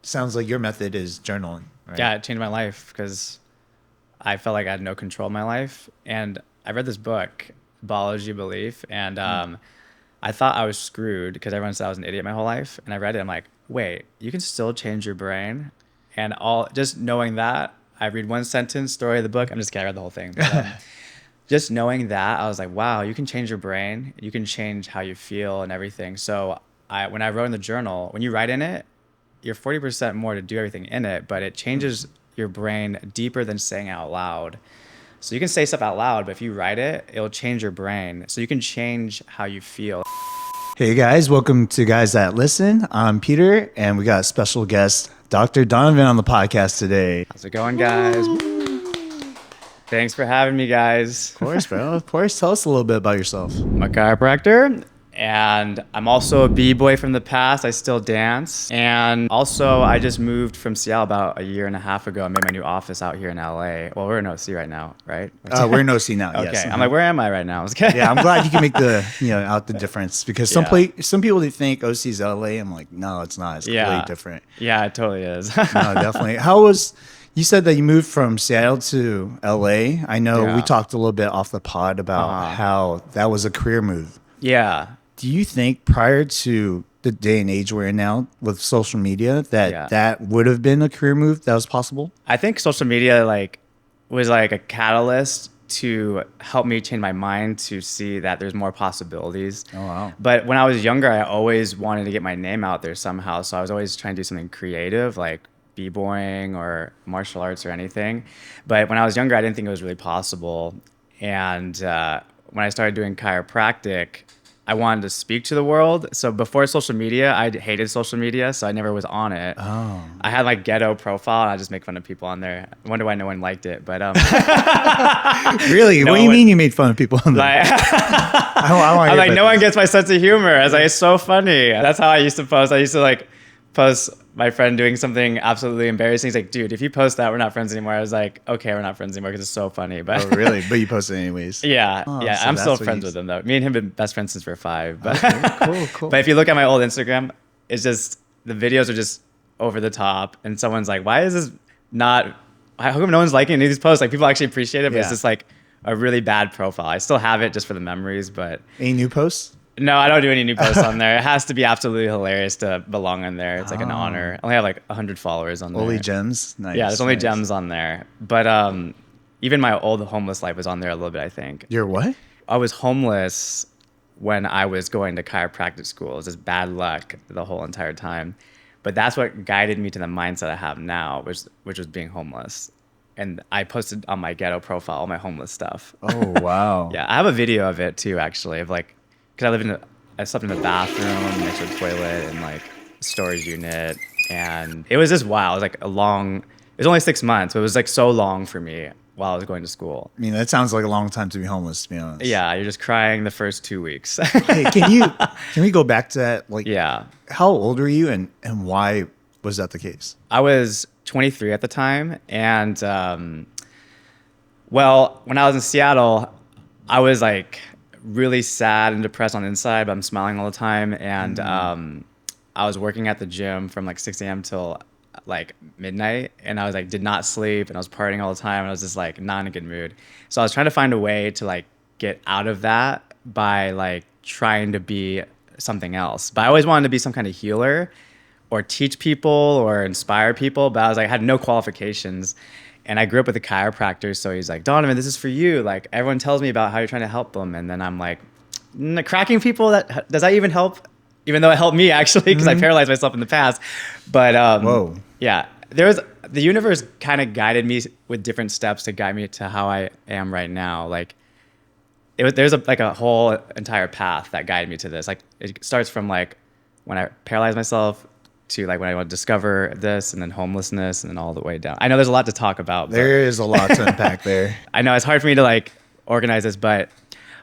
Sounds like your method is journaling, right? Yeah, it changed my life because I felt like I had no control of my life. And I read this book, Biology of Belief, and I thought I was screwed because everyone said I was an idiot my whole life. And I read it, I'm like, wait, you can still change your brain. And all just knowing that, I read one sentence, story of the book. I'm just kidding, I read the whole thing. But, just knowing that, I was like, wow, you can change your brain. You can change how you feel and everything. So when I wrote in the journal, when you write in it, you're 40% more to do everything in it, but it changes your brain deeper than saying it out loud. So you can say stuff out loud, but if you write it, it'll change your brain. So you can change how you feel. Hey guys, welcome to Guys That Listen. I'm Peter, and we got a special guest, Dr. Donovan, on the podcast today. How's it going, guys? Thanks for having me, guys. Of course, bro. Of course. Tell us a little bit about yourself. I'm a chiropractor, and I'm also a b-boy from the past. I still dance. And also, I just moved from Seattle about a year and a half ago. I made my new office out here in LA. Well, we're in OC right now, right? We're in OC now, okay. yes. I'm like, where am I right now? Yeah, I'm glad you can make out the difference, because some people they think OC is LA. I'm like, no, it's not. It's completely different. Yeah, it totally is. No, definitely. You said that you moved from Seattle to LA. I know we talked a little bit off the pod about how that was a career move. Yeah. Do you think prior to the day and age we're in now with social media that would have been a career move that was possible? I think social media was like a catalyst to help me change my mind to see that there's more possibilities. Oh, wow. But when I was younger, I always wanted to get my name out there somehow. So I was always trying to do something creative, like b-boying or martial arts or anything. But when I was younger, I didn't think it was really possible. And when I started doing chiropractic, I wanted to speak to the world. So before social media, I hated social media, so I never was on it. Oh. I had like ghetto profile, and I just make fun of people on there. I wonder why no one liked it, but Really? What do you mean you made fun of people on there? I'm like, no one gets my sense of humor. I was like, it's so funny. That's how I used to post. I used to post my friend doing something absolutely embarrassing. He's like, dude, if you post that, we're not friends anymore. I was like, okay, we're not friends anymore because it's so funny. But oh, really? But you posted it anyways. Yeah. Oh, yeah. so I'm still friends with him though. Me and him have been best friends since we were 5. But okay, cool. But if you look at my old Instagram, it's just the videos are just over the top, and someone's like, why is this not? How come no one's liking any of these posts? Like, people actually appreciate it, but it's just like a really bad profile. I still have it just for the memories, but any new posts? No, I don't do any new posts on there. It has to be absolutely hilarious to belong on there. It's like an honor. I only have like 100 followers on there. Only gems? Nice. Yeah, there's only gems on there. But even my old homeless life was on there a little bit, I think. Your what? I was homeless when I was going to chiropractic school. It was just bad luck the whole entire time. But that's what guided me to the mindset I have now, which was being homeless. And I posted on my ghetto profile all my homeless stuff. Oh, wow. Yeah, I have a video of it too, actually, of like, because I slept in the bathroom next to a toilet and like a storage unit, and it was just wild. It was it was only 6 months, but it was like so long for me while I was going to school. I mean, that sounds like a long time to be homeless, to be honest. Yeah, you're just crying the first 2 weeks. Hey, can we go back to that? Like, yeah. How old were you, and why was that the case? I was 23 at the time, and well, when I was in Seattle, I was like really sad and depressed on the inside, but I'm smiling all the time. And I was working at the gym from like 6 a.m. till like midnight, and I was like, did not sleep, and I was partying all the time, and I was just like not in a good mood. So I was trying to find a way to like get out of that by like trying to be something else. But I always wanted to be some kind of healer or teach people or inspire people, but I was like, I had no qualifications. And I grew up with a chiropractor, so he's like, Donovan, this is for you. Like, everyone tells me about how you're trying to help them. And then I'm like, cracking people, does that even help? Even though it helped me, actually, because I paralyzed myself in the past. But whoa. Yeah, the universe kind of guided me with different steps to guide me to how I am right now. Like, there's a whole entire path that guided me to this. Like, it starts from like when I paralyzed myself to like when I want to discover this, and then homelessness, and then all the way down. I know there's a lot to talk about. There is a lot to unpack there. I know it's hard for me to like organize this, but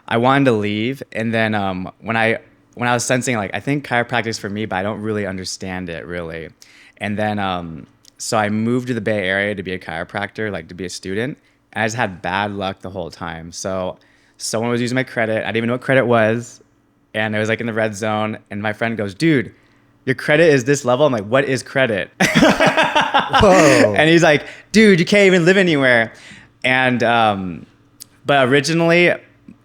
I wanted to leave. And then when I was sensing like, I think chiropractic is for me, but I don't really understand it really. And then so I moved to the Bay Area to be a chiropractor, like to be a student. And I just had bad luck the whole time. So someone was using my credit. I didn't even know what credit was. And it was like in the red zone. And my friend goes, dude, your credit is this level. I'm like, what is credit? Whoa. And he's like, dude, you can't even live anywhere. And, but originally,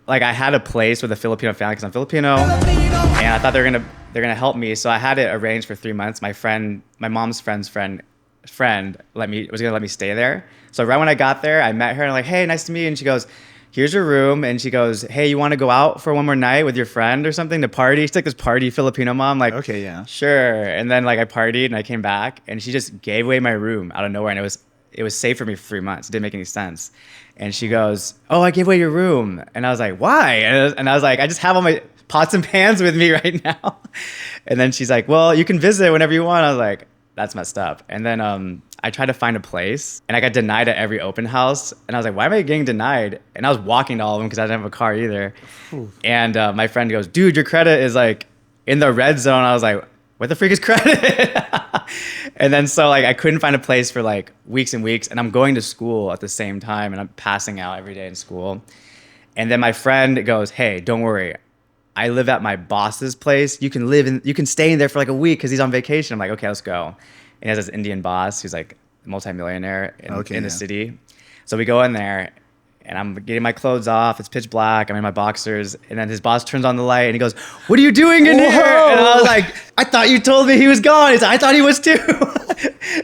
like I had a place with a Filipino family because I'm Filipino, and I thought they're gonna help me. So I had it arranged for 3 months. My mom's friend's friend was gonna let me stay there. So right when I got there, I met her and I'm like, hey, nice to meet you. And she goes, here's your room. And she goes, hey, you want to go out for one more night with your friend or something to party? She's like this party Filipino mom. Like, Okay, yeah. sure. And then like I partied and I came back and she just gave away my room out of nowhere. And it was safe for me for 3 months. It didn't make any sense. And she goes, oh, I gave away your room. And I was like, why? And I was like, I just have all my pots and pans with me right now. And then she's like, well, you can visit whenever you want. I was like, that's messed up. And then I tried to find a place and I got denied at every open house. And I was like, why am I getting denied? And I was walking to all of them because I didn't have a car either. Ooh. And my friend goes, dude, your credit is like in the red zone. I was like, what the freak is credit? And then so like I couldn't find a place for like weeks and weeks. And I'm going to school at the same time and I'm passing out every day in school. And then my friend goes, hey, don't worry. I live at my boss's place. You can stay in there for like a week because he's on vacation. I'm like, okay, let's go. And he has this Indian boss who's like a multimillionaire in the city. So we go in there and I'm getting my clothes off. It's pitch black. I'm in my boxers. And then his boss turns on the light and he goes, what are you doing in here? And I was like, I thought you told me he was gone. He's like, I thought he was too.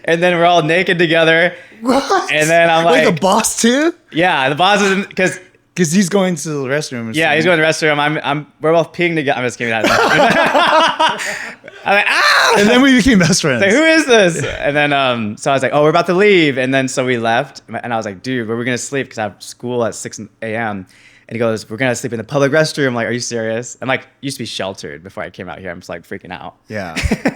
And then we're all naked together. What? And then I'm like, wait, the boss too? Yeah, the boss is because he's going to the restroom. Yeah, he's going to the restroom. We're both peeing together. I'm just kidding. I'm like, ah! And then we became best friends. Like, who is this? And then, so I was like, oh, we're about to leave. And then, so we left. And I was like, dude, where are we going to sleep? Because I have school at 6 a.m. And he goes, we're going to sleep in the public restroom. I'm like, are you serious? I'm like, used to be sheltered before I came out here. I'm just like freaking out. Yeah,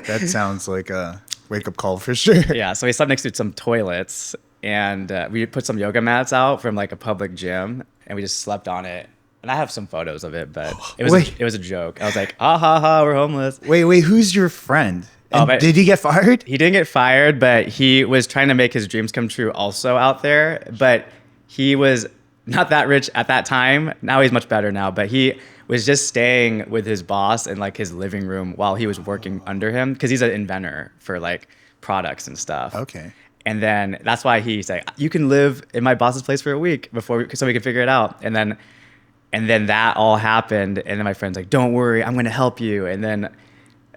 that sounds like a wake-up call for sure. Yeah, so we slept next to some toilets. And we put some yoga mats out from like a public gym. And we just slept on it. And I have some photos of it, but it was a joke. I was like, ah, ha, ha, we're homeless. Wait, who's your friend? Did he get fired? He didn't get fired, but he was trying to make his dreams come true also out there. But he was not that rich at that time. Now he's much better now. But he was just staying with his boss in like his living room while he was working under him because he's an inventor for like products and stuff. Okay. And then that's why he's like, you can live in my boss's place for a week so we can figure it out. And then that all happened. And then my friend's like, don't worry, I'm going to help you. And then,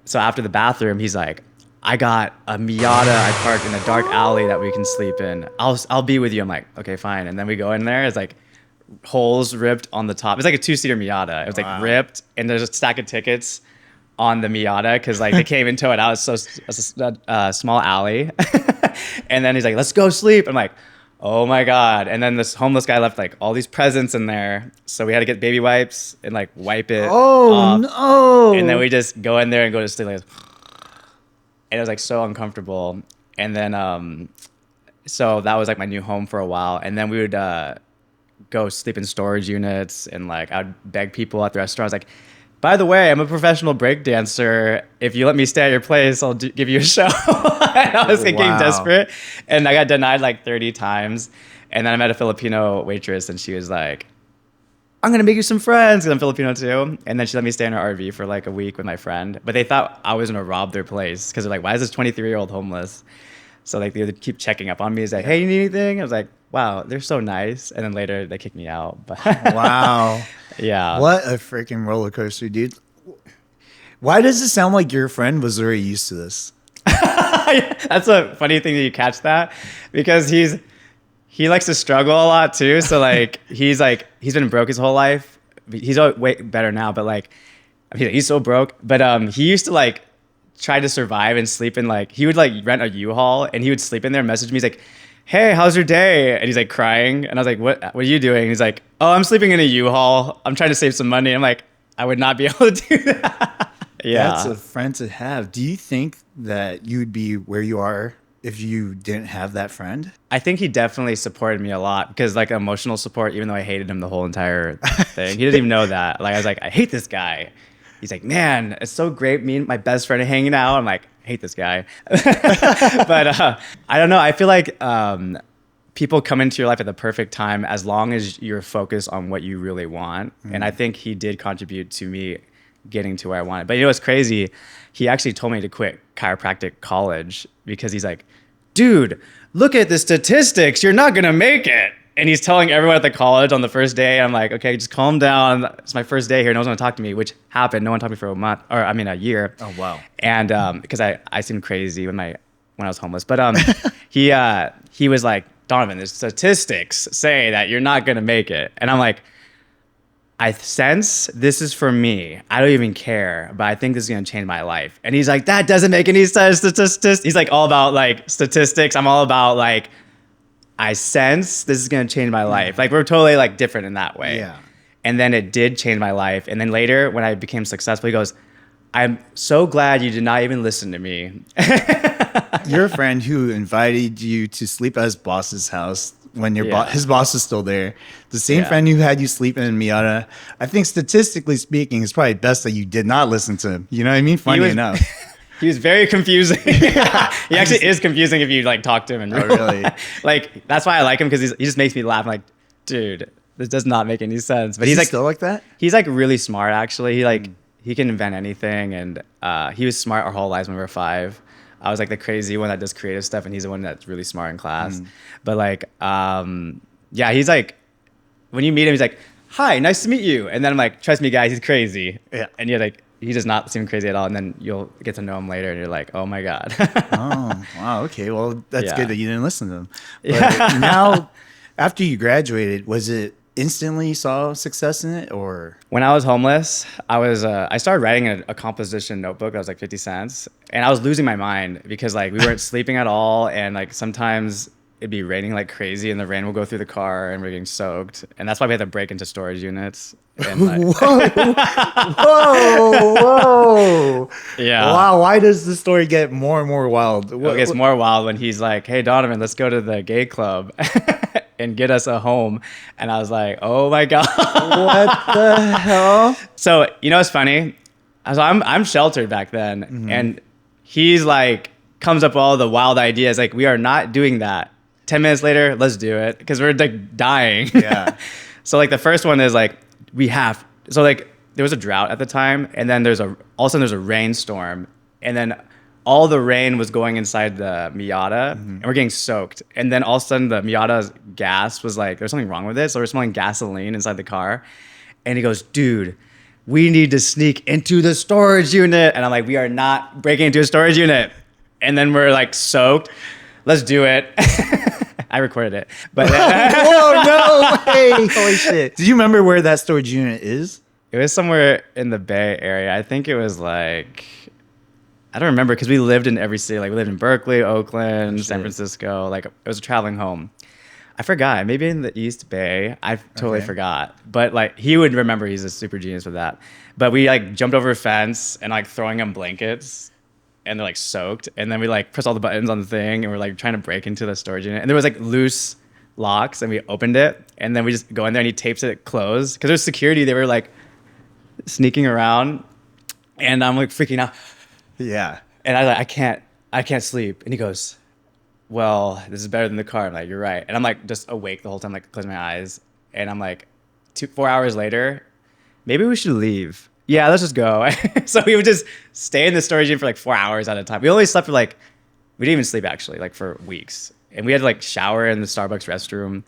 so after the bathroom, he's like, I got a Miata I parked in a dark alley that we can sleep in. I'll be with you. I'm like, okay, fine. And then we go in there. It's like holes ripped on the top. It's like a 2-seater Miata. It was like ripped. And there's a stack of tickets on the Miata because like they came and tow it out. It's so a small alley. And then he's like, let's go sleep. I'm like, oh my God. And then this homeless guy left like all these presents in there. So we had to get baby wipes and like wipe it off. No. And then we just go in there and go to sleep. Like, and it was like so uncomfortable. And then, so that was like my new home for a while. And then we would go sleep in storage units and like I'd beg people at the restaurant. I was like, by the way, I'm a professional break dancer. If you let me stay at your place, I'll give you a show. And I was getting desperate. And I got denied like 30 times. And then I met a Filipino waitress and she was like, I'm going to make you some friends because I'm Filipino too. And then she let me stay in her RV for like a week with my friend. But they thought I was going to rob their place because they're like, why is this 23-year-old homeless? So like they would keep checking up on me. It's like, hey, you need anything? I was like, wow, they're so nice. And then later they kicked me out. But wow. Yeah. What a freaking roller coaster, dude. Why does it sound like your friend was already used to this? That's a funny thing that you catch that because he likes to struggle a lot too. So like he's been broke his whole life. He's way better now, but like he's so broke. But he used to like try to survive and sleep in like he would like rent a U-Haul and he would sleep in there and message me. He's like, hey, how's your day? And he's like crying. And I was like, what are you doing? He's like, oh, I'm sleeping in a U-Haul. I'm trying to save some money. I'm like, I would not be able to do that. Yeah. That's a friend to have. Do you think that you'd be where you are if you didn't have that friend? I think he definitely supported me a lot because like emotional support, even though I hated him the whole entire thing. He didn't even know that. Like I was like, I hate this guy. He's like, man, it's so great. Me and my best friend are hanging out. I'm like, I hate this guy. But I don't know. I feel like people come into your life at the perfect time as long as you're focused on what you really want. Mm. And I think he did contribute to me getting to where I wanted. But you know what's crazy? He actually told me to quit chiropractic college because he's like, dude, look at the statistics. You're not going to make it. And he's telling everyone at the college on the first day. I'm like, okay, just calm down. It's my first day here. No one's going to talk to me, which happened. No one talked to me for a year. Oh, wow. And because I seemed crazy when I was homeless. But he was like, Donovan, the statistics say that you're not going to make it. And I'm like, I sense this is for me. I don't even care, but I think this is going to change my life. And he's like, that doesn't make any sense. Statistics. He's like all about like statistics. I'm all about like, I sense this is going to change my life. Like we're totally like different in that way. Yeah. And then it did change my life. And then later when I became successful, he goes, I'm so glad you did not even listen to me. Your friend who invited you to sleep at his boss's house when his boss is still there, the same friend who had you sleeping in Miata, I think statistically speaking, it's probably best that you did not listen to him. You know what I mean? Funny enough. He was very confusing. He actually is confusing if you like talk to him in real really? Like that's why I like him because he just makes me laugh. I'm like, dude, this does not make any sense. But he's like still like that. He's like really smart actually. He can invent anything, and he was smart our whole lives when we were 5. I was like the crazy one that does creative stuff, and he's the one that's really smart in class. But like, he's like, when you meet him, he's like, hi, nice to meet you. And then I'm like, trust me, guys, he's crazy. Yeah. And you're like, he does not seem crazy at all. And then you'll get to know him later, and you're like, oh my God. Oh, wow. Okay. Well, that's good that you didn't listen to him. But now, after you graduated, was it instantly you saw success in it, or? When I was homeless, I started writing a composition notebook that was like 50 cents, and I was losing my mind because like we weren't sleeping at all, and like sometimes it'd be raining like crazy, and the rain will go through the car, and we're getting soaked, and that's why we had to break into storage units. And like, whoa! Yeah. Wow. Why does the story get more and more wild? It gets more wild when he's like, "Hey Donovan, let's go to the gay club." And get us a home. And I was like, oh my God. What the hell? So, you know, it's funny. I'm sheltered back then. And he's like, comes up with all the wild ideas. Like, we are not doing that. 10 minutes later, let's do it. Because we're like dying. Yeah. So like the first one is like, so like there was a drought at the time. And then all of a sudden there's a rainstorm. And then all the rain was going inside the Miata, and we're getting soaked. And then all of a sudden, the Miata's gas was like, there's something wrong with it. So we're smelling gasoline inside the car. And he goes, dude, we need to sneak into the storage unit. And I'm like, we are not breaking into a storage unit. And then we're like soaked. Let's do it. I recorded it. But whoa, no way. Holy shit. Do you remember where that storage unit is? It was somewhere in the Bay Area. I think it was like, I don't remember because we lived in every city. Like we lived in Berkeley, Oakland, San Francisco. Like it was a traveling home. I forgot. Maybe in the East Bay. I totally forgot. But like he would remember. He's a super genius with that. But we like jumped over a fence and like throwing them blankets, and they're like soaked. And then we like press all the buttons on the thing, and we're like trying to break into the storage unit. And there was like loose locks, and we opened it. And then we just go in there, and he tapes it closed because there's security. They were like sneaking around, and I'm like freaking out. Yeah. And I was like, I can't sleep. And he goes, well, this is better than the car. I'm like, you're right. And I'm like just awake the whole time, like closing my eyes. And I'm like, 4 hours later, maybe we should leave. Yeah, let's just go. So we would just stay in the storage unit for like 4 hours at a time. We only slept for like, we didn't even sleep actually, like for weeks. And we had to like shower in the Starbucks restroom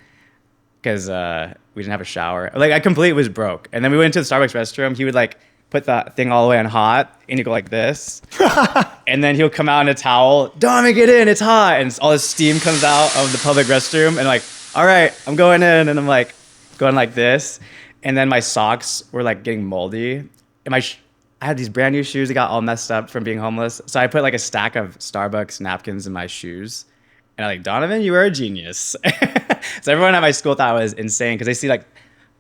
because we didn't have a shower. Like I completely was broke. And then we went into the Starbucks restroom. He would like put that thing all the way on hot, and he'd go like this. And then he'll come out in a towel. Donovan, get in, it's hot. And all this steam comes out of the public restroom. And like, all right, I'm going in. And I'm like going like this. And then my socks were like getting moldy. And I had these brand new shoes that got all messed up from being homeless. So I put like a stack of Starbucks napkins in my shoes. And I'm like, Donovan, you are a genius. So everyone at my school thought I was insane because they see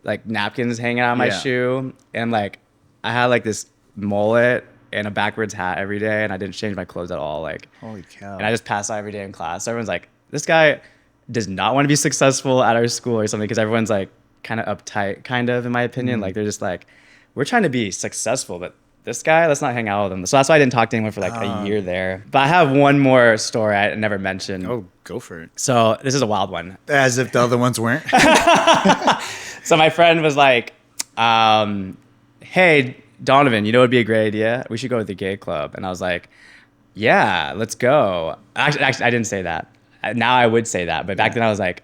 like napkins hanging out of my shoe. And like, I had like this mullet and a backwards hat every day, and I didn't change my clothes at all. Like, holy cow! And I just passed out every day in class. So everyone's like, this guy does not want to be successful at our school or something, because everyone's like kind of uptight, kind of in my opinion. Like they're just like, we're trying to be successful, but this guy, let's not hang out with him. So that's why I didn't talk to anyone for like a year there. But I have one more story I never mentioned. Oh, go for it. So this is a wild one. As if the other ones weren't. So my friend was like, hey, Donovan, you know, it'd be a great idea. We should go to the gay club. And I was like, yeah, let's go. Actually, I didn't say that. Now I would say that. But back then I was like,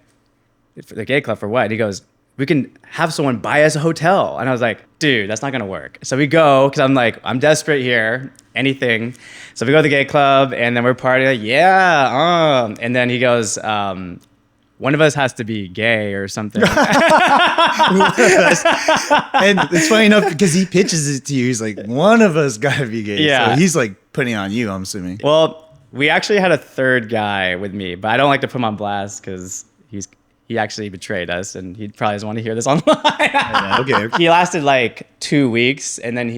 for the gay club for what? And he goes, we can have someone buy us a hotel. And I was like, dude, that's not going to work. So we go, because I'm like, I'm desperate here, anything. So we go to the gay club, and then we're partying, like, yeah. And then he goes, one of us has to be gay or something. And it's funny enough because he pitches it to you. He's like, one of us got to be gay. Yeah. So he's like putting it on you, I'm assuming. Well, we actually had a third guy with me, but I don't like to put him on blast because he actually betrayed us, and he probably doesn't want to hear this online. Okay. He lasted like 2 weeks, and then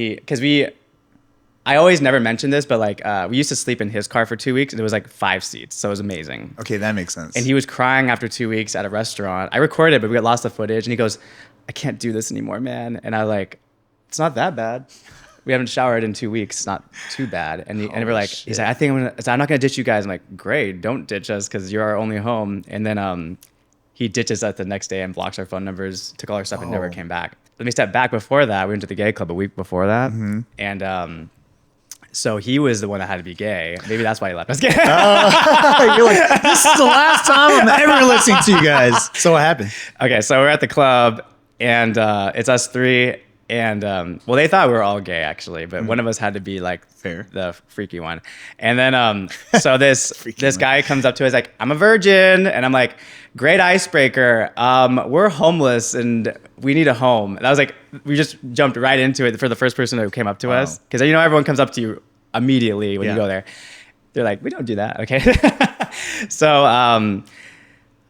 I always never mentioned this, but like we used to sleep in his car for 2 weeks, and it was like 5 seats, so it was amazing. Okay, that makes sense. And he was crying after 2 weeks at a restaurant. I recorded it, but we got lost the footage, and he goes, I can't do this anymore, man. And I was like, it's not that bad. We haven't showered in 2 weeks. It's not too bad. And we're like, he's like, I'm not gonna ditch you guys. I'm like, great, don't ditch us because you're our only home. And then he ditches us the next day and blocks our phone numbers, took all our stuff, and never came back. Let me step back. Before that, we went to the gay club a week before that, and so he was the one that had to be gay. Maybe that's why he left us gay. You're like, this is the last time I'm ever listening to you guys. So what happened? Okay, so we're at the club, and it's us three. And well, they thought we were all gay actually, but one of us had to be like the freaky one. And then so this guy comes up to us like, I'm a virgin, and I'm like, great icebreaker. We're homeless and we need a home. And I was like, we just jumped right into it for the first person who came up to us, because you know everyone comes up to you immediately when you go there. They're like, we don't do that, okay? So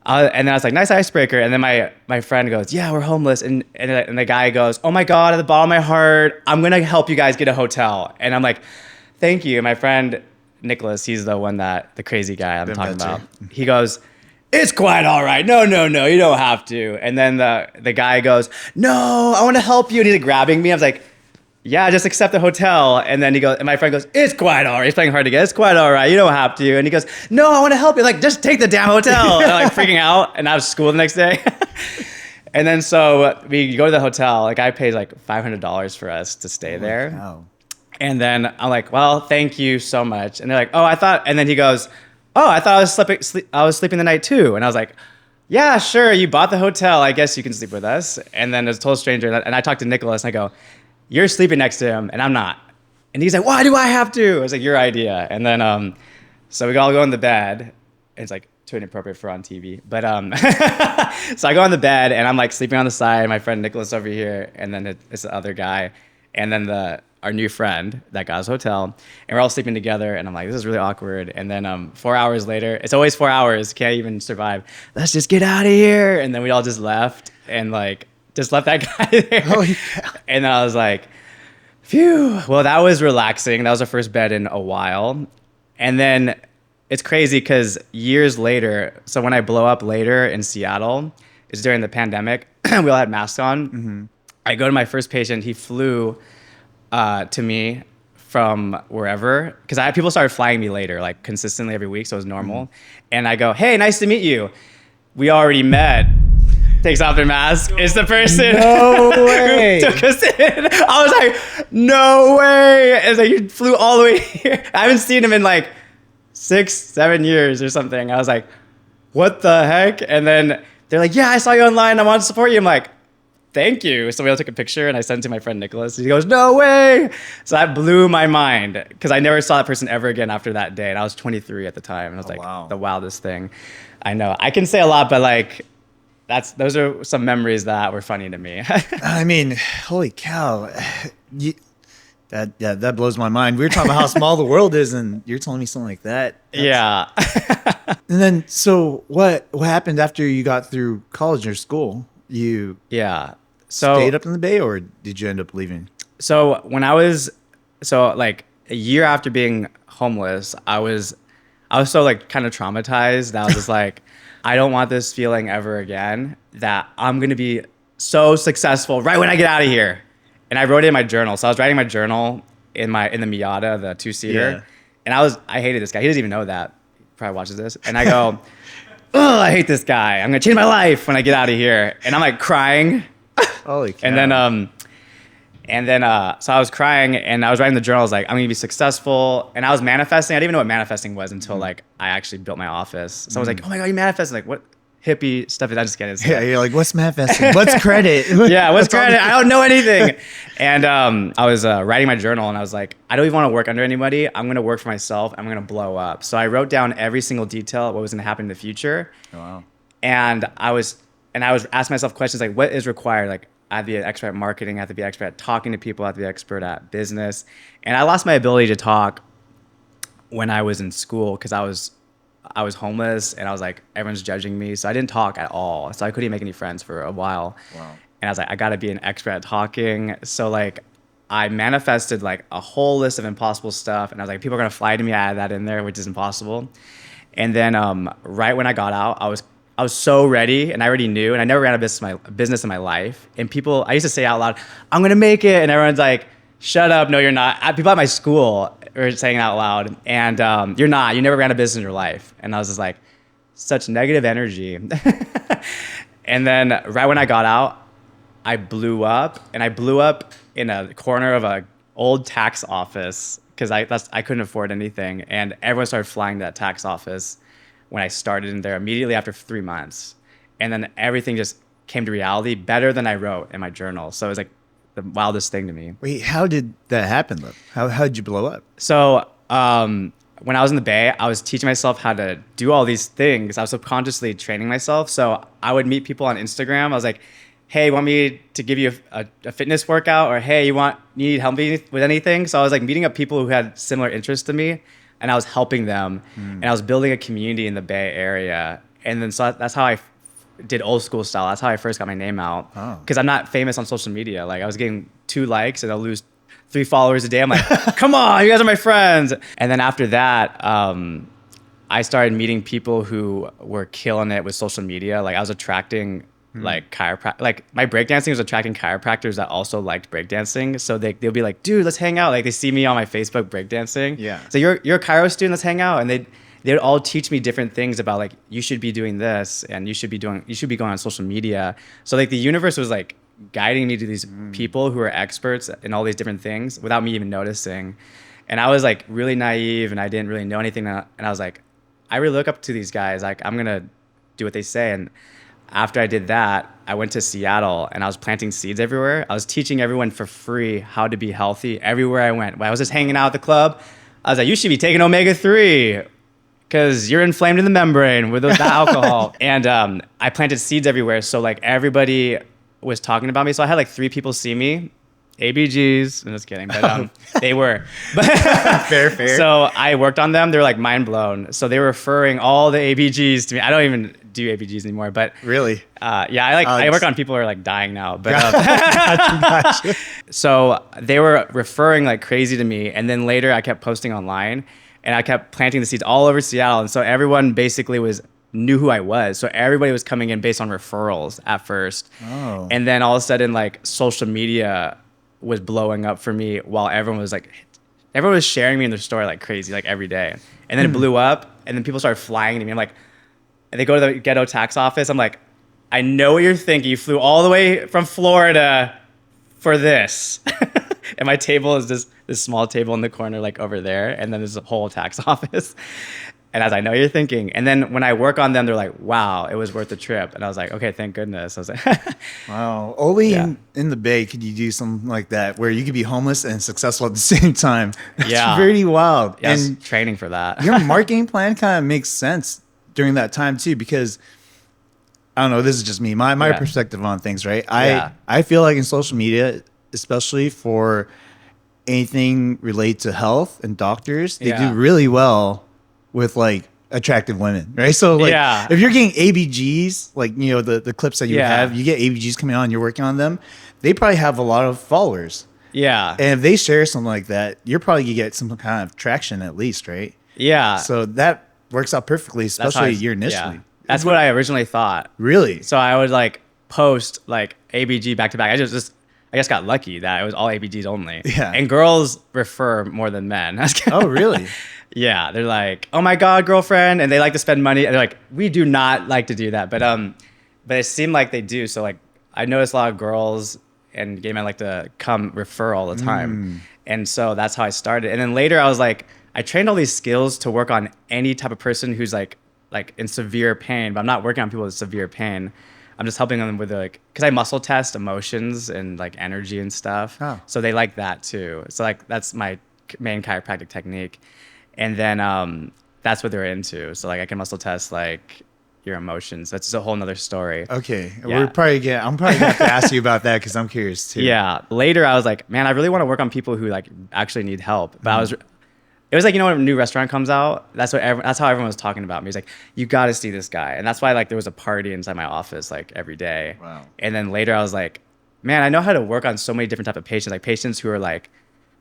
and then I was like, nice icebreaker. And then my friend goes, yeah, we're homeless. And the guy goes, oh my God, at the bottom of my heart, I'm going to help you guys get a hotel. And I'm like, thank you. And my friend, Nicholas, he's the one the crazy guy I'm talking about. He goes, it's quite all right. No, you don't have to. And then the guy goes, no, I want to help you. And he's like grabbing me. I was like, yeah, just accept the hotel. And then he goes, and my friend goes, it's quite all right. He's playing hard to get. It's quite all right. You don't have to. And he goes, no, I want to help you. Like, just take the damn hotel. And I'm like freaking out. And I was school the next day. And then so we go to the hotel. The guy pays like $500 for us to stay there. Wow. And then I'm like, well, thank you so much. And they're like, oh, I thought, and then he goes, oh, I thought I was sleeping the night too. And I was like, yeah, sure. You bought the hotel. I guess you can sleep with us. And then there's a total stranger. And I talked to Nicholas and I go, you're sleeping next to him and I'm not. And he's like, why do I have to? I was like, your idea. And then, so we all go in the bed. It's like too inappropriate for on TV. But, so I go on the bed and I'm like sleeping on the side. My friend Nicholas over here. And then it's the other guy. And then our new friend that got us a hotel. And we're all sleeping together. And I'm like, this is really awkward. And then 4 hours later, it's always 4 hours. Can't even survive. Let's just get out of here. And then we all just left and like, just left that guy there. Holy cow. And then I was like, phew. Well, that was relaxing. That was our first bed in a while. And then it's crazy because years later, so when I blow up later in Seattle, it's during the pandemic. We all had masks on. Mm-hmm. I go to my first patient. He flew to me from wherever, because people started flying me later, like consistently every week, so it was normal. Mm-hmm. And I go, hey, nice to meet you. We already met. Takes off their mask. It's the person way. who took us in. I was like, no way. It's like, you flew all the way here. I haven't seen him in like 6-7 years or something. I was like, what the heck? And then they're like, yeah, I saw you online. I want to support you. I'm like, thank you. So we all took a picture and I sent it to my friend Nicholas. He goes, no way. So that blew my mind because I never saw that person ever again after that day. And I was 23 at the time. And I was like, the wildest thing. I know. I can say a lot, but like, those are some memories that were funny to me. I mean, holy cow. That blows my mind. We were talking about how small the world is, and you're telling me something like that. Yeah. And then, so what happened after you got through college or school? You stayed up in the Bay, or did you end up leaving? So when I was, like a year after being homeless, I was so like kind of traumatized that I was just like, I don't want this feeling ever again, that I'm going to be so successful right when I get out of here. And I wrote it in my journal. So I was writing my journal in the Miata, the 2-seater. Yeah. And I hated this guy. He doesn't even know that. He probably watches this. And I go, oh, I hate this guy. I'm going to change my life when I get out of here. And I'm like crying. Holy cow. And then, And then, so I was crying and I was writing the journal. I was like, I'm going to be successful. And I was manifesting. I didn't even know what manifesting was until like I actually built my office. So I was like, oh my God, you manifesting. Like, what hippie stuff is that? Just kidding. Yeah, you're like, what's manifesting? What's credit? Yeah, what's credit? I don't know anything. And I was writing my journal and I was like, I don't even want to work under anybody. I'm going to work for myself. I'm going to blow up. So I wrote down every single detail of what was going to happen in the future. Oh, wow. And I was asking myself questions like, what is required? Like, I have to be an expert at marketing. I have to be an expert at talking to people. I have to be an expert at business. And I lost my ability to talk when I was in school because I was homeless and I was like, everyone's judging me. So I didn't talk at all. So I couldn't even make any friends for a while. Wow. And I was like, I got to be an expert at talking. So like I manifested like a whole list of impossible stuff. And I was like, people are going to fly to me. I had that in there, which is impossible. And then right when I got out, I was so ready and I already knew, and I never ran a business in my life. And I used to say out loud, I'm going to make it. And everyone's like, shut up. No, you're not. People at my school were saying it out loud. And you're not. You never ran a business in your life. And I was just like, such negative energy. And then right when I got out, I blew up. And I blew up in a corner of an old tax office because I couldn't afford anything. And everyone started flying to that tax office when I started in there immediately after 3 months. And then everything just came to reality better than I wrote in my journal. So it was like the wildest thing to me. Wait, how did that happen, though? How did you blow up? So when I was in the Bay, I was teaching myself how to do all these things. I was subconsciously training myself. So I would meet people on Instagram. I was like, hey, you want me to give you a fitness workout? Or hey, you need help with anything? So I was like meeting up people who had similar interests to me. And I was helping them, and I was building a community in the Bay Area. And then so that's how I did old school style. That's how I first got my name out. Because I'm not famous on social media. Like I was getting 2 likes and I'll lose 3 followers a day. I'm like, come on, you guys are my friends. And then after that, I started meeting people who were killing it with social media. Like I was attracting like chiropractic, like my breakdancing was attracting chiropractors that also liked breakdancing. So they'll be like, dude, let's hang out. Like they see me on my Facebook breakdancing. Yeah. So you're a chiro student, let's hang out. And they'd all teach me different things about like, you should be doing this and you should be going on social media. So like the universe was like guiding me to these people who are experts in all these different things without me even noticing. And I was like really naive and I didn't really know anything. And I was like, I really look up to these guys. Like I'm going to do what they say. And after I did that, I went to Seattle and I was planting seeds everywhere. I was teaching everyone for free how to be healthy everywhere I went. When I was just hanging out at the club, I was like, you should be taking omega-3 because you're inflamed in the membrane with that alcohol. And I planted seeds everywhere. So like everybody was talking about me. So I had like 3 people see me. ABGs. I'm just kidding. But they were. Fair. So I worked on them. They're like mind blown. So they were referring all the ABGs to me. I don't even do ABGs anymore, but really, yeah, I work on people who are like dying now. But gotcha. So they were referring like crazy to me, and then later I kept posting online, and I kept planting the seeds all over Seattle, and so everyone basically knew who I was. So everybody was coming in based on referrals at first, and then all of a sudden like social media was blowing up for me while everyone was sharing me in their story like crazy, like every day. And then it blew up, and then people started flying to me. I'm like, and they go to the ghetto tax office. I'm like, I know what you're thinking. You flew all the way from Florida for this. And my table is this small table in the corner, like over there. And then there's a whole tax office. And as I know what you're thinking. And then when I work on them, they're like, wow, it was worth the trip. And I was like, okay, thank goodness. I was like, wow. Only in the Bay could you do something like that where you could be homeless and successful at the same time. That's pretty wild. Yeah, and training for that. Your marketing plan kind of makes sense during that time too, because I don't know, this is just me, my perspective on things, right? I feel like in social media, especially for anything related to health and doctors, they do really well with like attractive women, right? So like if you're getting ABGs, like, you know, the clips that you have, you get ABGs coming on, you're working on them, they probably have a lot of followers. Yeah. And if they share something like that, you're probably gonna get some kind of traction at least, right? Yeah. So that works out perfully, especially you're initially. Yeah. That's what I originally thought. Really? So I would like post like ABG back to back. I just got lucky that it was all ABGs only. Yeah. And girls refer more than men. Oh, really? Yeah. They're like, oh my God, girlfriend. And they like to spend money. And they're like, we do not like to do that. But it seemed like they do. So like I noticed a lot of girls and gay men like to come refer all the time. And so that's how I started. And then later I was like, I trained all these skills to work on any type of person who's like in severe pain, but I'm not working on people with severe pain. I'm just helping them with like, cause I muscle test emotions and like energy and stuff. Oh. So they like that too. So like, that's my main chiropractic technique. And then, that's what they're into. So like I can muscle test like your emotions. That's just a whole nother story. Okay. Yeah. I'm probably gonna have to ask you about that because I'm curious too. Yeah. Later I was like, man, I really want to work on people who like actually need help. But it was like, you know, when a new restaurant comes out, that's how everyone was talking about me. He's like, you got to see this guy. And that's why like there was a party inside my office like every day. Wow. And then later I was like, man, I know how to work on so many different type of patients, like patients who are like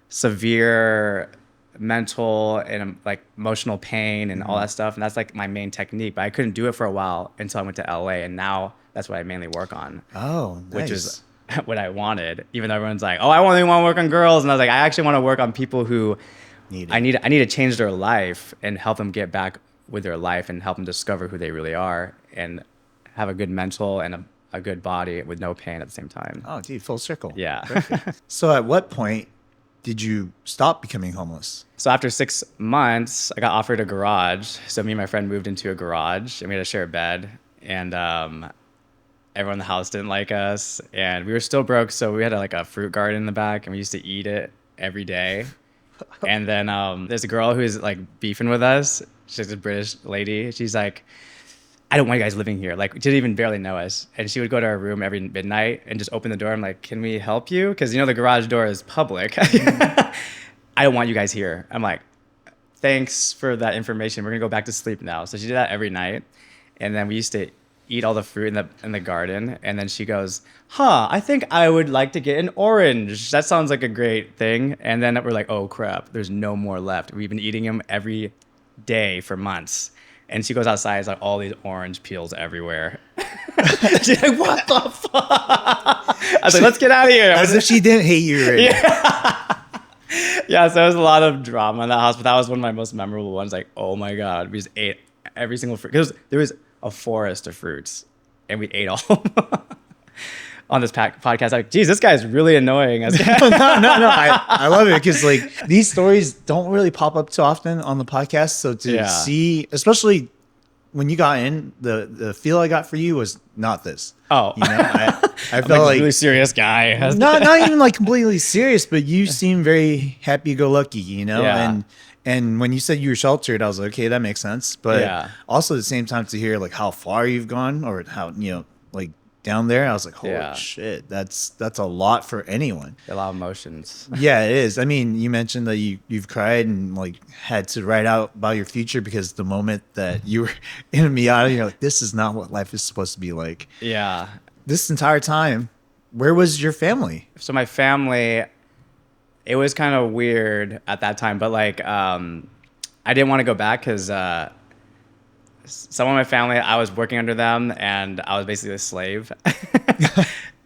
severe mental and like emotional pain and all that stuff. And that's like my main technique, but I couldn't do it for a while until I went to LA. And now that's what I mainly work on. Oh, nice. Which is what I wanted, even though everyone's like, oh, I only want to work on girls. And I was like, I actually want to work on people who I need to change their life and help them get back with their life and help them discover who they really are and have a good mental and a good body with no pain at the same time. Oh, dude, full circle. Yeah. So at what point did you stop becoming homeless? So after 6 months, I got offered a garage. So me and my friend moved into a garage and we had to share a bed. And everyone in the house didn't like us. And we were still broke. So we had like a fruit garden in the back and we used to eat it every day. And then there's a girl who's like beefing with us. She's a British lady. She's like, I don't want you guys living here. Like, she didn't even barely know us. And she would go to our room every midnight and just open the door. I'm like, can we help you? Because, you know, the garage door is public. I don't want you guys here. I'm like, thanks for that information. We're going to go back to sleep now. So she did that every night. And then we used to eat all the fruit in the garden. And then she goes, I think I would like to get an orange. That sounds like a great thing. And then we're like, oh, crap. There's no more left. We've been eating them every day for months. And she goes outside, it's like all these orange peels everywhere. She's like, what the fuck? I was like, let's get out of here. As if she didn't hate you already. Yeah, so there was a lot of drama in that house, but that was one of my most memorable ones. Like, oh my God, we just ate every single fruit. Because there was a forest of fruits, and we ate all of them. On this podcast, like, geez, this guy's really annoying. No. I love it because like these stories don't really pop up too often on the podcast. So to see, especially when you got in, the feel I got for you was not this. Oh, you know, I felt like a really serious guy. not even like completely serious, but you seem very happy-go-lucky, you know. Yeah. And when you said you were sheltered, I was like, okay, that makes sense. But also at the same time to hear like how far you've gone or how, you know, like down there, I was like, holy shit, that's a lot for anyone. A lot of emotions. Yeah, it is. I mean, you mentioned that you've cried and like had to write out about your future because the moment that you were in a Miata, you're like, this is not what life is supposed to be like. Yeah. This entire time, where was your family? So my family, it was kind of weird at that time, but like I didn't want to go back because some of my family, I was working under them and I was basically a slave.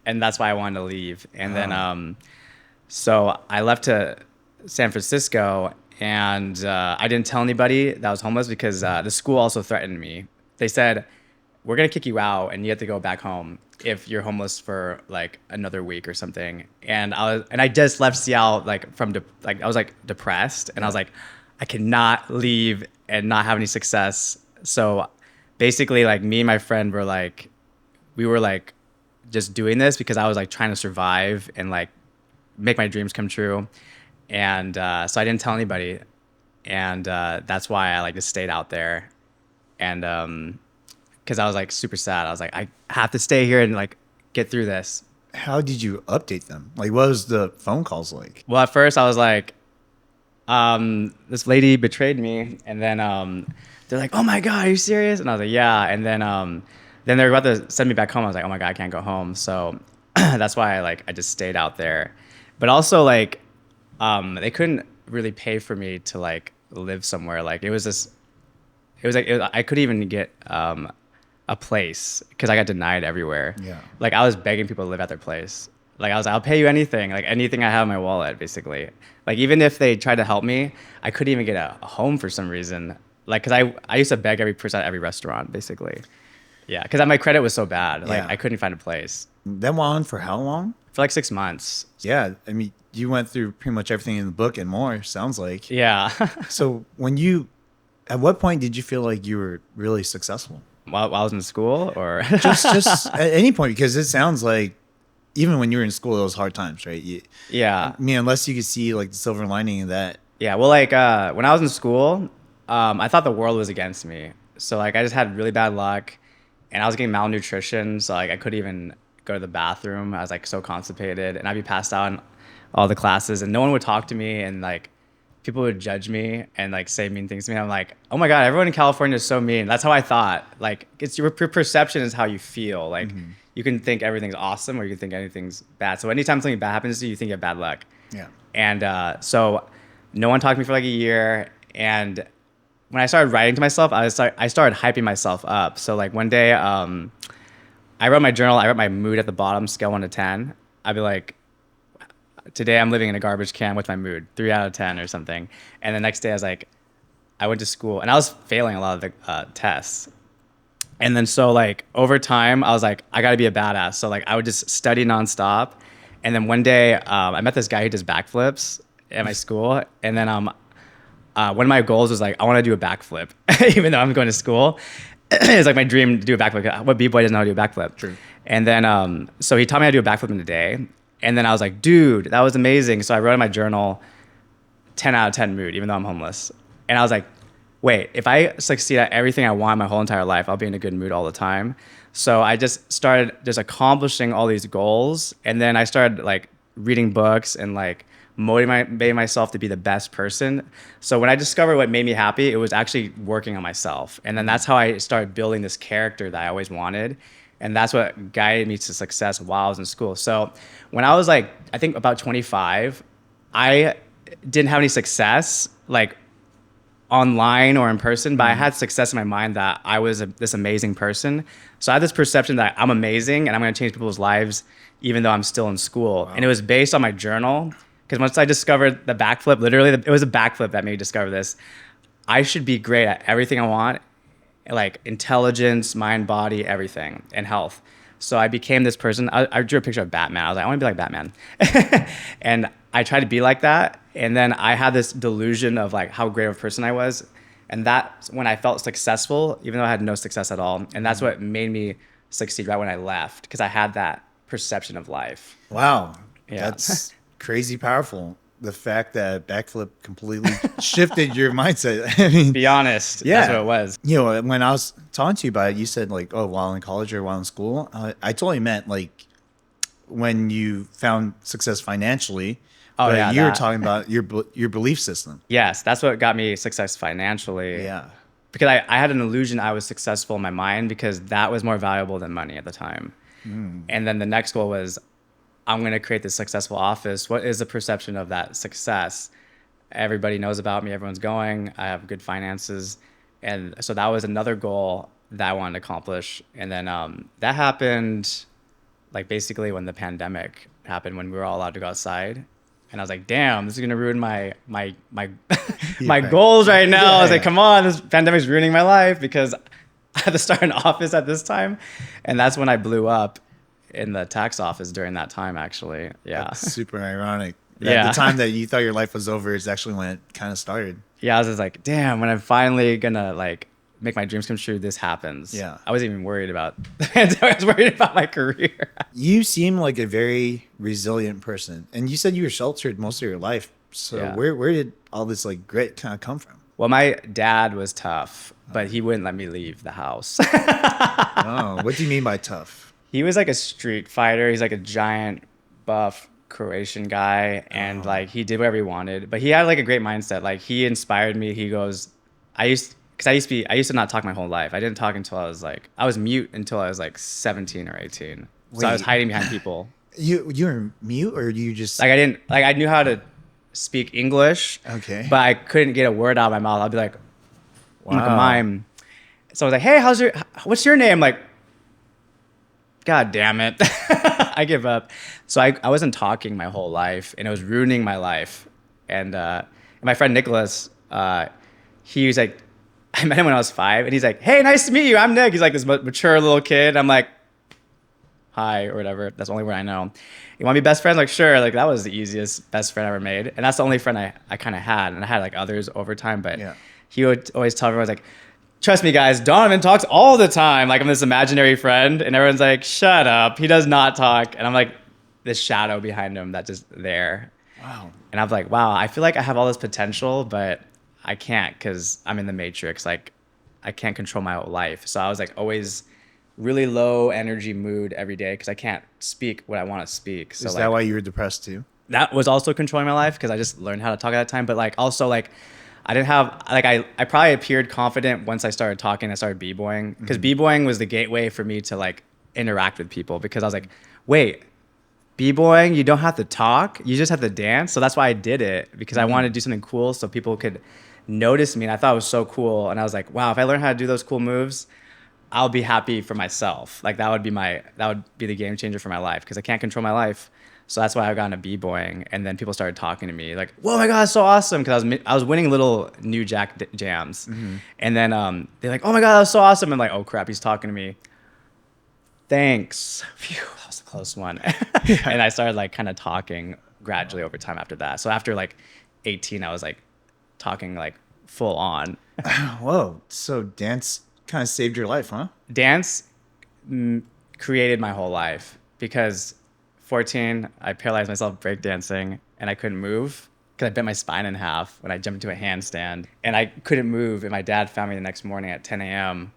And that's why I wanted to leave. And then, so I left to San Francisco and I didn't tell anybody that I was homeless because the school also threatened me. They said, we're going to kick you out and you have to go back home if you're homeless for like another week or something. And I just left Seattle like I was like depressed and I was like, I cannot leave and not have any success. So basically like me and my friend were like, we were like just doing this because I was like trying to survive and like make my dreams come true. And so I didn't tell anybody. And that's why I like just stayed out there. And because I was like super sad. I was like, I have to stay here and like get through this. How did you update them? Like, what was the phone calls like? Well, at first I was like, this lady betrayed me. And then they're like, oh my God, are you serious? And I was like, yeah. And then they're about to send me back home. I was like, oh my God, I can't go home. So that's why I just stayed out there. But also like, they couldn't really pay for me to like live somewhere. Like I couldn't even get a place because I got denied everywhere. Yeah. Like I was begging people to live at their place. Like I was like, I'll pay you anything, like anything I have in my wallet, basically. Like even if they tried to help me, I couldn't even get a home for some reason. Like, cause I used to beg every person at every restaurant, basically. Yeah, cause my credit was so bad. Like I couldn't find a place. That went on for how long? for like 6 months. Yeah, I mean, you went through pretty much everything in the book and more, sounds like. Yeah. So at what point did you feel like you were really successful? While I was in school, or Just at any point, because it sounds like even when you were in school, it was hard times, right? yeah. I mean, unless you could see like the silver lining in that. Yeah, well, like when I was in school, I thought the world was against me. So like I just had really bad luck, and I was getting malnutrition. So like I couldn't even go to the bathroom. I was like so constipated, and I'd be passed out in all the classes, and no one would talk to me, and like people would judge me and like say mean things to me. I'm like, oh my god, everyone in California is so mean. That's how I thought. Like it's your perception is how you feel. Like you can think everything's awesome, or you can think anything's bad. So anytime something bad happens to you, you think you have bad luck. Yeah. And so no one talked to me for like a year. And when I started writing to myself, I started hyping myself up. So like one day, I wrote my journal. I wrote my mood at the bottom, scale 1 to 10. I'd be like, today I'm living in a garbage can with my mood, 3 out of 10 or something. And the next day I was like, I went to school and I was failing a lot of the tests. And then so like over time, I was like, I got to be a badass. So like I would just study nonstop. And then one day I met this guy who does backflips at my school. And then one of my goals was like, I want to do a backflip, even though I'm going to school. It's like my dream to do a backflip. What B-boy doesn't know how to do a backflip? True. And then, so he taught me how to do a backflip in a day. And then I was like, dude, that was amazing. So I wrote in my journal, 10 out of 10 mood, even though I'm homeless. And I was like, wait, if I succeed at everything I want my whole entire life, I'll be in a good mood all the time. So I just started just accomplishing all these goals. And then I started like reading books and like motivating myself to be the best person. So when I discovered what made me happy, it was actually working on myself. And then that's how I started building this character that I always wanted. And that's what guided me to success while I was in school. So when I was like, I think about 25, I didn't have any success like online or in person, but I had success in my mind that I was this amazing person. So I had this perception that I'm amazing and I'm going to change people's lives even though I'm still in school. Wow. And it was based on my journal. Because once I discovered the backflip, literally, it was a backflip that made me discover this. I should be great at everything I want, like intelligence, mind, body, everything, and health. So I became this person. I drew a picture of Batman. I was like, I want to be like Batman. And I tried to be like that. And then I had this delusion of like how great of a person I was. And that's when I felt successful, even though I had no success at all. And that's what made me succeed right when I left, because I had that perception of life. Wow. Yeah. That's crazy powerful. The fact that backflip completely shifted your mindset. I mean, be honest. Yeah. That's what it was. You know, when I was talking to you about it, you said like, oh, while in college or while in school. I totally meant like when you found success financially. Oh, yeah. You were talking about your belief system. Yes. That's what got me success financially. Yeah. Because I had an illusion I was successful in my mind because that was more valuable than money at the time. And then the next goal was, I'm going to create this successful office. What is the perception of that success? Everybody knows about me. Everyone's going. I have good finances. And so that was another goal that I wanted to accomplish. And then that happened like basically when the pandemic happened, when we were all allowed to go outside. And I was like, damn, this is going to ruin my my goals right now. Yeah, I was like, come on, this pandemic's ruining my life because I had to start an office at this time. And that's when I blew up in the tax office during that time, actually. Yeah. That's super ironic. Yeah. The time that you thought your life was over is actually when it kind of started. Yeah, I was just like, damn, when I'm finally gonna like make my dreams come true, this happens. Yeah. I wasn't even worried about I was worried about my career. You seem like a very resilient person. And you said you were sheltered most of your life. So Yeah. where did all this like grit kind of come from? Well, my dad was tough, but he wouldn't let me leave the house. Oh, what do you mean by tough? He was like a street fighter. He's like a giant, buff Croatian guy, and like he did whatever he wanted. But he had like a great mindset. Like he inspired me. He goes, I used to not talk my whole life. I didn't talk until I was mute until I was like 17 or 18. Wait. So I was hiding behind people. You're mute, or you just Like I knew how to speak English. Okay. But I couldn't get a word out of my mouth. I'd be like, Wow. like a mime. So I was like, hey, what's your name? Like, God damn it. I give up. So I wasn't talking my whole life, and it was ruining my life. And my friend Nicholas, he was like, I met him when I was 5, and he's like, hey, nice to meet you. I'm Nick. He's like this mature little kid. I'm like, hi, or whatever. That's the only word I know. You want to be best friends? Like, sure. Like, that was the easiest best friend I ever made. And that's the only friend I kind of had. And I had like others over time, but Yeah. he would always tell everyone, like, trust me, guys, Donovan talks all the time. Like, I'm this imaginary friend. And everyone's like, shut up. He does not talk. And I'm like this shadow behind him that's just there. Wow. And I'm like, wow, I feel like I have all this potential, but I can't because I'm in the matrix. Like, I can't control my whole life. So I was like always really low energy mood every day because I can't speak what I want to speak. So Is that why you were depressed too? that was also controlling my life because I just learned how to talk at that time. But like also like I didn't have like I probably appeared confident once I started talking. I started b-boying because b-boying was the gateway for me to like interact with people because I was like, wait, b-boying, you don't have to talk, you just have to dance. So that's why I did it because I wanted to do something cool so people could notice me. And I thought it was so cool. And I was like, wow, if I learn how to do those cool moves, I'll be happy for myself. Like that would be the game changer for my life because I can't control my life. So that's why I got into b-boying. And then people started talking to me like, whoa, my God, it's so awesome. Because I was winning little new jack jams. And then they're like, oh my God, that was so awesome. And like, oh crap, he's talking to me. Thanks. Phew, that was a close one. And I started like kind of talking gradually over time after that. So after like 18, I was like talking like full on. Whoa. So dance kind of saved your life, huh? Dance created my whole life because 14, I paralyzed myself breakdancing and I couldn't move because I bent my spine in half when I jumped into a handstand and I couldn't move. And my dad found me the next morning at 10 a.m.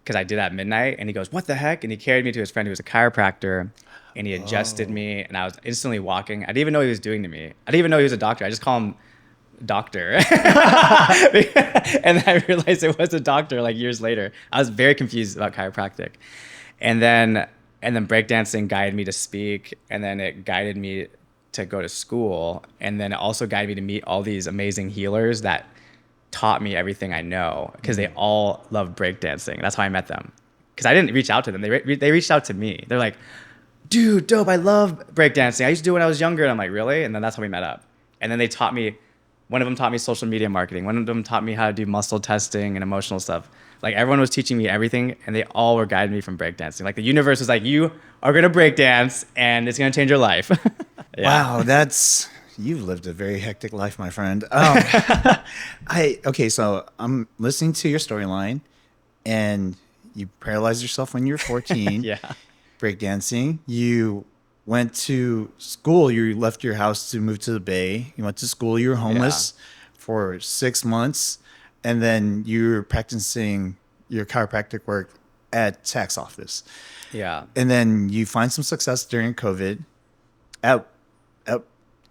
because I did at midnight and he goes, what the heck? And he carried me to his friend who was a chiropractor and he adjusted me and I was instantly walking. I didn't even know what he was doing to me. I didn't even know he was a doctor. I just call him doctor. And I realized it was a doctor like years later. I was very confused about chiropractic. And then breakdancing guided me to speak. And then it guided me to go to school. And then it also guided me to meet all these amazing healers that taught me everything I know because they all love breakdancing. That's how I met them. Because I didn't reach out to them. They reached out to me. They're like, dude, dope, I love breakdancing. I used to do it when I was younger. And I'm like, really? And then that's how we met up. And then they taught me, one of them taught me social media marketing. One of them taught me how to do muscle testing and emotional stuff. Like everyone was teaching me everything and they all were guiding me from breakdancing. Like the universe was like, you are going to breakdance and it's going to change your life. Wow. You've lived a very hectic life, my friend. So I'm listening to your storyline and you paralyzed yourself when you were 14. Yeah. Breakdancing. You went to school. You left your house to move to the Bay. You went to school. You were homeless for 6 months. And then you were practicing your chiropractic work at tax office. Yeah. And then you find some success during COVID. At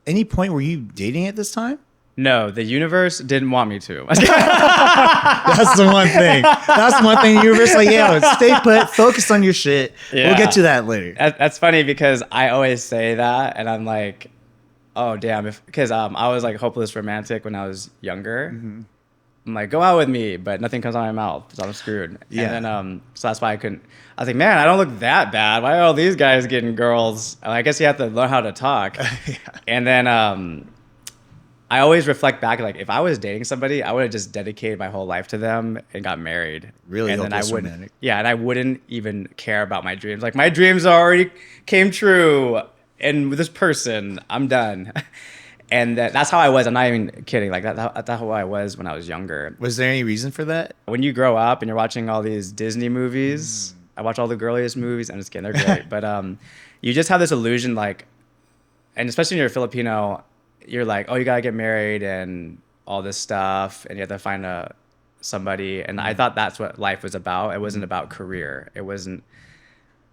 any point were you dating at this time? No, the universe didn't want me to. That's the one thing. That's the one thing the universe like, yeah, stay put, focus on your shit. Yeah. We'll get to that later. That's funny because I always say that and I'm like, oh damn, because I was like hopeless romantic when I was younger. Mm-hmm. I'm like, go out with me, but nothing comes out of my mouth, so I'm screwed. Yeah. And then so that's why I couldn't. I was like, man, I don't look that bad. Why are all these guys getting girls? And I guess you have to learn how to talk. Yeah. And then I always reflect back, like if I was dating somebody, I would have just dedicated my whole life to them and got married. Really and then I wouldn't. romantic. Yeah, and I wouldn't even care about my dreams. Like my dreams already came true, and with this person, I'm done. And that's how I was. I'm not even kidding. Like that's how I was when I was younger. Was there any reason for that? When you grow up and you're watching all these Disney movies, I watch all the girliest movies. I'm just kidding, they're great. But you just have this illusion, like, and especially when you're Filipino, you're like, oh, you gotta get married and all this stuff, and you have to find somebody. And I thought that's what life was about. It wasn't about career. It wasn't.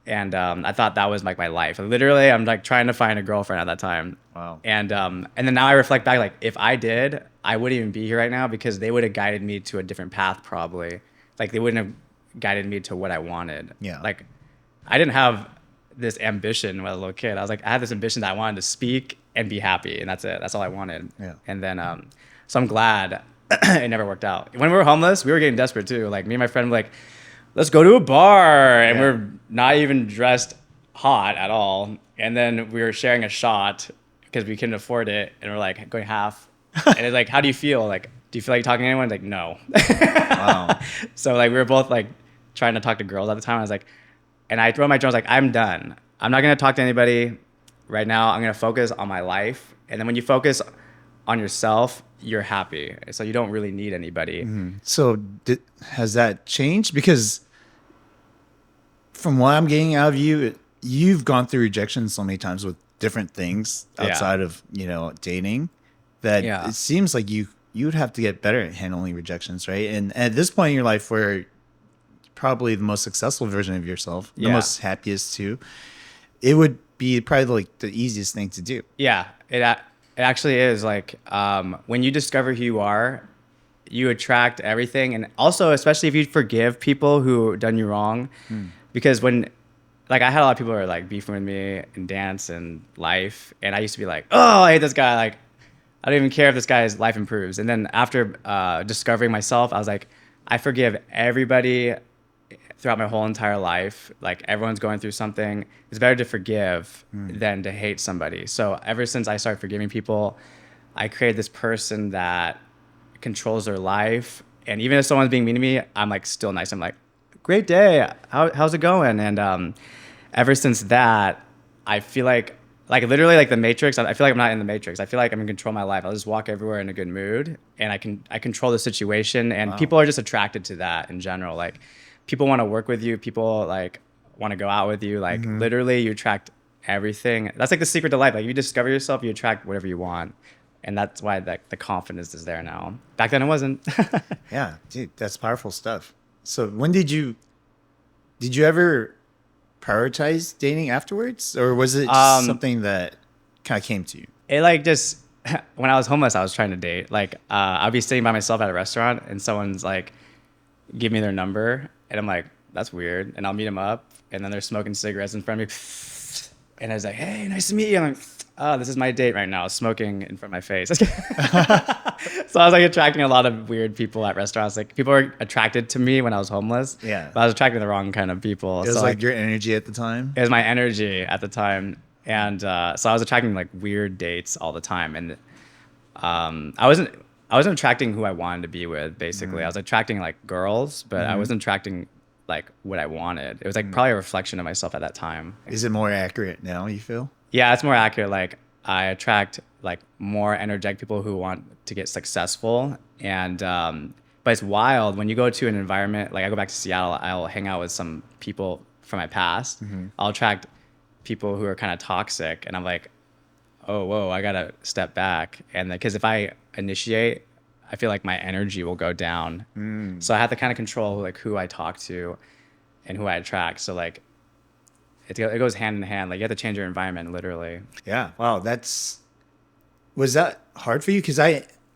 And I thought that was like my life. Literally, I'm like trying to find a girlfriend at that time. Wow. And then now I reflect back, like if I did, I wouldn't even be here right now because they would have guided me to a different path probably. Like they wouldn't have guided me to what I wanted. Yeah. Like I didn't have this ambition when I was a little kid. I had this ambition that I wanted to speak and be happy, and that's it. That's all I wanted. Yeah. And then so I'm glad it never worked out. When we were homeless, we were getting desperate too. Like me and my friend were like, let's go to a bar, and we're not even dressed hot at all. And then we were sharing a shot because we couldn't afford it, and we're like going half. And it's like, how do you feel? Like, do you feel like talking to anyone? Like, no. Wow. So like we were both like trying to talk to girls at the time. I was like, And I wrote my journal, like, I'm done. I'm not going to talk to anybody right now. I'm going to focus on my life. And then when you focus on yourself, you're happy. So you don't really need anybody. So has that changed? Because from what I'm getting out of you, you've gone through rejection so many times with different things outside of, dating, that it seems like you would have to get better at handling rejections, right? And at this point in your life where probably the most successful version of yourself, the most happiest too, it would be probably like the easiest thing to do. Yeah, it actually is. Like, when you discover who you are, you attract everything. And also, especially if you forgive people who done you wrong, because when, like, I had a lot of people who were like beefing with me in dance and life, and I used to be like, oh, I hate this guy. Like, I don't even care if this guy's life improves. And then after discovering myself, I was like, I forgive everybody throughout my whole entire life. Like, everyone's going through something. It's better to forgive than to hate somebody. So ever since I started forgiving people, I created this person that controls their life. And even if someone's being mean to me, I'm like still nice. I'm like, great day. How's it going? And ever since that, I feel like literally like the Matrix. I feel like I'm not in the Matrix. I feel like I'm in control of my life. I'll just walk everywhere in a good mood, and I control the situation. And people are just attracted to that in general. Like, people want to work with you. People like want to go out with you. Like, literally, you attract everything. That's like the secret to life. Like, if you discover yourself, you attract whatever you want. And that's why the confidence is there now. Back then it wasn't. Yeah, dude, that's powerful stuff. So when did you ever prioritize dating afterwards? Or was it just something that kind of came to you? It like just, when I was homeless, I was trying to date. Like, I'd be sitting by myself at a restaurant and someone's like, give me their number. And I'm like, that's weird. And I'll meet them up. And then they're smoking cigarettes in front of me. And I was like, hey, nice to meet you. I'm like, oh, this is my date right now, smoking in front of my face. So I was like attracting a lot of weird people at restaurants. Like, people were attracted to me when I was homeless. Yeah. But I was attracting the wrong kind of people. It was like your energy at the time? It was my energy at the time. And so I was attracting like weird dates all the time. And I wasn't attracting who I wanted to be with, basically. I was attracting like girls, but I wasn't attracting like what I wanted. It was like probably a reflection of myself at that time. Is it more accurate now, you feel? Yeah, it's more accurate. Like, I attract like more energetic people who want to get successful. And but it's wild when you go to an environment, like I go back to Seattle, I'll hang out with some people from my past. I'll attract people who are kind of toxic, and I'm like, oh, whoa, I gotta step back. And because if I initiate, I feel like my energy will go down. So I have to kind of control like who I talk to and who I attract. So like, it goes hand in hand. Like, you have to change your environment, literally. Yeah. Wow. Was that hard for you? Because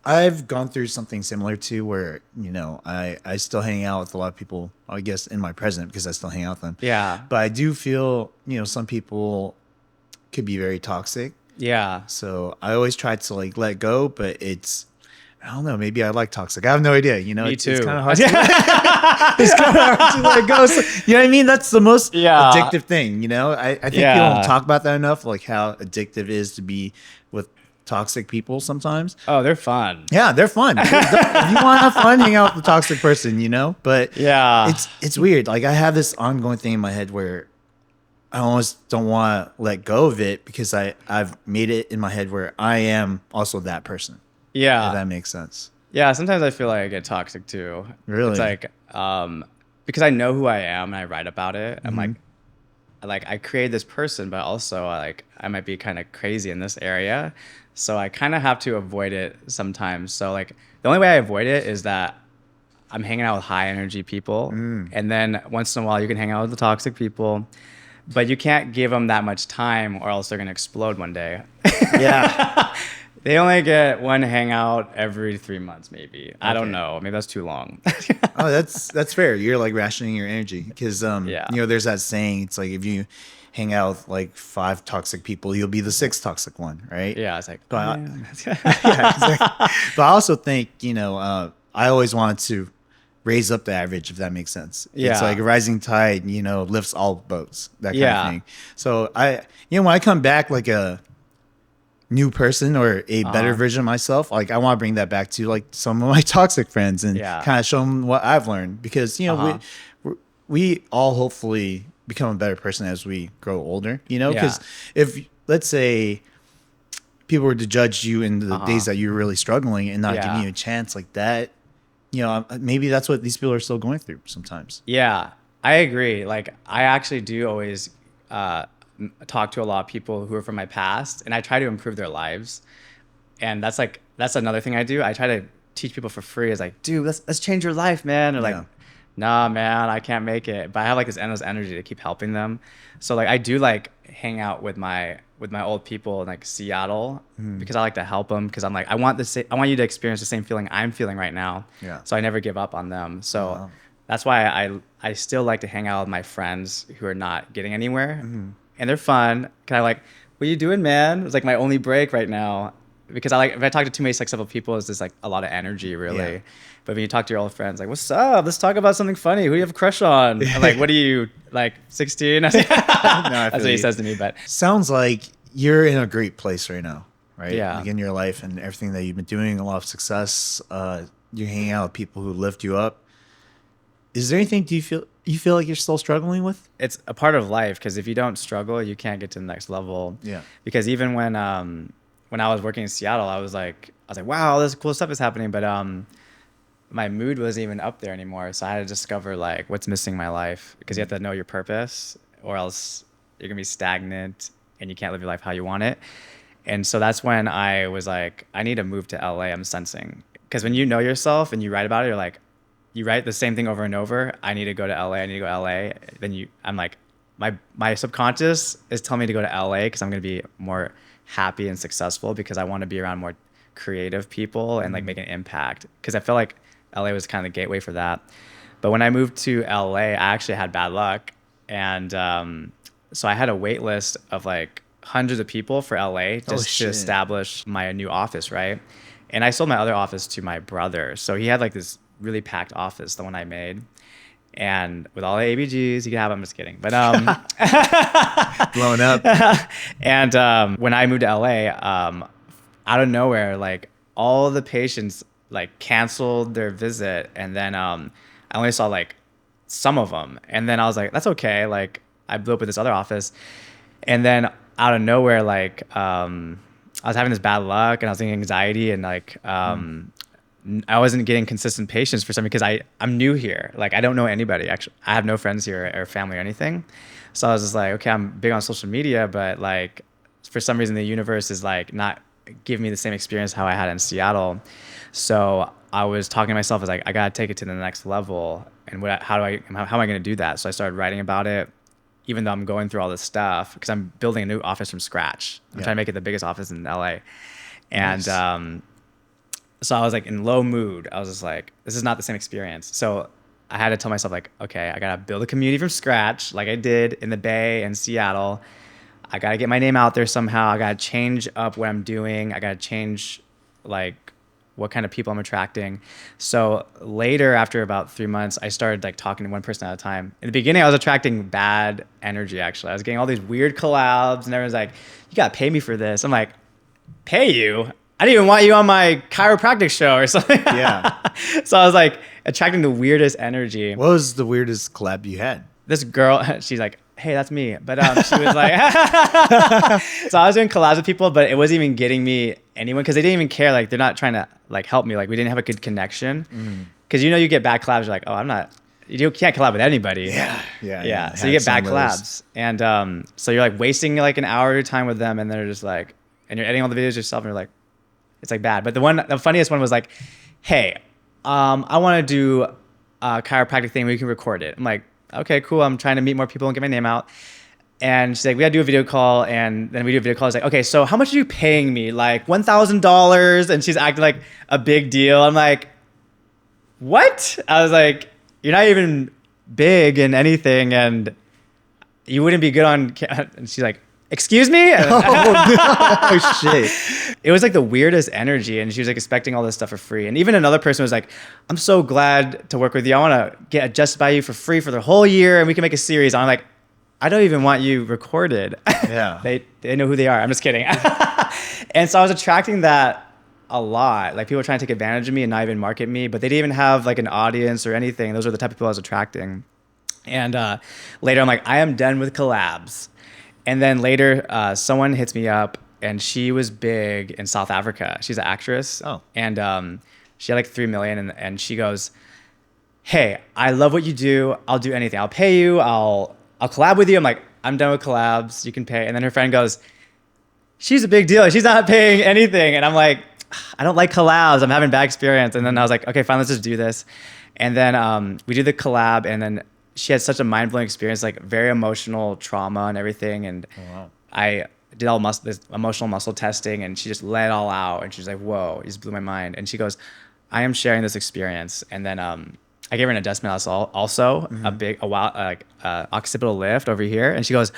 I've gone through something similar too, where, I still hang out with a lot of people, I guess, in my present, because I still hang out with them. Yeah. But I do feel, some people could be very toxic. Yeah. So I always try to like let go, but I don't know. Maybe I like toxic. I have no idea. Me too. It's kind of hard. It's kind of hard to let go. So, you know what I mean? That's the most addictive thing. I think people don't talk about that enough. Like how addictive it is to be with toxic people sometimes. Oh, they're fun. Yeah, they're fun. If you want to have fun, hang out with a toxic person. But yeah, it's weird. Like, I have this ongoing thing in my head where I almost don't want to let go of it, because I've made it in my head where I am also that person. Yeah. If that makes sense. Yeah, sometimes I feel like I get toxic too. Really? It's like, because I know who I am and I write about it. I'm like, I created this person, but also I might be kind of crazy in this area. So I kind of have to avoid it sometimes. So like, the only way I avoid it is that I'm hanging out with high energy people. And then once in a while you can hang out with the toxic people, but you can't give them that much time, or else they're going to explode one day. Yeah. They only get one hangout every 3 months, maybe. I don't know. Maybe that's too long. Oh, that's fair. You're like rationing your energy, because there's that saying. It's like, if you hang out with like 5 toxic people, you'll be the 6th toxic one, right? Yeah, it's like, but yeah, exactly. But I also think I always want to raise up the average, if that makes sense. Yeah. It's like a rising tide, lifts all boats, that kind of thing. So when I come back like a new person or a better version of myself, like I want to bring that back to like some of my toxic friends and kind of show them what I've learned, because we all hopefully become a better person as we grow older, you know, Yeah. because if, let's say, people were to judge you in the days that you're really struggling and not giving Yeah. you a chance like that, you know, maybe that's what these people are still going through sometimes. Yeah, I agree. Like, I actually do always talk to a lot of people who are from my past, and I try to improve their lives. And that's another thing I do. I try to teach people for free. It's like, dude, let's change your life, man. Or like, Yeah. nah, man, I can't make it. But I have like this endless energy to keep helping them. So like, I do like hang out with my old people in like Seattle because I like to help them, because I'm like, I want you to experience the same feeling I'm feeling right now. Yeah. So I never give up on them. So Wow. that's why I still like to hang out with my friends who are not getting anywhere, and they're fun. Can I like, what are you doing, man? It's like my only break right now, because I like, if I talk to too many successful people, it's just like a lot of energy, really. Yeah. But when you talk to your old friends, like, what's up? Let's talk about something funny. Who do you have a crush on? I'm like, what are you, like 16? That's what he says to me. But sounds like you're in a great place right now, right? Yeah. Like in your life and everything that you've been doing, a lot of success. You're hanging out with people who lift you up. Is there anything you feel like you're still struggling with? It's a part of life, because if you don't struggle, you can't get to the next level. Yeah. Because even when I was working in Seattle, I was like, wow, this cool stuff is happening, but my mood wasn't even up there anymore. So I had to discover like what's missing in my life, because you have to know your purpose, or else you're gonna be stagnant and you can't live your life how you want it. And so that's when I was like, I need to move to LA. I'm sensing, because when you know yourself and you write about it, you're like, you write the same thing over and over. I need to go to LA. I need to go to LA. Then I'm like, my subconscious is telling me to go to LA because I'm gonna be more happy and successful, because I want to be around more creative people and like make an impact, because I feel like LA was kind of the gateway for that. But when I moved to LA, I actually had bad luck, and so I had a wait list of like hundreds of people for LA just to establish my new office, right? And I sold my other office to my brother, so he had like this really packed office, the one I made, and with all the ABGs you can have. I'm just kidding, but Blown up. And when I moved to LA, out of nowhere, like all the patients like canceled their visit, and then I only saw like some of them, and then I was like, that's okay. Like, I blew up with this other office, and then out of nowhere, like I was having this bad luck, and I was getting anxiety, and like I wasn't getting consistent patients for some, because I'm new here. Like, I don't know anybody. Actually, I have no friends here or family or anything. So I was just like, okay, I'm big on social media, but like for some reason the universe is like not giving me the same experience how I had in Seattle. So I was talking to myself, I was like, I gotta take it to the next level. And how am I gonna do that? So I started writing about it, even though I'm going through all this stuff, because I'm building a new office from scratch. I'm trying to make it the biggest office in LA. And nice. So I was like in low mood. I was just like, this is not the same experience. So I had to tell myself like, okay, I gotta build a community from scratch, like I did in the Bay and Seattle. I gotta get my name out there somehow. I gotta change up what I'm doing. I gotta change like what kind of people I'm attracting. So later, after about 3 months, I started like talking to one person at a time. In the beginning, I was attracting bad energy, actually. I was getting all these weird collabs, and everyone's like, you gotta pay me for this. I'm like, pay you? I didn't even want you on my chiropractic show or something. Yeah. So I was like attracting the weirdest energy. What was the weirdest collab you had? This girl, she's like, hey, that's me. But she was like, so I was doing collabs with people, but it wasn't even getting me anyone, because they didn't even care. Like, they're not trying to like help me. Like, we didn't have a good connection. Because you get bad collabs. You're like, oh, you can't collab with anybody. Yeah. So you get bad collabs. And so you're like wasting like an hour of your time with them, and they're just like, and you're editing all the videos yourself, and you're like, it's like bad. But the funniest one was like, hey, I want to do a chiropractic thing where you can record it. I'm like, okay, cool. I'm trying to meet more people and get my name out. And she's like, we got to do a video call. And then we do a video call. It's like, okay, so how much are you paying me? Like $1,000. And she's acting like a big deal. I'm like, what? I was like, you're not even big in anything, and you wouldn't be good on and she's like, excuse me? Oh, shit. It was like the weirdest energy, and she was like expecting all this stuff for free. And even another person was like, I'm so glad to work with you. I want to get adjusted by you for free for the whole year, and we can make a series. I'm like, I don't even want you recorded. Yeah. They know who they are. I'm just kidding. And so I was attracting that a lot. Like, people were trying to take advantage of me and not even market me, but they didn't even have like an audience or anything. Those are the type of people I was attracting. And later I'm like, I am done with collabs. And then later someone hits me up, and she was big in South Africa. She's an actress. Oh. And she had like 3 million. And she goes, hey, I love what you do. I'll do anything. I'll pay you. I'll collab with you. I'm like, I'm done with collabs. You can pay. And then her friend goes, she's a big deal. She's not paying anything. And I'm like, I don't like collabs. I'm having bad experience. And then I was like, okay, fine, let's just do this. And then we did the collab, and then she had such a mind-blowing experience, like very emotional trauma and everything. And I did all this emotional muscle testing, and she just let it all out. And she's like, whoa, it just blew my mind. And she goes, I am sharing this experience. And then I gave her an adjustment also, occipital lift over here. And she goes,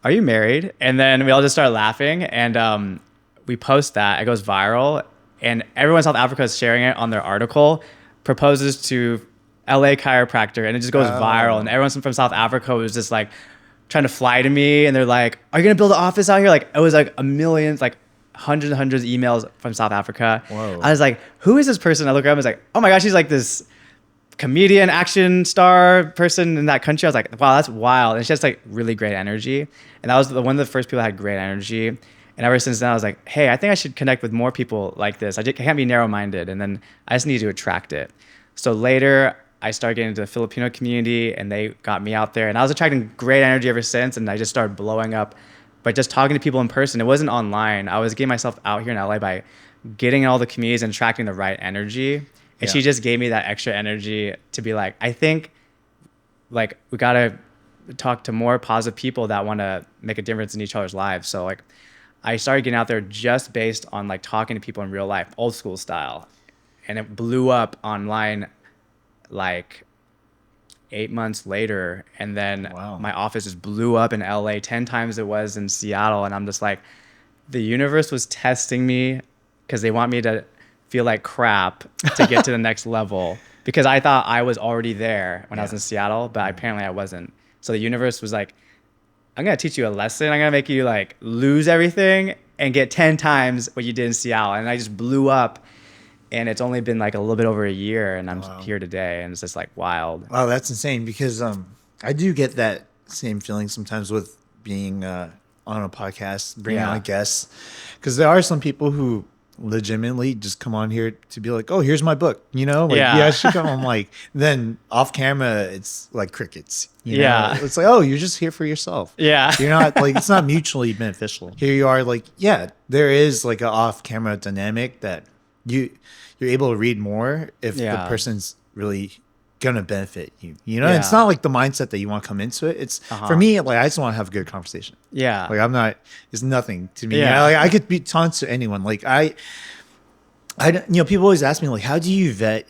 are you married? And then we all just started laughing, and we post that. It goes viral, and everyone in South Africa is sharing it on their article. Proposes to LA chiropractor, and it just goes viral. And everyone from South Africa was just like trying to fly to me, and they're like, are you gonna build an office out here? Like, it was like a million, like hundreds and hundreds of emails from South Africa. Whoa. I was like, who is this person? I look her up, I was like, oh my gosh, she's like this comedian, action star person in that country. I was like, wow, that's wild. And she has like really great energy. And that was one of the first people that had great energy. And ever since then, I was like, hey, I think I should connect with more people like this. I can't be narrow-minded. And then I just need to attract it. So later, I started getting into the Filipino community, and they got me out there. And I was attracting great energy ever since. And I just started blowing up by just talking to people in person. It wasn't online. I was getting myself out here in LA by getting in all the communities and attracting the right energy. And she just gave me that extra energy to be like, I think like we got to talk to more positive people that want to make a difference in each other's lives. So like I started getting out there just based on like talking to people in real life, old school style. And it blew up online like 8 months later. And then my office just blew up in LA 10 times it was in Seattle. And I'm just like, the universe was testing me because they want me to feel like crap to get to the next level, because I thought I was already there when I was in Seattle, but apparently I wasn't. So the universe was like, I'm going to teach you a lesson. I'm going to make you like lose everything and get 10 times what you did in Seattle. And I just blew up, and it's only been like a little bit over a year, and I'm here today, and it's just like wild. Wow, that's insane, because I do get that same feeling sometimes with being on a podcast, bringing on guests, because there are some people who legitimately just come on here to be like, oh, here's my book, you know, like, I should come. I'm like, then off camera it's like crickets, you know? It's like, oh, you're just here for yourself. You're not like, it's not mutually beneficial. Here you are, like, there is like an off camera dynamic that you're able to read more if the person's really gonna benefit you, you know. It's not like the mindset that you want to come into it. It's for me, like, I just want to have a good conversation. Like, I'm not, it's nothing to me. You know? Like, I could be taunts to anyone. Like, I you know, people always ask me like, how do you vet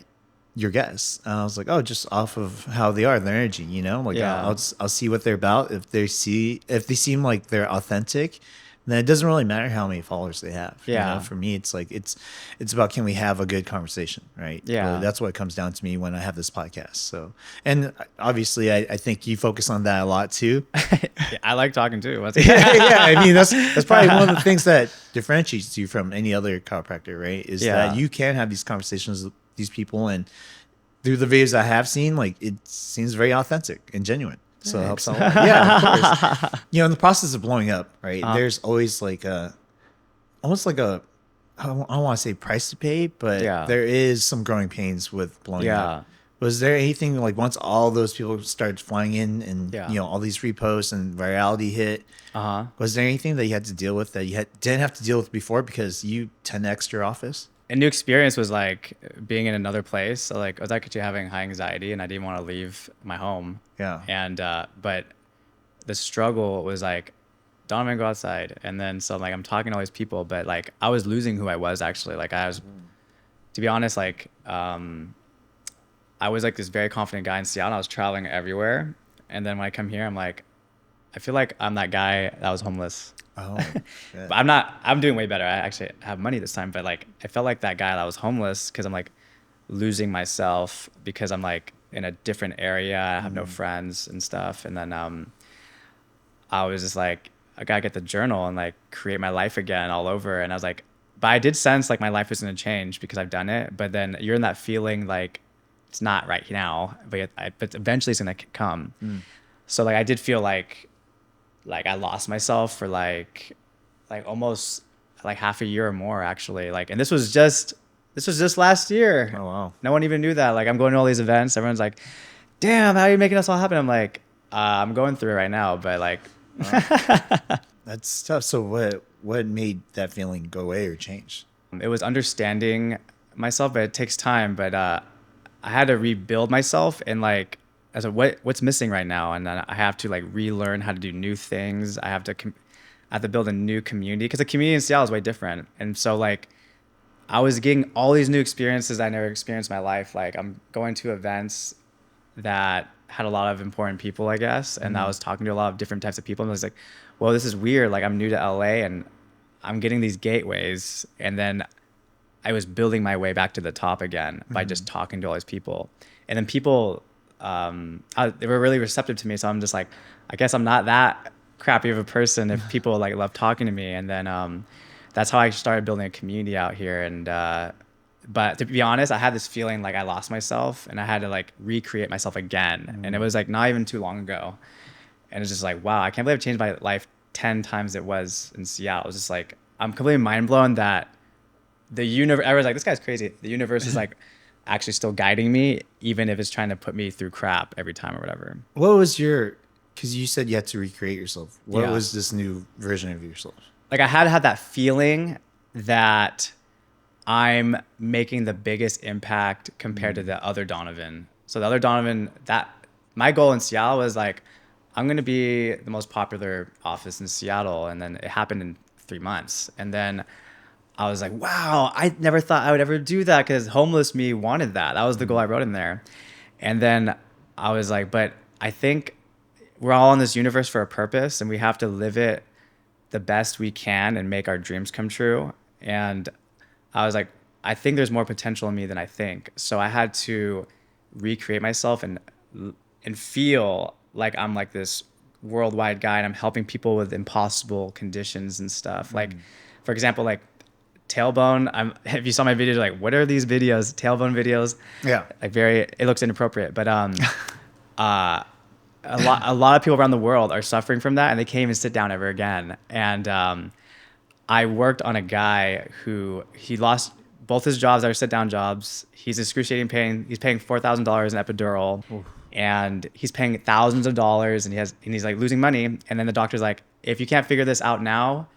your guests? And I was like, oh, just off of how they are, their energy, you know. Like, I'll see what they're about. If they seem like they're authentic, then it doesn't really matter how many followers they have. You know? For me, it's like it's about, can we have a good conversation, right? Really, that's what it comes down to me when I have this podcast. So, and obviously, I think you focus on that a lot too. I like talking too. I mean, that's probably one of the things that differentiates you from any other chiropractor, right? Is that you can have these conversations with these people, and through the videos I have seen, like, it seems very authentic and genuine. So it helps a lot. Of course. You know, in the process of blowing up, right, there's always like almost like I don't want to say price to pay, but there is some growing pains with blowing up. Was there anything, like, once all those people started flying in and, you know, all these reposts and virality hit, was there anything that you had to deal with that you didn't have to deal with before because you 10x'd your office? A new experience was like being in another place. So like I was actually having high anxiety, and I didn't want to leave my home. And but the struggle was like, Donovan, go outside. And then so like I'm talking to all these people, but like I was losing who I was actually. Like I was, to be honest, like I was like this very confident guy in Seattle. I was traveling everywhere, and then when I come here, I'm like, I feel like I'm that guy that was homeless. But I'm not. I'm doing way better. I actually have money this time, but like I felt like that guy that was homeless because I'm like losing myself because I'm like in a different area. I have no friends and stuff. And then I was just like, I gotta get the journal and like create my life again all over. And I was like, but I did sense like my life was gonna change because I've done it. But then you're in that feeling like it's not right now, but eventually it's gonna come. So like I did feel like I lost myself for like almost like half a year or more actually. Like, and this was just last year. Oh wow. No one even knew that. Like I'm going to all these events. Everyone's like, damn, how are you making this all happen? I'm like, I'm going through it right now, but like, That's tough. So what made that feeling go away or change? it was understanding myself, but it takes time. But I had to rebuild myself and like, as a what's missing right now, and then I have to like relearn how to do new things. I have to build a new community because the community in Seattle is way different. And so like, I was getting all these new experiences I never experienced in my life. Like I'm going to events that had a lot of important people, I guess. And I was talking to a lot of different types of people. And I was like, well, this is weird. Like I'm new to LA and I'm getting these gateways. And then I was building my way back to the top again by just talking to all these people. And then people, they were really receptive to me. So I'm just like, I guess I'm not that crappy of a person if people like love talking to me. And then that's how I started building a community out here. And but to be honest, I had this feeling like I lost myself and I had to like recreate myself again. And it was like not even too long ago. And it's just like, wow, I can't believe I've changed my life 10 times it was in Seattle. It was just like, I'm completely mind blown that the universe, I was like, this guy's crazy. The universe is like actually still guiding me, even if it's trying to put me through crap every time or whatever. What was because you said you had to recreate yourself. What Yeah. was this new version of yourself? Like I had to have that feeling that I'm making the biggest impact compared to the other Donovan. So the other Donovan, that my goal in Seattle was like, I'm going to be the most popular office in Seattle. And then it happened in 3 months. And then I was like, wow, I never thought I would ever do that because homeless me wanted that. That was the goal I wrote in there. And then I was like, but I think we're all in this universe for a purpose and we have to live it the best we can and make our dreams come true. And I was like, I think there's more potential in me than I think. So I had to recreate myself and feel like I'm like this worldwide guy and I'm helping people with impossible conditions and stuff. Like, for example, like tailbone. If you saw my videos, like, what are these videos? Tailbone videos. Yeah. Like it looks inappropriate, but a lot of people around the world are suffering from that and they can't even sit down ever again. And I worked on a guy who he lost both his jobs that are sit-down jobs. He's in excruciating pain. He's paying $4,000 in epidural. Oof. And he's paying thousands of dollars and he's like losing money. And then the doctor's like, if you can't figure this out now,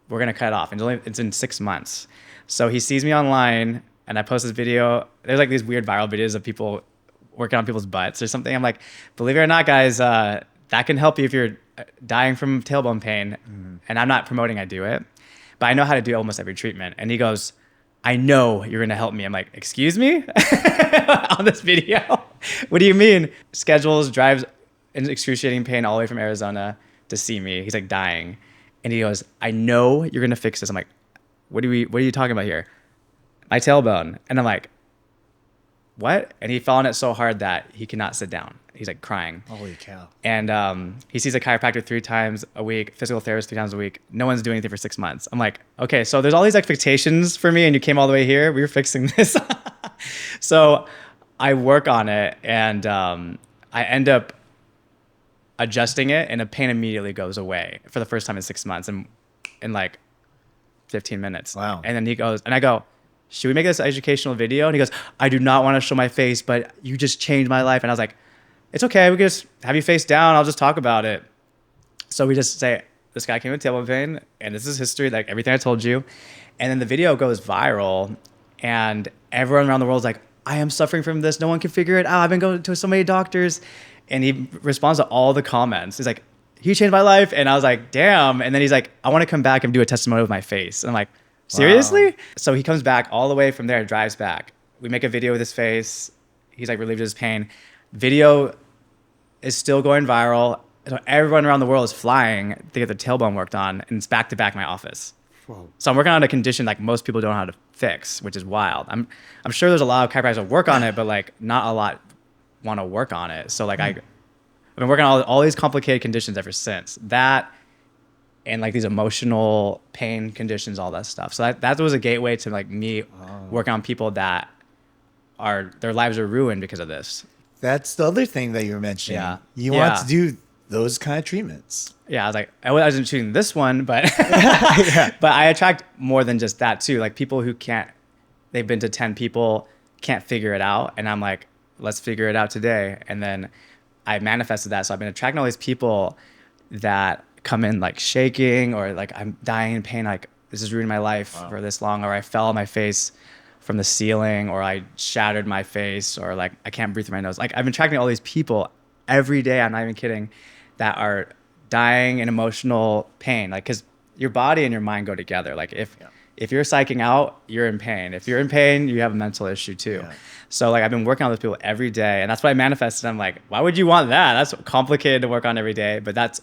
we're going to cut it off. And it's in 6 months. So he sees me online and I post this video. There's like these weird viral videos of people working on people's butts or something. I'm like, believe it or not, guys, that can help you if you're dying from tailbone pain. And I'm not promoting I do it, but I know how to do almost every treatment. And he goes, I know you're going to help me. I'm like, excuse me? On this video? What do you mean? Drives in excruciating pain all the way from Arizona to see me. He's like dying. And he goes, I know you're going to fix this. I'm like, what are you talking about here? My tailbone. And I'm like, what? And he fell on it so hard that he cannot sit down. He's like crying. Holy cow. And he sees a chiropractor 3 times a week, physical therapist 3 times a week. No one's doing anything for 6 months. I'm like, okay, so there's all these expectations for me and you came all the way here. We were fixing this. So I work on it and I end up adjusting it and the pain immediately goes away for the first time in 6 months and in like 15 minutes. Wow. And then he goes, and I go, should we make this an educational video? And he goes, I do not want to show my face, but you just changed my life. And I was like, it's okay. We can just have you face down. I'll just talk about it. So we just say, this guy came with tailbone pain and this is history, like everything I told you. And then the video goes viral and everyone around the world is like, I am suffering from this. No one can figure it out. I've been going to so many doctors. And he responds to all the comments. He's like, he changed my life. And I was like, damn. And then he's like, I want to come back and do a testimonial with my face. And I'm like, seriously? Wow. So he comes back all the way from there, drives back. We make a video with his face. He's like relieved of his pain. Video is still going viral. So everyone around the world is flying to get their tailbone worked on. And it's back to back my office. Whoa. So I'm working on a condition like most people don't know how to fix, which is wild. I'm sure there's a lot of chiropractors that work on it, but like not a lot want to work on it. So like I've been working on all these complicated conditions ever since that, and like these emotional pain conditions, all that stuff. So that was a gateway to like me working on people that their lives are ruined because of this. That's the other thing that you're mentioning. Yeah. You Yeah. want to do those kind of treatments. Yeah, I was like, I wasn't choosing this one, but Yeah. but I attract more than just that too. Like people who can't, they've been to 10 people, can't figure it out. And I'm like, let's figure it out today. And then I manifested that. So I've been attracting all these people that come in like shaking, or like I'm dying in pain. Like this is ruining my life for this long, or I fell on my face from the ceiling, or I shattered my face, or like I can't breathe through my nose. Like I've been attracting all these people every day. I'm not even kidding, that are dying in emotional pain. Like, cause your body and your mind go together. Like if you're psyching out, you're in pain. If you're in pain, you have a mental issue too. Yeah. So like I've been working on those people every day, and that's what I manifested. I'm like, why would you want that? That's complicated to work on every day. But that's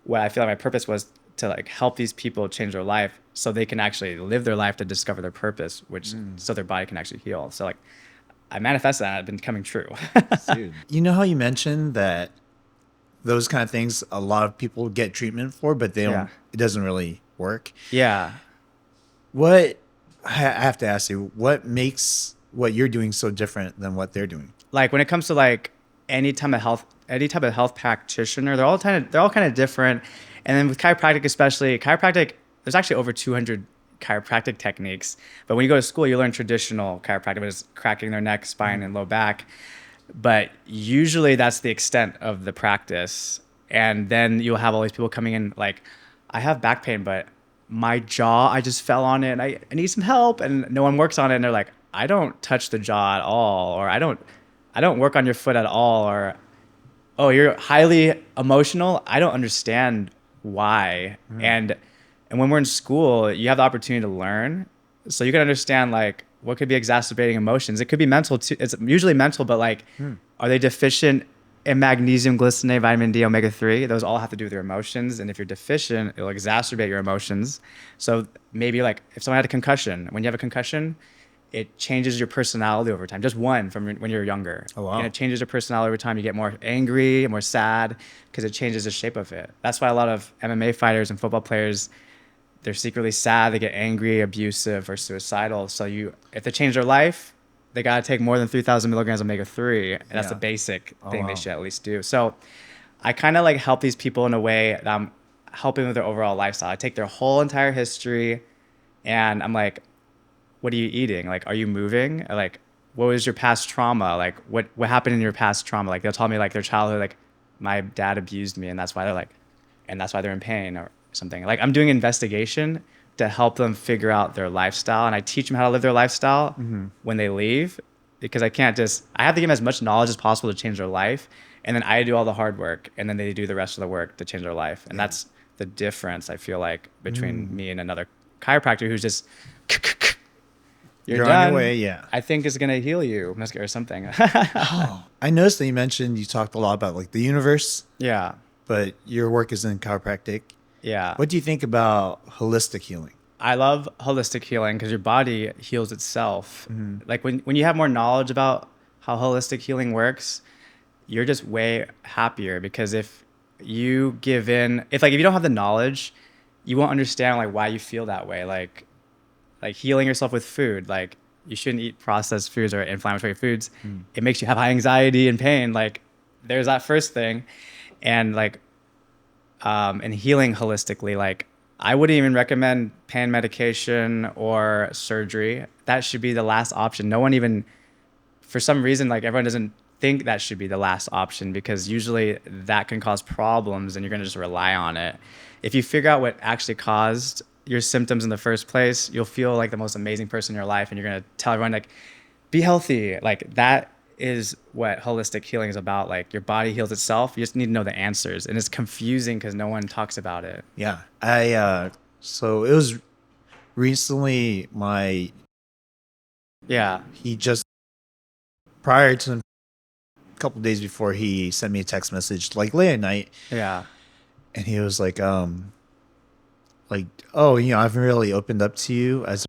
what I feel like my purpose was, to like help these people change their life so they can actually live their life to discover their purpose, which so their body can actually heal. So like I manifested that, and it's been coming true. Dude. You know how you mentioned that those kind of things a lot of people get treatment for, but they don't, Yeah. it doesn't really work. Yeah. What, I have to ask you, what makes what you're doing so different than what they're doing? Like when it comes to like any type of health practitioner, they're all kind of different. And then with chiropractic, especially chiropractic, there's actually over 200 chiropractic techniques. But when you go to school, you learn traditional chiropractic, which is cracking their neck, spine, and low back. But usually that's the extent of the practice. And then you'll have all these people coming in like, I have back pain, but my jaw, I just fell on it and I need some help. And no one works on it. And they're like, I don't touch the jaw at all, or I don't work on your foot at all, or, oh, you're highly emotional. I don't understand why. And when we're in school, you have the opportunity to learn. So you can understand like what could be exacerbating emotions. It could be mental too. It's usually mental, but like, are they deficient in magnesium, glycinate, vitamin D, omega-3? Those all have to do with your emotions. And if you're deficient, it'll exacerbate your emotions. So maybe like if someone had a concussion, when you have a concussion, it changes your personality over time. Just one from when you're younger. Oh, wow. And it changes your personality over time. You get more angry, more sad, because it changes the shape of it. That's why a lot of MMA fighters and football players, they're secretly sad, they get angry, abusive, or suicidal. So if they change their life, they got to take more than 3,000 milligrams of omega-3. And that's Yeah. the basic thing wow. they should at least do. So I kind of like help these people in a way that I'm helping with their overall lifestyle. I take their whole entire history and I'm like, what are you eating? Like, are you moving? Like, what was your past trauma? Like, what happened in your past trauma? Like, they'll tell me like their childhood, like my dad abused me, and that's why they're in pain or something. Like, I'm doing investigation to help them figure out their lifestyle, and I teach them how to live their lifestyle when they leave, because I have to give them as much knowledge as possible to change their life, and then I do all the hard work, and then they do the rest of the work to change their life, and that's the difference I feel like between me and another chiropractor who's just you're on done. your way, yeah. I think it's gonna heal you, or something. I noticed that you mentioned you talked a lot about like the universe, Yeah, but your work is in chiropractic. yeah. What do you think about holistic healing? I love holistic healing because your body heals itself. Like when you have more knowledge about how holistic healing works, you're just way happier, because if you give in, if you don't have the knowledge, you won't understand like why you feel that way. Like healing yourself with food, like you shouldn't eat processed foods or inflammatory foods. It makes you have high anxiety and pain. Like there's that first thing. And and healing holistically, like I wouldn't even recommend pain medication or surgery. That should be the last option. No one even, for some reason, like everyone doesn't think that should be the last option, because usually that can cause problems and you're going to just rely on it. If you figure out what actually caused your symptoms in the first place, you'll feel like the most amazing person in your life, and you're going to tell everyone like, be healthy. Like that is what holistic healing is about. Like your body heals itself. You just need to know the answers, and it's confusing because no one talks about it. Yeah. So it was recently he just, prior to a couple of days before, he sent me a text message like late at night, Yeah. and he was like, oh, I've really opened up to you as,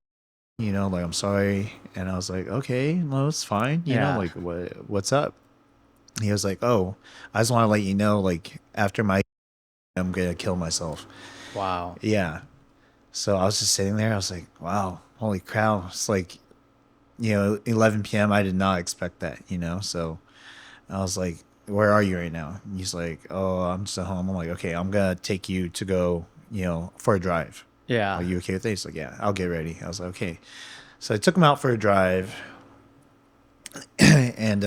like, I'm sorry. And I was like, okay, no, it's fine. Yeah. Like what's up? And he was like, oh, I just want to let you know, like after I'm going to kill myself. Wow. Yeah. So I was just sitting there. I was like, wow, holy cow. It's like, 11 p.m. I did not expect that, so I was like, where are you right now? And he's like, oh, I'm just at home. I'm like, okay, I'm gonna take you to go, for a drive. Are Yeah. you okay with that? He's like, yeah, I'll get ready. I was like, okay. So I took him out for a drive, and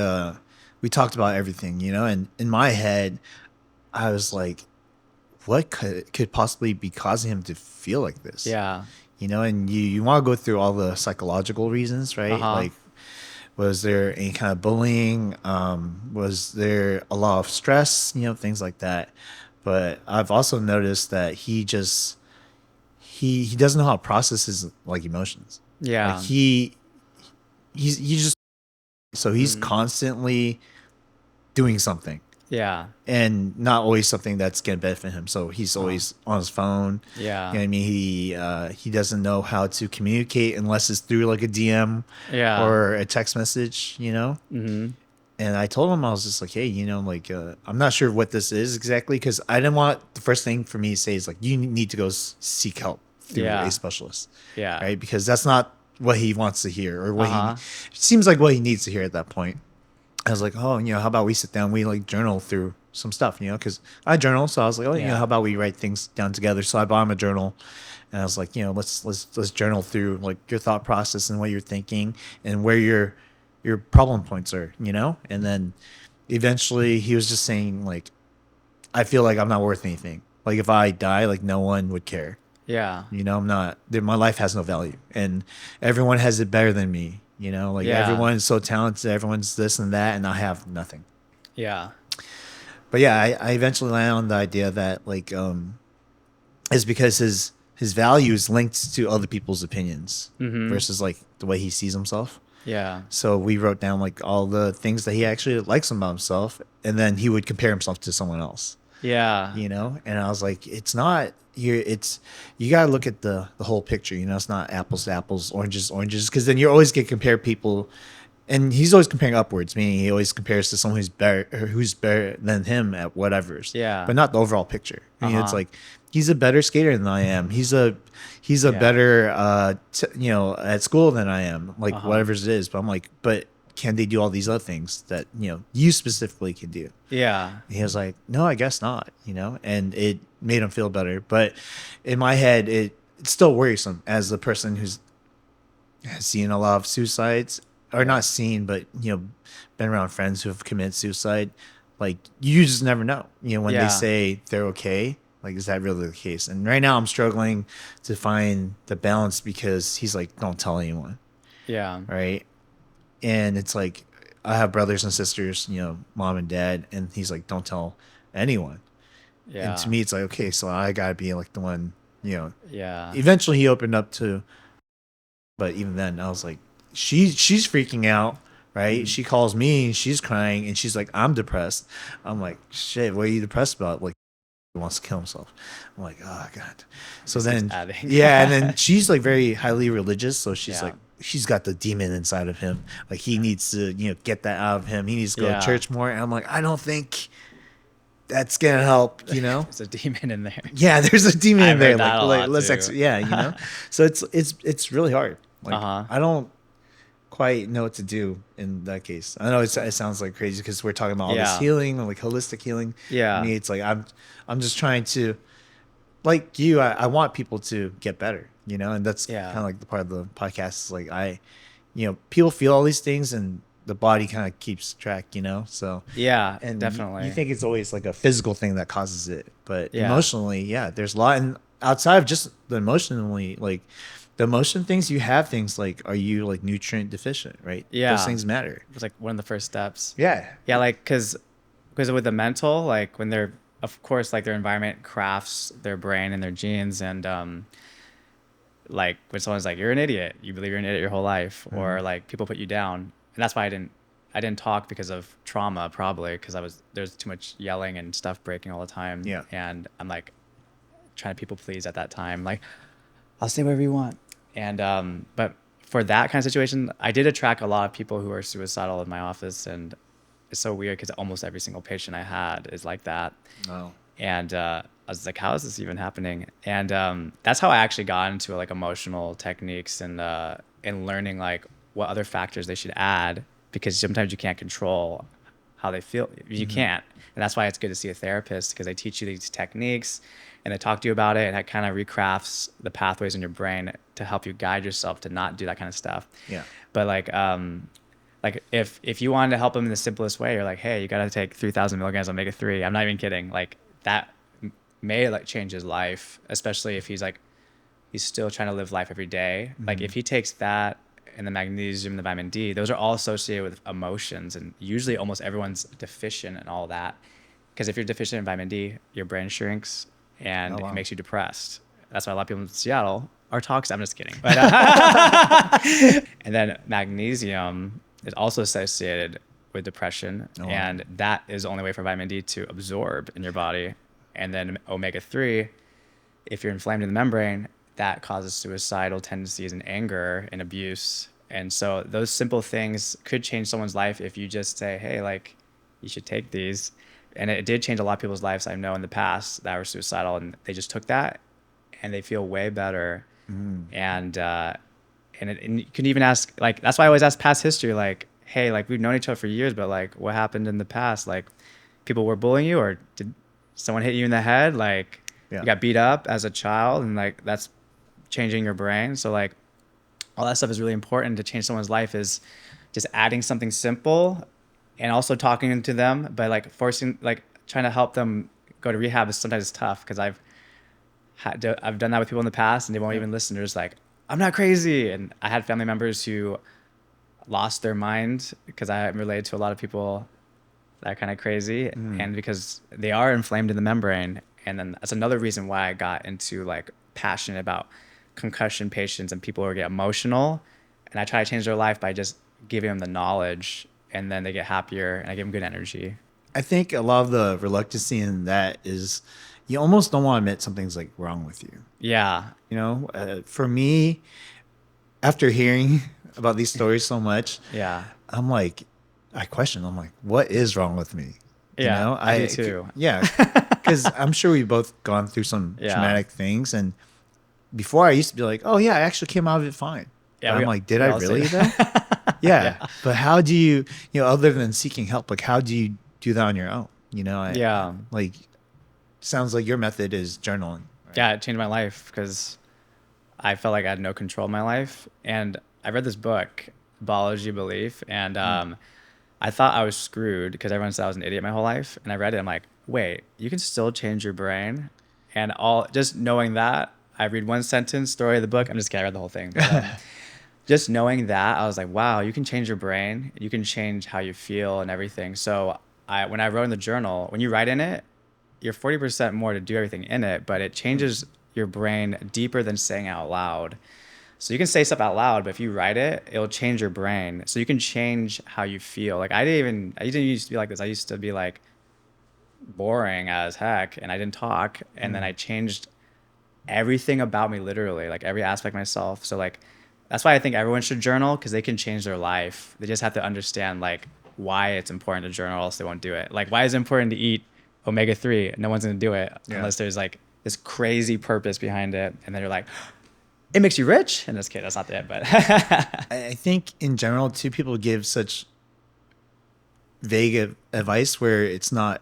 we talked about everything, and in my head, I was like, what could possibly be causing him to feel like this? Yeah. And you want to go through all the psychological reasons, right? Uh-huh. Like, was there any kind of bullying? Was there a lot of stress? Things like that. But I've also noticed that he doesn't know how to process his like emotions. Like Yeah. he's just so he's Mhm. constantly doing something, Yeah. and not always something that's gonna benefit him. So he's Uh-huh. always on his phone. You Yeah. know what I mean? He doesn't know how to communicate unless it's through like a DM Yeah. or a text message. Mhm. And I told him, I was just like, hey, like I'm not sure what this is exactly, because I didn't want the first thing for me to say is like, you need to go seek help through a Yeah. specialist, Yeah. right? Because that's not what he wants to hear, or what Uh-huh. it seems like what he needs to hear at that point. I was like, oh, how about we sit down, we like journal through some stuff, because I journal. So I was like, oh, Yeah. how about we write things down together? So I bought him a journal, and I was like, let's journal through like your thought process and what you're thinking and where your problem points are, and then eventually he was just saying like, I feel like I'm not worth anything. Like if I die, like no one would care. Yeah. I'm not. My life has no value, and everyone has it better than me. Like Yeah. everyone's so talented, everyone's this and that, and I have nothing. Yeah. But yeah, I eventually landed on the idea that like is because his value is linked to other people's opinions Mhm. versus like the way he sees himself. Yeah. So we wrote down like all the things that he actually likes about himself, and then he would compare himself to someone else. Yeah. And I was like, it's not here. It's, you got to look at the whole picture. It's not apples to apples, oranges to oranges, because then you always get compared people, and he's always comparing upwards, meaning he always compares to someone who's better than him at whatever's, Yeah. but not the overall picture. It's Uh-huh. like, he's a better skater than I am. He's a Yeah. better at school than I am, like Uh-huh. whatever it is. But I'm like, but can they do all these other things that you specifically can do? Yeah. And he was like, no, I guess not, and it made him feel better. But in my head, it's still worrisome as a person who's has seen a lot of suicides, or Yeah. not seen, but, been around friends who have committed suicide. Like, you just never know, when they Yeah. say they're okay, like, is that really the case? And right now I'm struggling to find the balance, because he's like, don't tell anyone. Yeah. Right. And it's like, I have brothers and sisters, mom and dad, and he's like, don't tell anyone. And to Yeah. me, it's like, okay, so I gotta be like the one, Yeah. eventually he opened up to, but even then I was like, she's freaking out, right? Mhm. She calls me and she's crying and she's like, I'm depressed. I'm like, shit, what are you depressed about? Like, he wants to kill himself. I'm like, oh God. So Just keeps then, adding. yeah, and then she's like very highly religious, so she's Yeah. like, she's got the demon inside of him. Like, he needs to, get that out of him. He needs to go to Yeah. church more. And I'm like, I don't think that's gonna help. There's a demon in there. Yeah, there's a demon in I've there. heard that a lot let's too. yeah. So it's really hard. Like, Uh-huh. I don't quite know what to do in that case. I know it sounds like crazy, because we're talking about all this Yeah. healing and like holistic healing. Yeah. For me, it's like I'm just trying to, like you. I want people to get better, and that's Yeah. kind of like the part of the podcast is like, people feel all these things, and the body kind of keeps track, So Yeah, and definitely. you think it's always like a physical thing that causes it, but Yeah. emotionally, yeah, there's a lot. And outside of just the emotionally, like the emotion things, you have things like, are you like nutrient deficient, right? Yeah. Those things matter. It was like one of the first steps. Yeah. Yeah, like because with the mental, like when they're, of course, like their environment crafts their brain and their genes, and like when someone's like, you're an idiot, you believe you're an idiot your whole life, or like people put you down, and that's why I didn't talk, because of trauma, probably because there's too much yelling and stuff breaking all the time. Yeah. And I'm like trying to people please at that time, like, I'll say whatever you want. And but for that kind of situation, I did attract a lot of people who are suicidal in my office, and it's so weird because almost every single patient I had is like that. Oh. And I was like, how is this even happening? And that's how I actually got into like emotional techniques and learning like what other factors they should add, because sometimes you can't control how they feel. You can't. And that's why it's good to see a therapist, because they teach you these techniques and they talk to you about it, and it kind of recrafts the pathways in your brain to help you guide yourself to not do that kind of stuff. Yeah. But like if you wanted to help him in the simplest way, you're like, hey, you got to take 3,000 milligrams of omega-3. I'm not even kidding. Like that may like change his life, especially if he's still trying to live life every day. Like if he takes that and the magnesium, the vitamin D, those are all associated with emotions. And usually almost everyone's deficient in all that. Because if you're deficient in vitamin D, your brain shrinks and it makes you depressed. That's why a lot of people in Seattle are toxic. I'm just kidding. But, and then magnesium is also associated with depression. And that is the only way for vitamin D to absorb in your body. And then omega-3, if you're inflamed in the membrane, that causes suicidal tendencies and anger and abuse. And so those simple things could change someone's life if you just say, hey, like, you should take these. And it did change a lot of people's lives I know in the past that were suicidal, and they just took that and they feel way better. And you can even ask, like, that's why I always ask past history, like, hey, like, we've known each other for years, but like, what happened in the past? Like, people were bullying you, or did someone hit you in the head? Like, you got beat up as a child, and like, that's changing your brain. So like, all that stuff is really important to change someone's life, is just adding something simple and also talking to them, but like trying to help them go to rehab is sometimes tough, because I've done that with people in the past and they won't even listen. They're just like, I'm not crazy. And I had family members who lost their mind, because I related to a lot of people that are kind of crazy, and because they are inflamed in the membrane. And then that's another reason why I got into like passionate about concussion patients and people who get emotional. And I try to change their life by just giving them the knowledge, and then they get happier, and I give them good energy. I think a lot of the reluctancy in that is you almost don't want to admit something's like wrong with you. Yeah. You know, for me, after hearing about these stories so much, I'm like, I question, I'm like, what is wrong with me? You know? I do too. Yeah. Because I'm sure we've both gone through some traumatic things. And before I used to be like, oh yeah, I actually came out of it fine. Yeah, I'm like, did I really though? Yeah. But how do you know, other than seeking help, like how do you do that on your own? You know, like, sounds like your method is journaling. Right? Yeah, it changed my life, because I felt like I had no control of my life. And I read this book, Biology of Belief, and I thought I was screwed, because everyone said I was an idiot my whole life. And I read it, I'm like, wait, you can still change your brain. And just knowing that, I read one sentence, story of the book. I'm just kidding, I read the whole thing. But, just knowing that, I was like, wow, you can change your brain. You can change how you feel and everything. So when I wrote in the journal, when you write in it, you're 40% more to do everything in it, but it changes your brain deeper than saying out loud. So you can say stuff out loud, but if you write it, it'll change your brain. So you can change how you feel. Like I didn't used to be like this. I used to be like boring as heck, and I didn't talk. And then I changed everything about me, literally, like every aspect of myself. So like, that's why I think everyone should journal, because they can change their life. They just have to understand like why it's important to journal, or else they won't do it. Like, why is it important to eat omega-3? No one's going to do it unless there's like this crazy purpose behind it. And then you're like, it makes you rich. And this kid, that's not it. But I think in general, too, people give such vague advice where it's not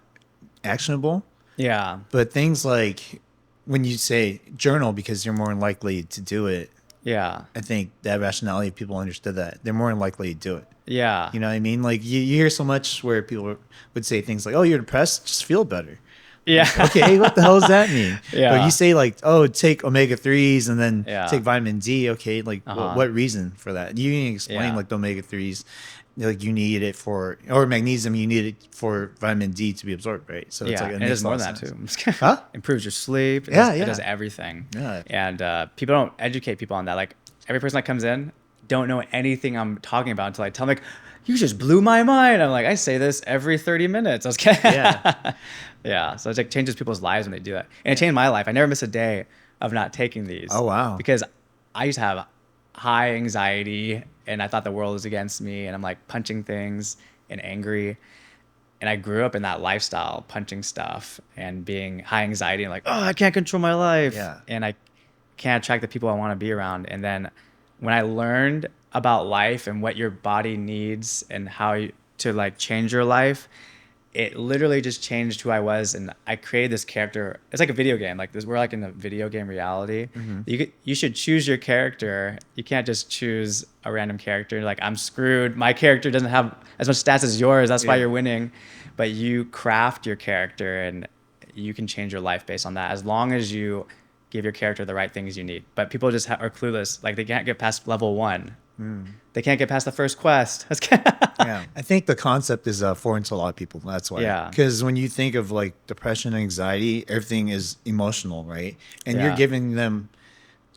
actionable. Yeah. But things like when you say journal because you're more likely to do it. Yeah. I think that rationality, people understood that. They're more likely to do it. Yeah. You know what I mean? Like you hear so much where people would say things like, oh, you're depressed, just feel better. Yeah. Like, okay, what the hell does that mean? Yeah. But you say like, oh, take omega-3s and then Yeah. take vitamin D. Okay, like what reason for that? You can explain like the omega-3s, like you need it for, or magnesium, you need it for vitamin D to be absorbed, right? So it's like, and it does more than that too. Huh? Improves your sleep. It does everything. Yeah. And people don't educate people on that. Like every person that comes in don't know anything I'm talking about until I tell them, like, you just blew my mind. I'm like, I say this every 30 minutes. Okay. Yeah. Yeah. So it like changes people's lives when they do it. And it changed my life. I never miss a day of not taking these. Oh, wow. Because I used to have high anxiety and I thought the world was against me, and I'm like punching things and angry. And I grew up in that lifestyle, punching stuff and being high anxiety and like, oh, I can't control my life. Yeah. And I can't attract the people I want to be around. And then when I learned about life and what your body needs and how to like change your life, it literally just changed who I was, and I created this character. It's like a video game. Like this, we're like in a video game reality. You should choose your character. You can't just choose a random character. Like, I'm screwed. My character doesn't have as much stats as yours. That's why you're winning. But you craft your character, and you can change your life based on that, as long as you give your character the right things you need. But people just are clueless. Like, they can't get past level 1. They can't get past the first quest. Yeah, I think the concept is foreign to a lot of people. That's why. Yeah. Because when you think of like depression, anxiety, everything is emotional, right? And you're giving them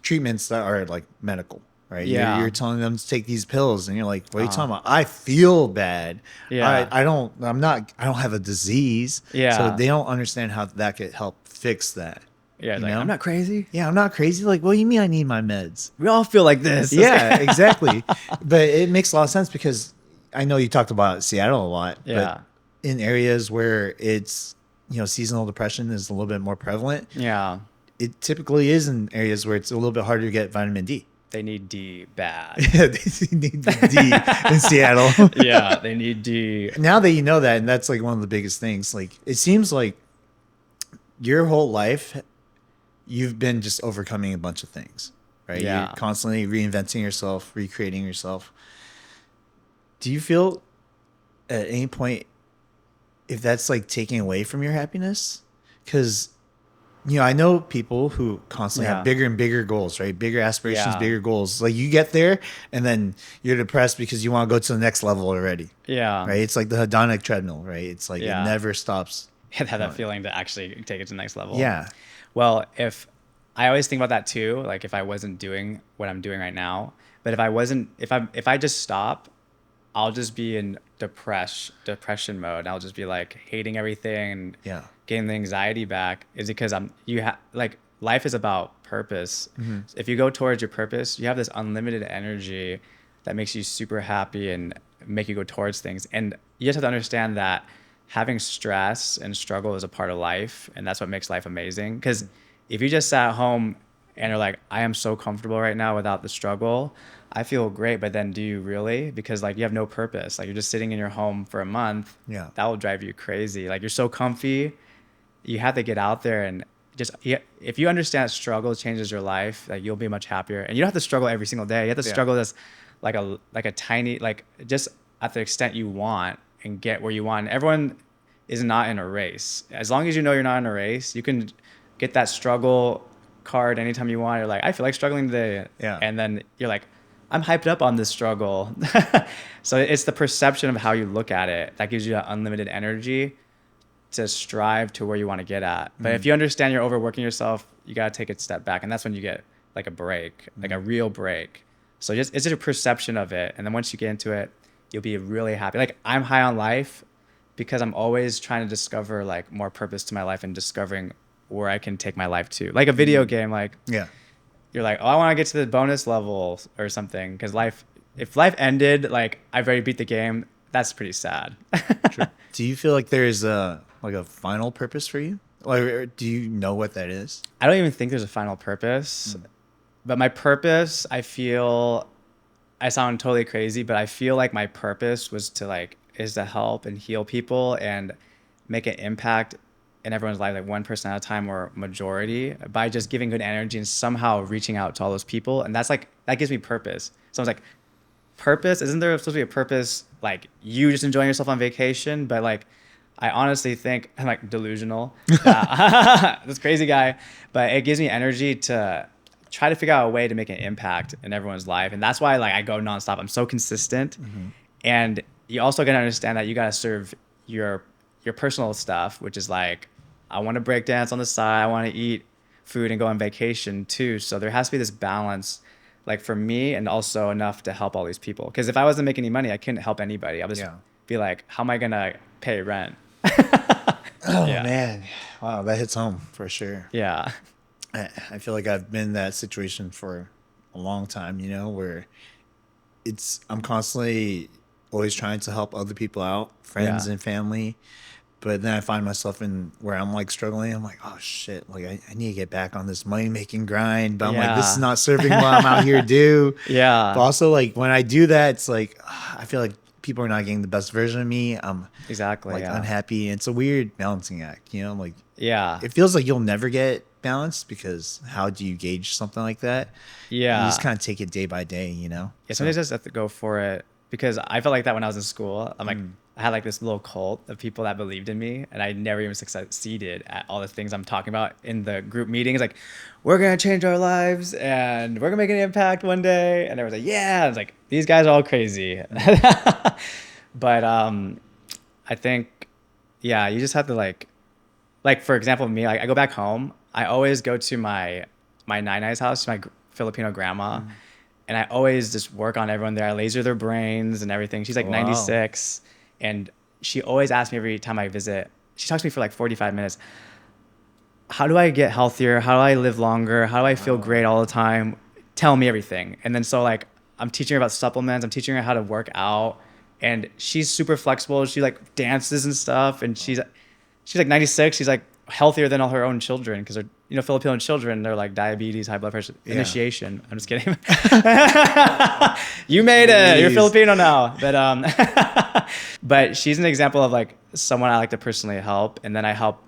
treatments that are like medical, right? Yeah. You're telling them to take these pills, and you're like, "What are you talking about? I feel bad. Yeah. I don't have a disease." Yeah. So they don't understand how that could help fix that. Yeah, You like, know? I'm not crazy. Yeah, I'm not crazy. Like, what do you mean I need my meds? We all feel like this. Yeah, exactly. But it makes a lot of sense, because I know you talked about Seattle a lot. Yeah. But in areas where it's, seasonal depression is a little bit more prevalent, Yeah. it typically is in areas where it's a little bit harder to get vitamin D. They need D bad. Yeah, they need D in Seattle. Yeah, they need D. Now that you know that, and that's like one of the biggest things, like it seems like your whole life, you've been just overcoming a bunch of things, right? Yeah. You're constantly reinventing yourself, recreating yourself. Do you feel at any point if that's like taking away from your happiness? Because, I know people who constantly have bigger and bigger goals, right? Bigger aspirations, bigger goals. Like, you get there and then you're depressed because you want to go to the next level already. Yeah. Right? It's like the hedonic treadmill, right? It's like it never stops. Have that feeling to actually take it to the next level. Yeah. Well, if I always think about that too, like if I wasn't doing what I'm doing right now, but if I just stop, I'll just be in depression mode. And I'll just be like hating everything and getting the anxiety back. Is because like life is about purpose. If you go towards your purpose, you have this unlimited energy that makes you super happy and make you go towards things. And you just have to understand that having stress and struggle is a part of life, and that's what makes life amazing. Because if you just sat home and are like, I am so comfortable right now without the struggle, I feel great, but then do you really? Because like you have no purpose. Like, you're just sitting in your home for a month. Yeah. That will drive you crazy. Like, you're so comfy. You have to get out there and just, if you understand struggle changes your life, like you'll be much happier. And you don't have to struggle every single day. You have to struggle this like a tiny, like just at the extent you want, and get where you want. Everyone is not in a race. As long as you know you're not in a race, you can get that struggle card anytime you want. You're like, I feel like struggling today. Yeah. And then you're like, I'm hyped up on this struggle. So it's the perception of how you look at it that gives you that unlimited energy to strive to where you want to get at. But if you understand you're overworking yourself, you got to take a step back. And that's when you get like a break, like a real break. So it's just a perception of it. And then once you get into it, you'll be really happy. Like, I'm high on life because I'm always trying to discover like more purpose to my life and discovering where I can take my life to. Like a video game, like you're like, oh, I want to get to the bonus level or something. Because if life ended, like I've already beat the game, that's pretty sad. True. Do you feel like there's a final purpose for you? Like, do you know what that is? I don't even think there's a final purpose. But my purpose, I sound totally crazy, but I feel like my purpose is to help and heal people and make an impact in everyone's life, like one person at a time or majority, by just giving good energy and somehow reaching out to all those people. And that gives me purpose. So I was like, purpose? Isn't there supposed to be a purpose like you just enjoying yourself on vacation? But like, I honestly think I'm like delusional. This crazy guy, but it gives me energy to try to figure out a way to make an impact in everyone's life. And that's why like I go nonstop. I'm so consistent. And you also got to understand that you got to serve your personal stuff, which is like, I want to break dance on the side. I want to eat food and go on vacation too. So there has to be this balance, like for me, and also enough to help all these people. Because if I wasn't making any money, I couldn't help anybody. I'll just be like, how am I going to pay rent? Oh man. Wow. That hits home for sure. Yeah. I feel like I've been in that situation for a long time, where I'm constantly always trying to help other people out, friends and family. But then I find myself in where I'm like struggling. I'm like, oh shit, like I need to get back on this money making grind. But I'm like, this is not serving what I'm out here to do. Yeah. But also like when I do that, it's like I feel like people are not getting the best version of me. I'm Exactly. like unhappy. And it's a weird balancing act, you know, like Yeah. it feels like you'll never get balanced because how do you gauge something like that? Yeah. You just kind of take it day by day, you know? Yeah, sometimes I just have to go for it because I felt like that when I was in school. I'm like, I had like this little cult of people that believed in me, and I never even succeeded at all the things I'm talking about in the group meetings. Like, we're gonna change our lives, and we're gonna make an impact one day. And I was like, yeah. I was like, these guys are all crazy. But I think, yeah, you just have to like for example, me, like I go back home. I always go to my nai's house, my Filipino grandma. And I always just work on everyone there. I laser their brains and everything. She's like 96. And she always asks me every time I visit, she talks to me for like 45 minutes. How do I get healthier? How do I live longer? How do I feel great all the time? Tell me everything. And then so like I'm teaching her about supplements. I'm teaching her how to work out. And she's super flexible. She like dances and stuff. And she's like 96. She's like healthier than all her own children because they're, you know, Filipino children, they're like diabetes, high blood pressure, initiation. I'm just kidding. You made it. You're Filipino now. But she's an example of like someone I like to personally help. And then I help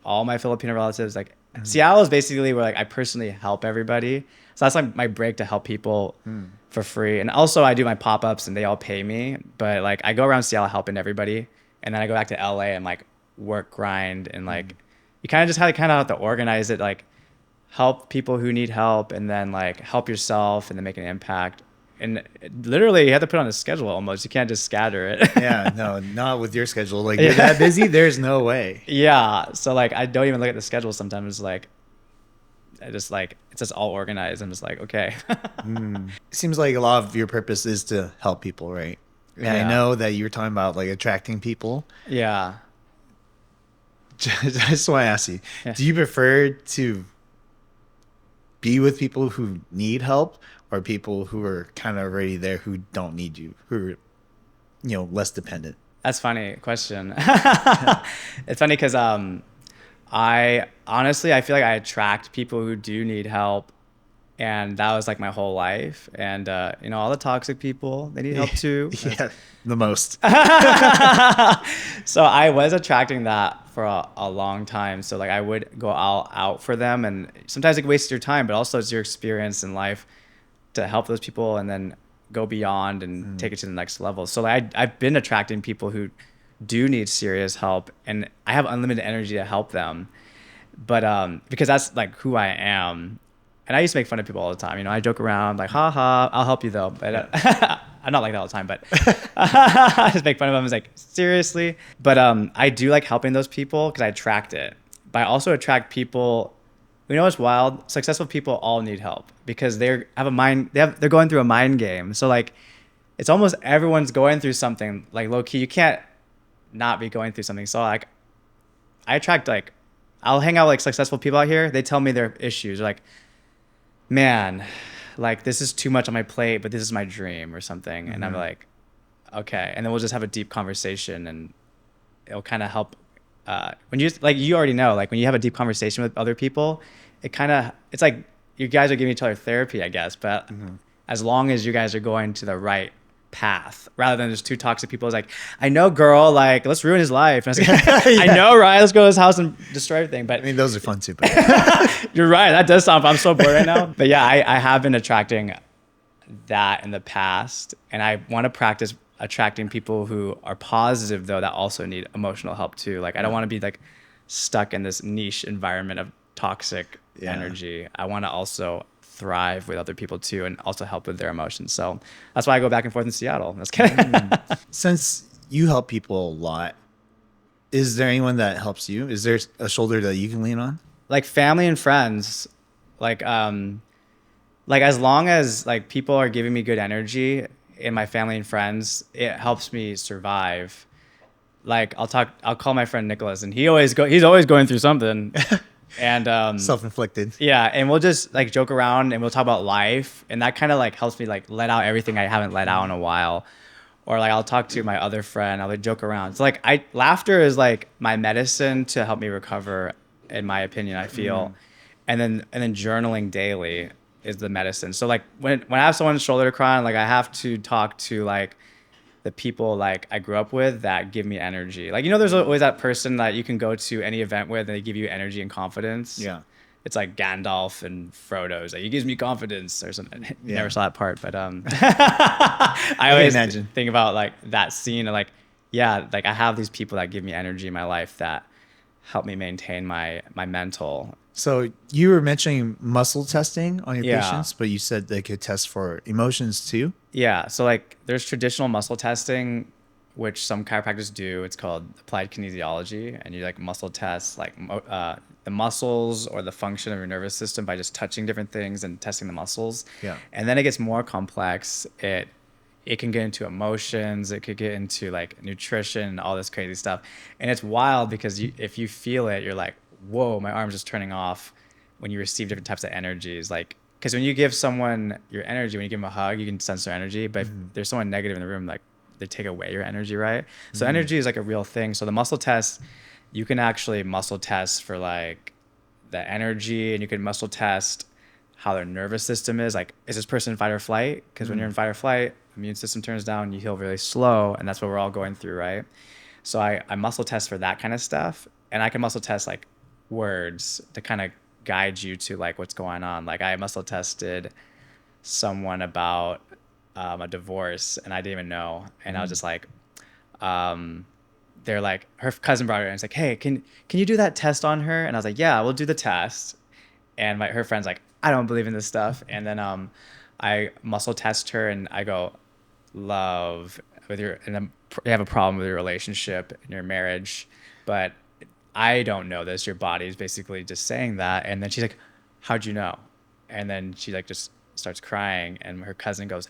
all my Filipino relatives. Like Seattle is basically where like I personally help everybody. So that's like my break to help people for free. And also I do my pop-ups and they all pay me. But like I go around Seattle helping everybody. And then I go back to LA and like work, grind, and like you kind of just have to organize it, like help people who need help and then like help yourself and then make an impact. And literally you have to put on a schedule almost. You can't just scatter it. Yeah, no, not with your schedule. Like you're that busy, there's no way. Yeah. So like I don't even look at the schedule sometimes. Like it's just all organized. I'm just like, okay. It seems like a lot of your purpose is to help people, right? And I know that you were talking about like attracting people. Yeah. Just want to ask you, do you prefer to be with people who need help or people who are kind of already there who don't need you, who are, you know, less dependent? That's funny question. It's funny because I honestly, I feel like I attract people who do need help. And that was like my whole life. And, you know, all the toxic people, they need help too. Yeah, the most. So I was attracting that for a long time. So like I would go all out for them. And sometimes it can waste your time, but also it's your experience in life to help those people and then go beyond and take it to the next level. So like I've been attracting people who do need serious help. And I have unlimited energy to help them. But because that's like who I am. And I used to make fun of people all the time. You know, I joke around like, ha ha, I'll help you though. But I'm not like that all the time, but I just make fun of them. I was like, seriously? But I do like helping those people because I attract it. But I also attract people, you know what's wild? Successful people all need help because they're going through a mind game. So like, it's almost everyone's going through something like low key. You can't not be going through something. So like, I attract like, I'll hang out with like successful people out here. They tell me their issues. They're like, man, like this is too much on my plate, but this is my dream or something. And I'm like, okay. And then we'll just have a deep conversation and it'll kind of help. When you, like, you already know, like when you have a deep conversation with other people, it's like you guys are giving each other therapy, I guess. But as long as you guys are going to the right path rather than just two toxic people. It's like, I know, girl, like let's ruin his life. And I was like, I know, right? Let's go to his house and destroy everything. But I mean, those are fun too. But you're right. That does sound. I'm so bored right now. But yeah, I have been attracting that in the past, and I want to practice attracting people who are positive though that also need emotional help too. Like I don't want to be like stuck in this niche environment of toxic energy. I want to also thrive with other people too and also help with their emotions. So that's why I go back and forth in Seattle. That's Since you help people a lot, is there anyone that helps you? Is there a shoulder that you can lean on? Like family and friends, like as long as like people are giving me good energy in my family and friends, it helps me survive. Like I'll call my friend Nicholas and he's always going through something. And self-inflicted. Yeah, and we'll just like joke around and we'll talk about life, and that kind of like helps me like let out everything I haven't let out in a while. Or like I'll talk to my other friend, I'll like joke around. It's like laughter is like my medicine to help me recover, in my opinion, I feel. And then journaling daily is the medicine. So like when I have someone's shoulder to cry on, like I have to talk to like the people like I grew up with that give me energy. Like, there's always that person that you can go to any event with and they give you energy and confidence. Yeah. It's like Gandalf and Frodo's like, he gives me confidence or something. Yeah. Never saw that part, but I always imagine. think about like that scene of like, yeah, like I have these people that give me energy in my life that help me maintain my mental. So you were mentioning muscle testing on your Yeah. patients, but you said they could test for emotions too. Yeah. So like there's traditional muscle testing, which some chiropractors do. It's called applied kinesiology. And you like muscle test like the muscles or the function of your nervous system by just touching different things and testing the muscles. Yeah. And then it gets more complex. It can get into emotions. It could get into like nutrition, all this crazy stuff. And it's wild because if you feel it, you're like, whoa, my arm's just turning off when you receive different types of energies. Like, because when you give someone your energy, when you give them a hug, you can sense their energy. But if there's someone negative in the room, like they take away your energy, right? So energy is like a real thing. So the muscle test, you can actually muscle test for like the energy, and you can muscle test how their nervous system is. Like, is this person in fight or flight? Because when you're in fight or flight, immune system turns down, you heal really slow, and that's what we're all going through, right? So I muscle test for that kind of stuff, and I can muscle test like words to kind of guide you to like what's going on. Like I muscle tested someone about a divorce, and I didn't even know, and I was just like, they're like, her cousin brought her in, and it's like, hey, can you do that test on her? And I was like, yeah, we'll do the test. And her friend's like, I don't believe in this stuff. And then I muscle test her, and I go, love with your, and then you have a problem with your relationship and your marriage, but I don't know this. Your body is basically just saying that. And then she's like, how'd you know? And then she like just starts crying, and her cousin goes,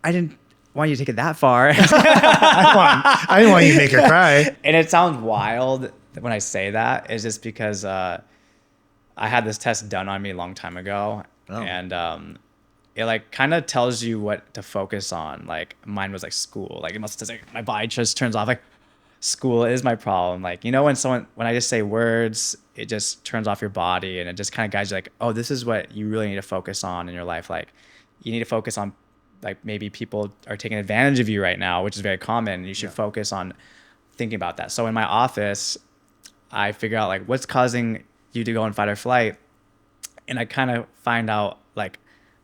I didn't want you to take it that far. I didn't want you to make her cry. And it sounds wild when I say that. It's just because I had this test done on me a long time ago. Oh. And it like kind of tells you what to focus on. Like mine was like school. Like it must like my body just turns off. Like school is my problem. Like, when I just say words, it just turns off your body, and it just kind of guides you like, oh, this is what you really need to focus on in your life. Like you need to focus on like maybe people are taking advantage of you right now, which is very common. You should focus on thinking about that. So in my office, I figure out like what's causing you to go in fight or flight. And I kind of find out like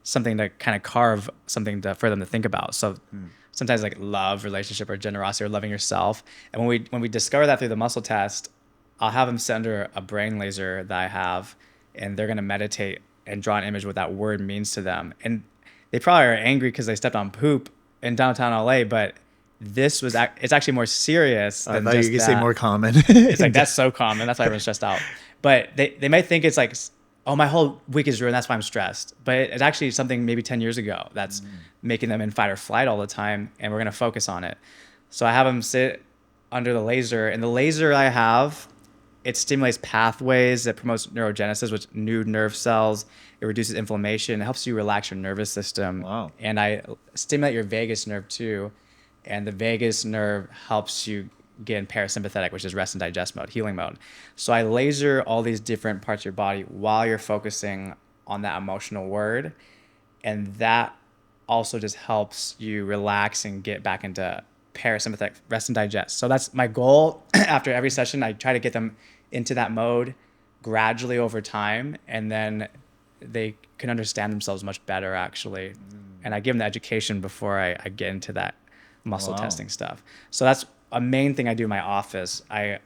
something to kind of carve something for them to think about. So sometimes like love, relationship, or generosity, or loving yourself. And when we discover that through the muscle test, I'll have them sit under a brain laser that I have, and they're going to meditate and draw an image what that word means to them. And they probably are angry because they stepped on poop in downtown LA, but it's actually more serious I than thought just you could that. say more common. It's like, that's so common. That's why everyone's stressed out. But they might think it's like, oh, my whole week is ruined, that's why I'm stressed. But it's actually something maybe 10 years ago that's making them in fight or flight all the time, and we're going to focus on it. So I have them sit under the laser, and the laser I have, it stimulates pathways that promotes neurogenesis, which new nerve cells. It reduces inflammation. It helps you relax your nervous system. Wow. And I stimulate your vagus nerve too. And the vagus nerve helps you get in parasympathetic, which is rest and digest mode, healing mode. So I laser all these different parts of your body while you're focusing on that emotional word. And that also just helps you relax and get back into parasympathetic, rest and digest. So that's my goal. After every session, I try to get them into that mode gradually over time, and then they can understand themselves much better actually. And I give them the education before I get into that muscle testing stuff. So that's a main thing I do in my office. I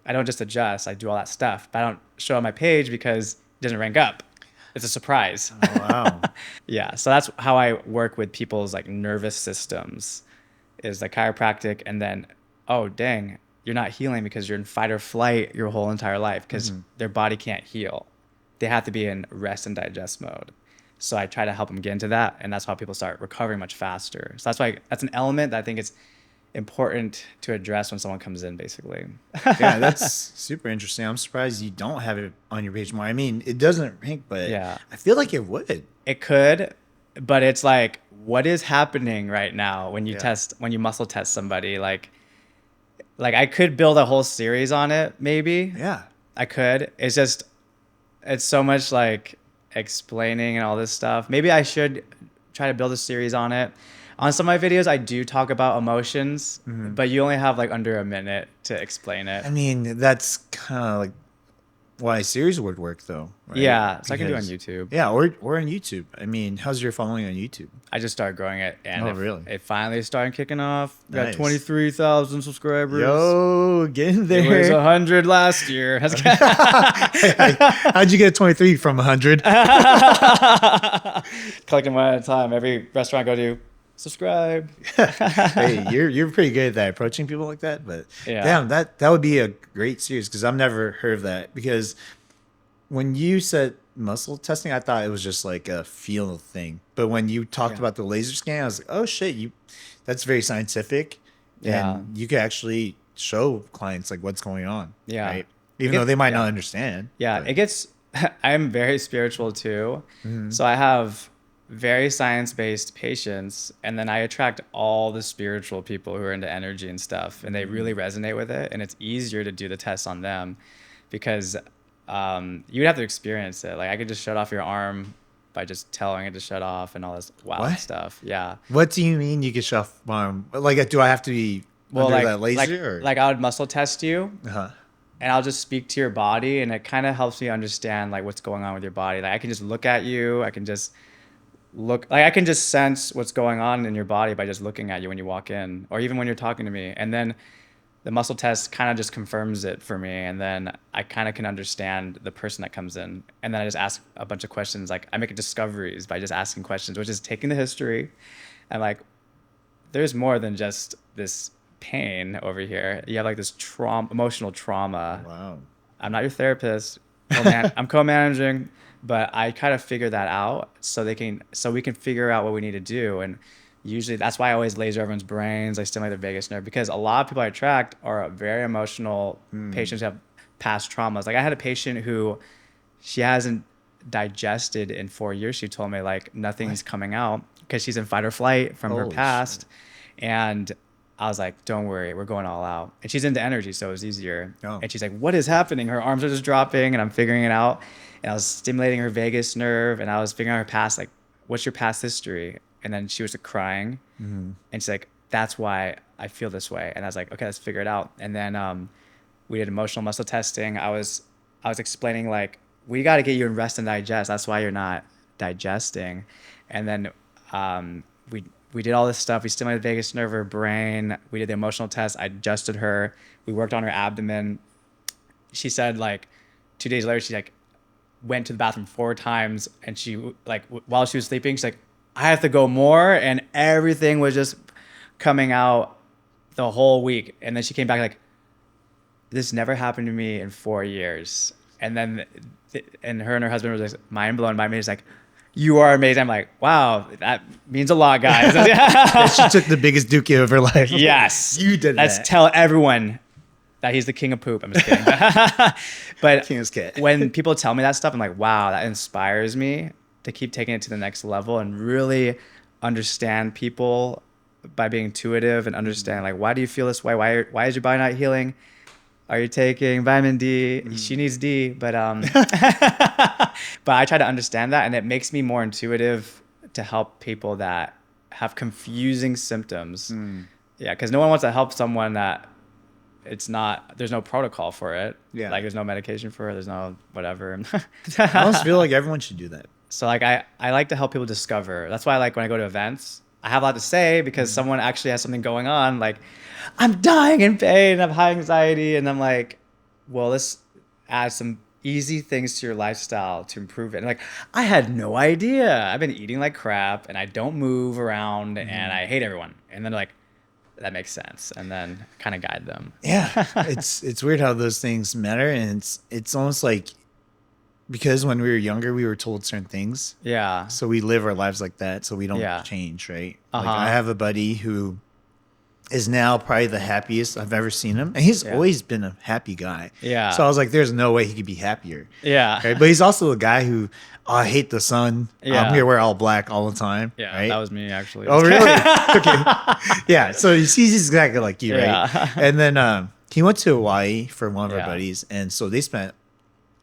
don't just adjust, I do all that stuff, but I don't show on my page because it doesn't rank up. It's a surprise. Oh, wow. Yeah. So that's how I work with people's like nervous systems, is the chiropractic. And then, oh, dang, you're not healing because you're in fight or flight your whole entire life, because their body can't heal. They have to be in rest and digest mode. So I try to help them get into that. And that's how people start recovering much faster. So that's an element that I think is important to address when someone comes in, basically. Yeah, that's super interesting. I'm surprised you don't have it on your page more. I mean, it doesn't rank, but Yeah. I feel like it would. It could. but it's like, what is happening right now when you Yeah. test, when you muscle test somebody? Like I could build a whole series on it, maybe. Yeah. I could. It's just, it's so much like explaining and all this stuff. Maybe I should try to build a series on it. On some of my videos, I do talk about emotions, but you only have like under a minute to explain it. I mean, that's kind of like why a series would work, though. Right? Yeah, so I can do it on Because- YouTube. Yeah, or on YouTube. I mean, how's your following on YouTube? I just started growing it, and Oh, really? it finally started kicking off. Got Nice. 23,000 subscribers. Yo, get in It was there. 100 last year. How'd you get 23 from 100? Collecting one at a time. Every restaurant I go to, subscribe. Hey, you're pretty good at that, approaching people like that. But Yeah. damn, that would be a great series because I've never heard of that. Because when you said muscle testing, I thought it was just like a feel thing. But when you talked about the laser scan, I was like, oh shit, that's very scientific. Yeah. And you could actually show clients like what's going on. Yeah. Right? Even though they might not understand. Yeah, but- it gets. I'm very spiritual too, Mm-hmm. so I have very science-based patients, and then I attract all the spiritual people who are into energy and stuff, and they really resonate with it, and it's easier to do the tests on them because you would have to experience it. Like I could just shut off your arm by just telling it to shut off and all this wild What? stuff. Yeah. What do you mean you could shut off my arm? Like, do I have to be under like that laser? like I would muscle test you, Uh-huh. and I'll just speak to your body, and it kind of helps me understand like what's going on with your body. Like I can just look at you. I can just I can just sense what's going on in your body by just looking at you when you walk in, or even when you're talking to me. And then the muscle test kind of just confirms it for me, and then I kind of can understand the person that comes in. And then I just ask a bunch of questions. Like I make discoveries by just asking questions, which is taking the history and like, there's more than just this pain over here. You have like this emotional trauma. Wow. I'm not your therapist. I'm co-managing, but I kind of figure that out so we can figure out what we need to do. And usually that's why I always laser everyone's brains. I stimulate their vagus nerve because a lot of people I attract are very emotional patients who have past traumas. Like I had a patient who she hasn't digested in 4 years. She told me like nothing's coming out because she's in fight or flight from her Holy past. And I was like, don't worry, we're going all out. And she's into energy, so it was easier. Oh. And she's like, what is happening? Her arms are just dropping, and I'm figuring it out. And I was stimulating her vagus nerve, and I was figuring out her past, like, what's your past history? And then she was crying. And she's like, that's why I feel this way. And I was like, okay, let's figure it out. And then we did emotional muscle testing. I was explaining, like, we got to get you in rest and digest. That's why you're not digesting. And then we did all this stuff. We stimulated the vagus nerve, her brain. We did the emotional test. I adjusted her. We worked on her abdomen. She said like 2 days later, she like went to the bathroom 4 times, and she like while she was sleeping, she's like, I have to go more, and everything was just coming out the whole week. And then she came back like, this never happened to me in 4 years. And then and her and her husband was like mind blown by me. It's like, you are amazing. I'm like, wow, that means a lot, guys. She took the biggest dookie of her life. Yes. You did Let's that. tell everyone that he's the king of poop. I'm just kidding. But King of cat. when people tell me that stuff, I'm like, wow, that inspires me to keep taking it to the next level and really understand people by being intuitive and understand, like, why do you feel this way? Why is your body not healing? Are you taking vitamin D? She needs D, but but I try to understand that, and it makes me more intuitive to help people that have confusing symptoms. Yeah, because no one wants to help someone that there's no protocol for it. Yeah. Like there's no medication for it. There's no whatever. I almost feel like everyone should do that. So like I like to help people discover. That's why I like when I go to events, I have a lot to say because someone actually has something going on. Like, I'm dying in pain, I have high anxiety, and I'm like, well, let's add some easy things to your lifestyle to improve it. And like, I had no idea. I've been eating like crap, and I don't move around, and I hate everyone. And then like, that makes sense, and then kind of guide them. Yeah, it's weird how those things matter, and it's almost like because when we were younger, we were told certain things. Yeah. So we live our lives like that, so we don't Yeah. change, right? Uh-huh. Like I have a buddy who is now probably the happiest I've ever seen him. And he's Yeah. always been a happy guy. Yeah. So I was like, there's no way he could be happier. Yeah. Right? But he's also a guy who, oh, I hate the sun. Yeah. I'm here wear all black all the time. Yeah, right? that was me actually. Oh, really? Okay. Yeah. So he's exactly like you, right? Yeah. And then he went to Hawaii for one of our Yeah. buddies. And so they spent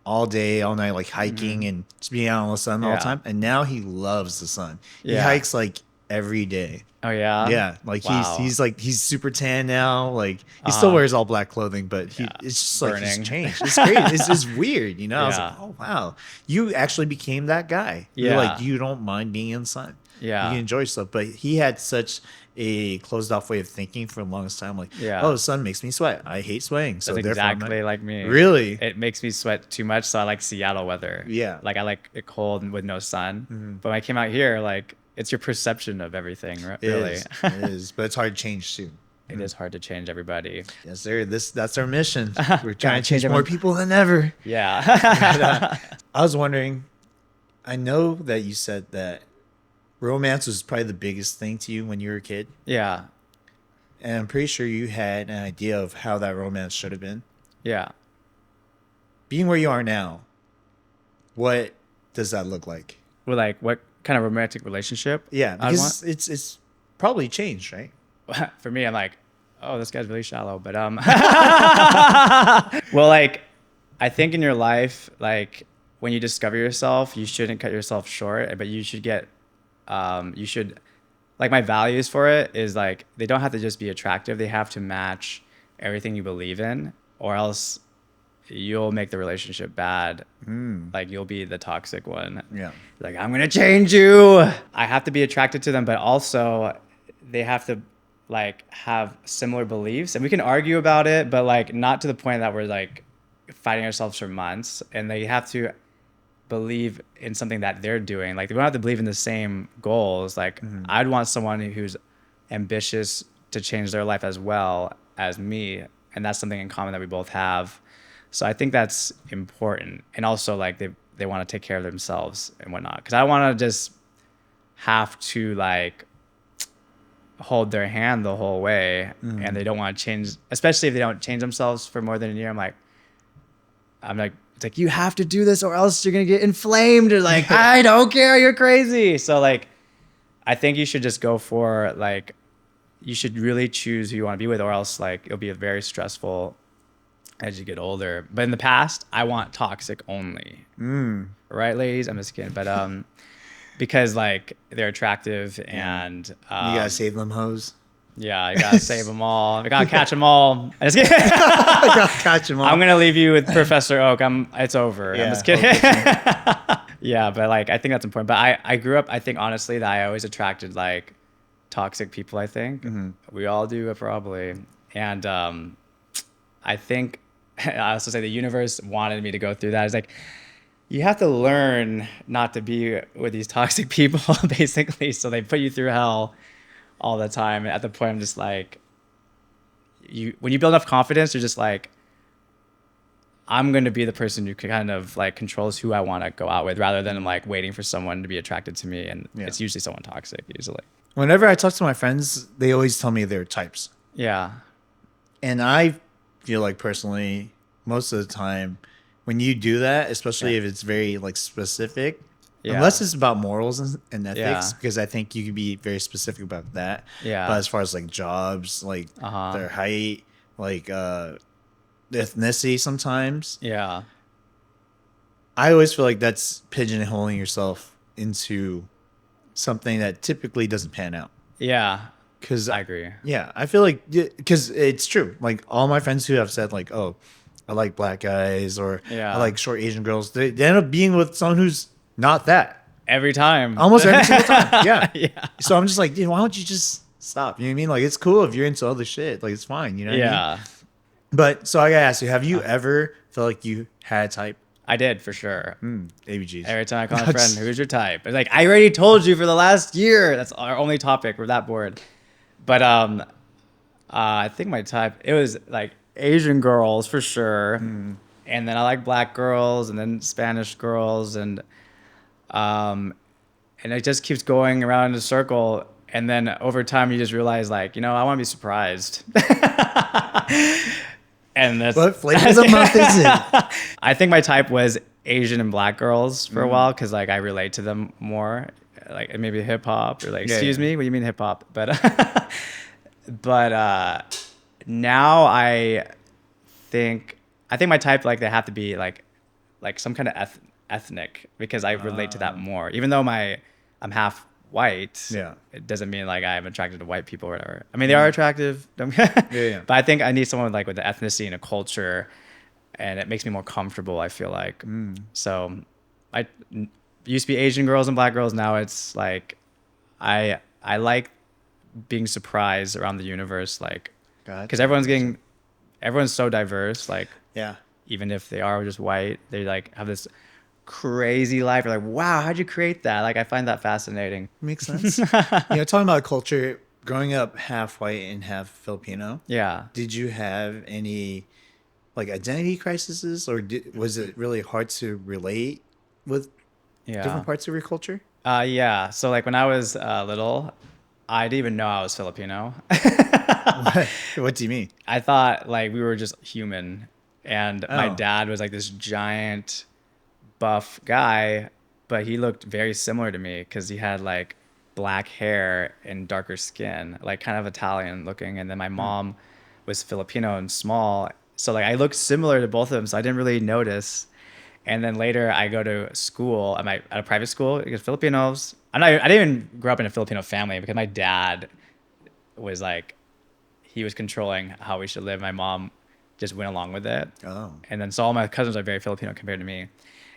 all day, all night, like hiking and just being out in the sun all Yeah. the time. And now he loves the sun. He Yeah. hikes like every day. Oh yeah. Yeah, like Wow. he's super tan now. Like he still wears all black clothing, but Yeah. it's just like he's Burning. changed. It's great. It's weird, you know. I was Yeah. like, oh wow, you actually became that guy. You're Yeah. like you don't mind being in the sun. Yeah. You can enjoy stuff. But he had such a closed off way of thinking for the longest time. Like, Yeah. oh, the sun makes me sweat. I hate sweating. So That's therefore I'm exactly like me. Really? It makes me sweat too much, so I like Seattle weather. Yeah. Like I like it cold and with no sun. But when I came out here, like it's your perception of everything, right? It Really. is. It is. But it's hard to change too. It is hard to change everybody. Yes, sir. That's our mission. We're trying Gotta to change change more everyone. people than ever. Yeah. I was wondering, I know that you said that romance was probably the biggest thing to you when you were a kid. Yeah. And I'm pretty sure you had an idea of how that romance should have been. Yeah. Being where you are now, what does that look like? Well, like what kind of romantic relationship? Yeah, I'd because it's probably changed, right? want? For me, I'm like, oh, this guy's really shallow. But well, like I think in your life, like when you discover yourself, you shouldn't cut yourself short, but you should get, you should, like my values for it is like they don't have to just be attractive; they have to match everything you believe in, or else you'll make the relationship bad. Like you'll be the toxic one. Yeah. Like I'm gonna change you. I have to be attracted to them, but also they have to like have similar beliefs, and we can argue about it, but like not to the point that we're like fighting ourselves for months. And they have to believe in something that they're doing. Like they don't have to believe in the same goals. Like I'd want someone who's ambitious to change their life as well as me, and that's something in common that we both have. So I think that's important. And also like they want to take care of themselves and whatnot. Because I want to just have to like hold their hand the whole way, and they don't want to change, especially if they don't change themselves for more than a year. I'm like, it's like, you have to do this or else you're going to get inflamed, or like, I don't care, you're crazy. So like, I think you should just go for like, you should really choose who you want to be with, or else like it'll be a very stressful as you get older. But in the past, I want toxic only. Right, ladies? I'm just kidding. But because like they're attractive and You gotta save them hoes. yeah, you gotta save them all. I gotta catch them all. I just kidding. I gotta catch them all. I'm gonna leave you with Professor Oak. It's over. Yeah, I'm just kidding. Yeah, but like I think that's important. But I grew up, I think honestly that I always attracted like toxic people. I think we all do it probably. And I think I also say the universe wanted me to go through that. It's like you have to learn not to be with these toxic people, basically. So they put you through hell all the time. At the point, I'm just like, when you build enough confidence, you're just like, I'm going to be the person who kind of like controls who I want to go out with, rather than like waiting for someone to be attracted to me. And it's usually someone toxic, usually. Whenever I talk to my friends, they always tell me their types. Yeah. And I feel like personally, most of the time, when you do that, especially if it's very like specific, unless it's about morals and ethics, because I think you can be very specific about that. Yeah. But as far as like jobs, like their height, like the ethnicity sometimes, Yeah. I always feel like that's pigeonholing yourself into something that typically doesn't pan out. Yeah. Because I agree. Yeah, I feel like because it's true. Like all my friends who have said like, "Oh, I like black guys," or Yeah. "I like short Asian girls," they end up being with someone who's not that. Every time. Almost every single time. Yeah. Yeah. So I'm just like, dude, why don't you just stop? You know what I mean? Like it's cool if you're into other shit. Like it's fine. You know what I mean? Yeah. But so I gotta ask you, have you ever felt like you had a type? I did, for sure. ABGs. Every time I call a friend, who's your type? It's like, I already told you for the last year. That's our only topic. We're that bored. But I think my type, it was like Asian girls for sure. And then I like black girls, and then Spanish girls, and it just keeps going around in a circle. And then over time, you just realize, like, I want to be surprised. And that's What flavor of the month is it? I think my type was Asian and black girls for a while because like I relate to them more, like maybe hip hop or like, excuse me, what do you mean hip hop? But now I think my type, like, they have to be like some kind of ethnic because I relate to that more. Even though I'm half white, it doesn't mean like I'm attracted to white people or whatever. I mean, they are attractive, but I think I need someone like with the ethnicity and a culture, and it makes me more comfortable, I feel like. So I used to be Asian girls and black girls. Now it's like I like being surprised around the universe, like, because everyone's so diverse, like, even if they are just white, they like have this crazy life. You're like, wow, how'd you create that? Like, I find that fascinating. Makes sense. Talking about culture, growing up half white and half Filipino. Yeah. Did you have any like identity crises, or was it really hard to relate with different parts of your culture? Yeah. So like when I was little, I didn't even know I was Filipino. What do you mean? I thought like we were just human, and my dad was like this giant buff guy, but he looked very similar to me because he had like black hair and darker skin, like kind of Italian looking. And then my mom was Filipino and small, so like I looked similar to both of them, so I didn't really notice. And then later I go to school at a private school because Filipinos. I didn't even grow up in a Filipino family because my dad was like, he was controlling how we should live. My mom just went along with it. And then so all my cousins are very Filipino compared to me.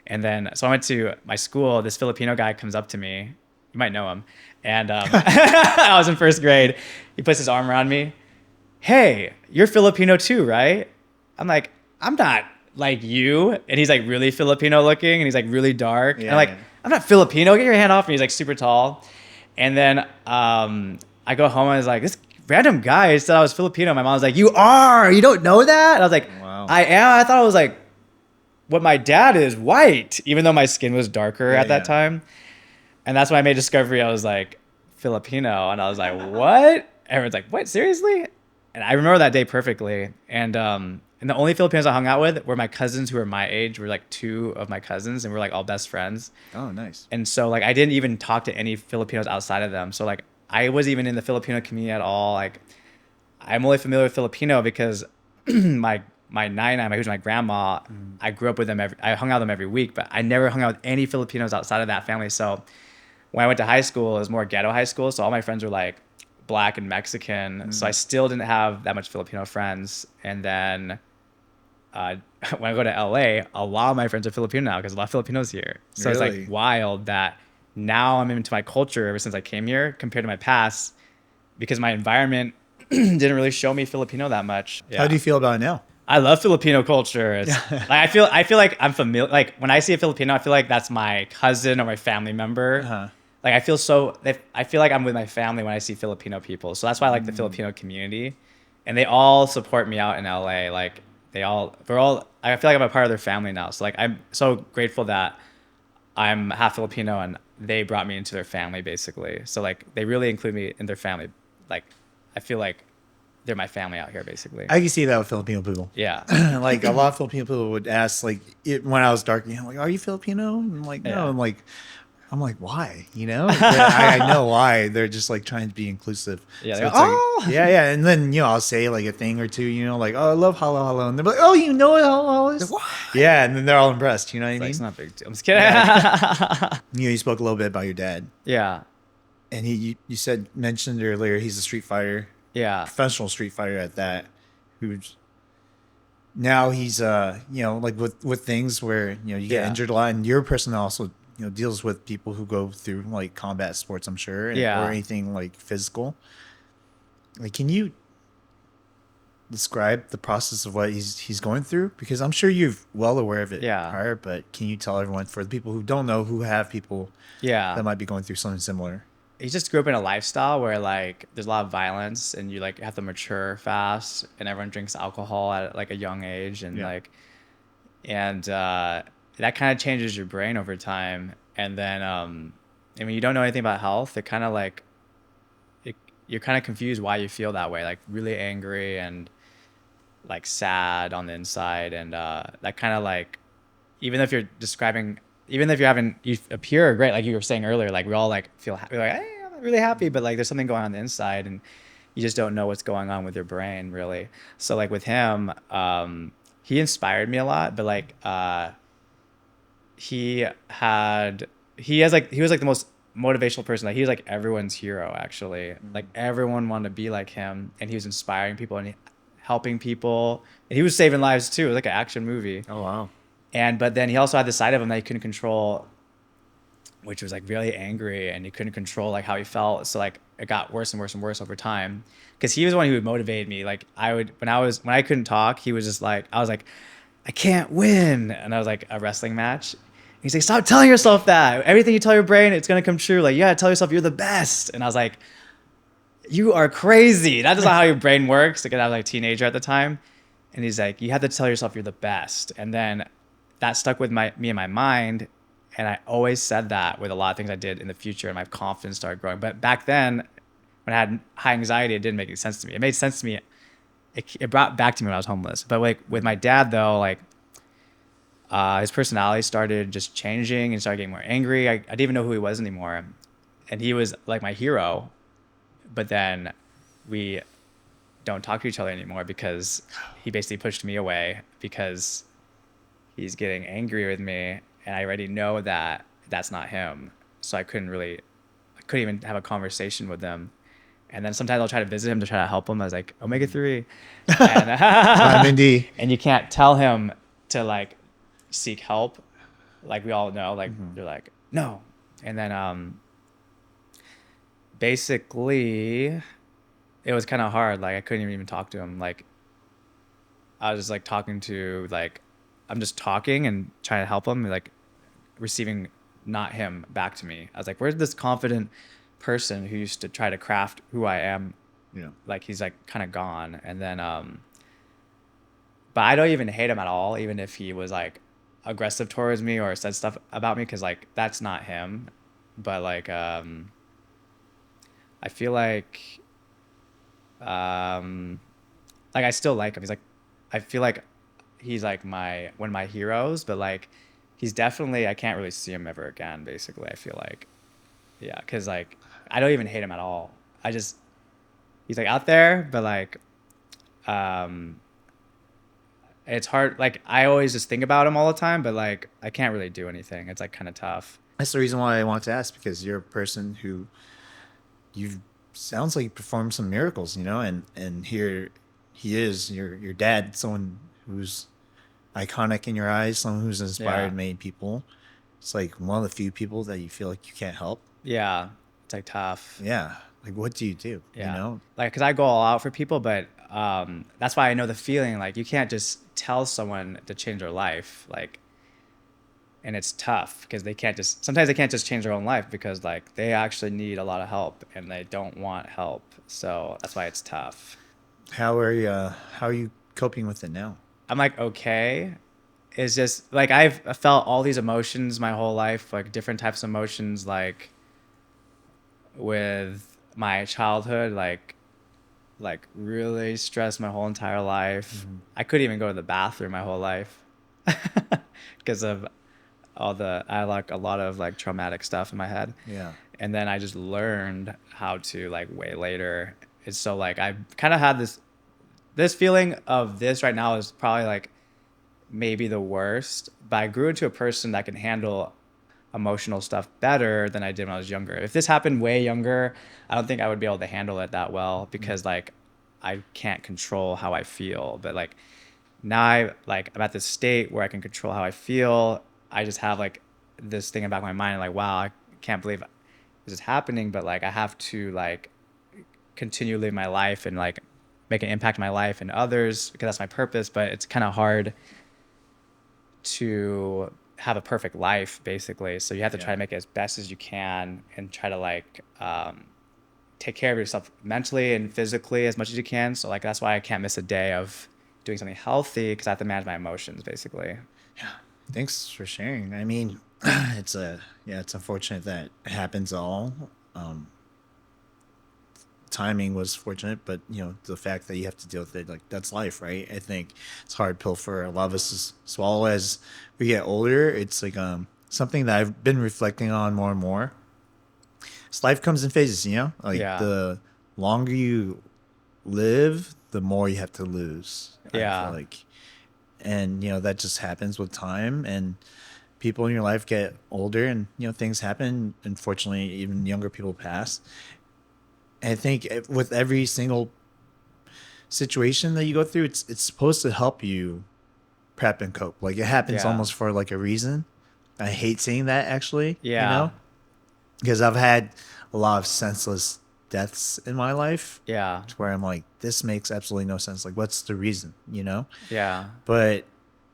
And then so I went to my school. This Filipino guy comes up to me. You might know him. And I was in first grade. He puts his arm around me. Hey, you're Filipino too, right? I'm like, I'm not like you. And he's like really Filipino looking, and he's like really dark. And I'm like, I'm not Filipino. Get your hand off me. He's like super tall. And then I go home and I was like, this random guy said I was Filipino. My mom was like, you are? You don't know that? And I was like, wow. I am. I thought I was like what my dad is, white, even though my skin was darker at that time. And that's when I made discovery. I was like, Filipino. And I was like, what? Everyone's like, what? Seriously? And I remember that day perfectly. And the only Filipinos I hung out with were my cousins who were my age. Were like two of my cousins, and we're like all best friends. Oh, nice. And so like I didn't even talk to any Filipinos outside of them. So like I wasn't even in the Filipino community at all. Like I'm only familiar with Filipino because my nana, who's my grandma, I grew up with them. I hung out with them every week, but I never hung out with any Filipinos outside of that family. So when I went to high school, it was more ghetto high school. So all my friends were like black and Mexican. So I still didn't have that much Filipino friends. And then when I go to LA, a lot of my friends are Filipino now because a lot of Filipinos here. So It's like wild that now I'm into my culture ever since I came here compared to my past, because my environment didn't really show me Filipino that much. Yeah. How do you feel about it now? I love Filipino culture. It's, like, I feel like I'm familiar. Like when I see a Filipino, I feel like that's my cousin or my family member. Like I feel like I'm with my family when I see Filipino people. So that's why I like the Filipino community, and they all support me out in LA. Like I feel like I'm a part of their family now. So like I'm so grateful that I'm half Filipino and they brought me into their family basically. So like they really include me in their family. Like I feel like they're my family out here basically. I can see that with Filipino people. Yeah. Like a lot of Filipino people would ask like when I was dark, like, are you Filipino? And I'm like, no. Yeah. I'm like, why? I know why. They're just like trying to be inclusive. Yeah. So yeah. And then, I'll say like a thing or two, like, oh, I love hello, hello. And they're like, oh, you know what hello is? Yeah. And then they're all impressed. You know what I mean? It's not a big deal. I'm just kidding. Yeah. You spoke a little bit about your dad. Yeah. And you mentioned earlier, he's a street fighter. Yeah. Professional street fighter at that. Who's now he's, like with things where, you get injured a lot. And your person also, deals with people who go through like combat sports, I'm sure, or anything like physical. Like, can you describe the process of what he's going through? Because I'm sure you're well aware of it prior, but can you tell everyone, for the people who don't know, who have people that might be going through something similar? He just grew up in a lifestyle where like there's a lot of violence, and you like have to mature fast, and everyone drinks alcohol at like a young age, and that kind of changes your brain over time. And then, I mean, you don't know anything about health. It kind of like you're kind of confused why you feel that way, like really angry and like sad on the inside. And that kind of like, even if you're describing, even if you're having, you appear great, like you were saying earlier, like we all like feel happy, like, hey, I'm really happy, but like there's something going on the inside and you just don't know what's going on with your brain really. So like with him, he inspired me a lot, but like, he had he was like the most motivational person. Like he was like everyone's hero actually. Like everyone wanted to be like him, and he was inspiring people and helping people, and he was saving lives too. It was like an action movie. Oh wow. And but then he also had the side of him that he couldn't control, which was like really angry, and he couldn't control like how he felt. So like it got worse and worse and worse over time, because he was the one who would motivate me. Like I would, when I couldn't talk, he was just like, I was like, I can't win, and I was like a wrestling match. He's like, stop telling yourself that. Everything you tell your brain, it's gonna come true. Like you gotta tell yourself you're the best. And I was like, you are crazy. That is not how your brain works. Because I was like a teenager at the time. And he's like, you have to tell yourself you're the best. And then that stuck with me in my mind. And I always said that with a lot of things I did in the future, and my confidence started growing. But back then, when I had high anxiety, it didn't make any sense to me. It made sense to me. It brought back to me when I was homeless. But like with my dad though, like his personality started just changing and started getting more angry. I didn't even know who he was anymore. And he was like my hero. But then we don't talk to each other anymore because he basically pushed me away because he's getting angry with me. And I already know that that's not him. So I couldn't even have a conversation with him. And then sometimes I'll try to visit him to try to help him. I was like, omega-3. And, Vitamin D. and you can't tell him to like seek help. Like we all know, like they're like, no. And then basically it was kind of hard. Like I couldn't even talk to him. Like I was just like I'm just talking and trying to help him, like receiving not him back to me. I was like, where's this confident person who used to try to craft who I am? Yeah. Like he's like kind of gone. And then but I don't even hate him at all, even if he was like aggressive towards me or said stuff about me, because like that's not him. But like I feel like I still like him. I feel like he's like one of my heroes, but like he's definitely, I can't really see him ever again, basically. I feel like, yeah, because like I don't even hate him at all. He's like out there, but like it's hard. Like I always just think about him all the time, but like I can't really do anything. It's like kind of tough. That's the reason why I want to ask, because you're a person who sounds like you performed some miracles, and here he is, your dad, someone who's iconic in your eyes, someone who's inspired many people. It's like one of the few people that you feel like you can't help. Yeah, it's like tough. Yeah, like what do you do? Yeah, like because I go all out for people, but that's why I know the feeling. Like you can't just tell someone to change their life, like, and it's tough because sometimes they can't just change their own life because like they actually need a lot of help and they don't want help. So that's why it's tough. How are you coping with it now? I'm like, okay. It's just like I've felt all these emotions my whole life, like different types of emotions, like with my childhood, like really stressed my whole entire life. Mm-hmm. I couldn't even go to the bathroom my whole life because of I like a lot of like traumatic stuff in my head. Yeah. And then I just learned how to like way later. It's so like I kind of had this feeling of this right now is probably like maybe the worst, but I grew into a person that can handle emotional stuff better than I did when I was younger. If this happened way younger, I don't think I would be able to handle it that well because like I can't control how I feel. But like now I'm at this state where I can control how I feel. I just have like this thing in the back of my mind, like, wow, I can't believe this is happening, but like I have to like continue living my life and like make an impact in my life and others because that's my purpose. But it's kind of hard to have a perfect life, basically. So you have to try to make it as best as you can and try to like take care of yourself mentally and physically as much as you can. So like that's why I can't miss a day of doing something healthy because I have to manage my emotions, basically. Yeah. Thanks for sharing. I mean, it's unfortunate that it happens all. It's timing was fortunate, but the fact that you have to deal with it, like that's life, right? I think it's a hard pill for a lot of us to swallow as we get older. It's like something that I've been reflecting on more and more. So life comes in phases, like the longer you live, the more you have to lose. I feel like, and that just happens with time, and people in your life get older, and things happen. Unfortunately, even younger people pass. And I think with every single situation that you go through, it's supposed to help you prep and cope. Like it happens almost for like a reason. I hate saying that actually, because I've had a lot of senseless deaths in my life. Yeah. To where I'm like, this makes absolutely no sense. Like, what's the reason, Yeah. But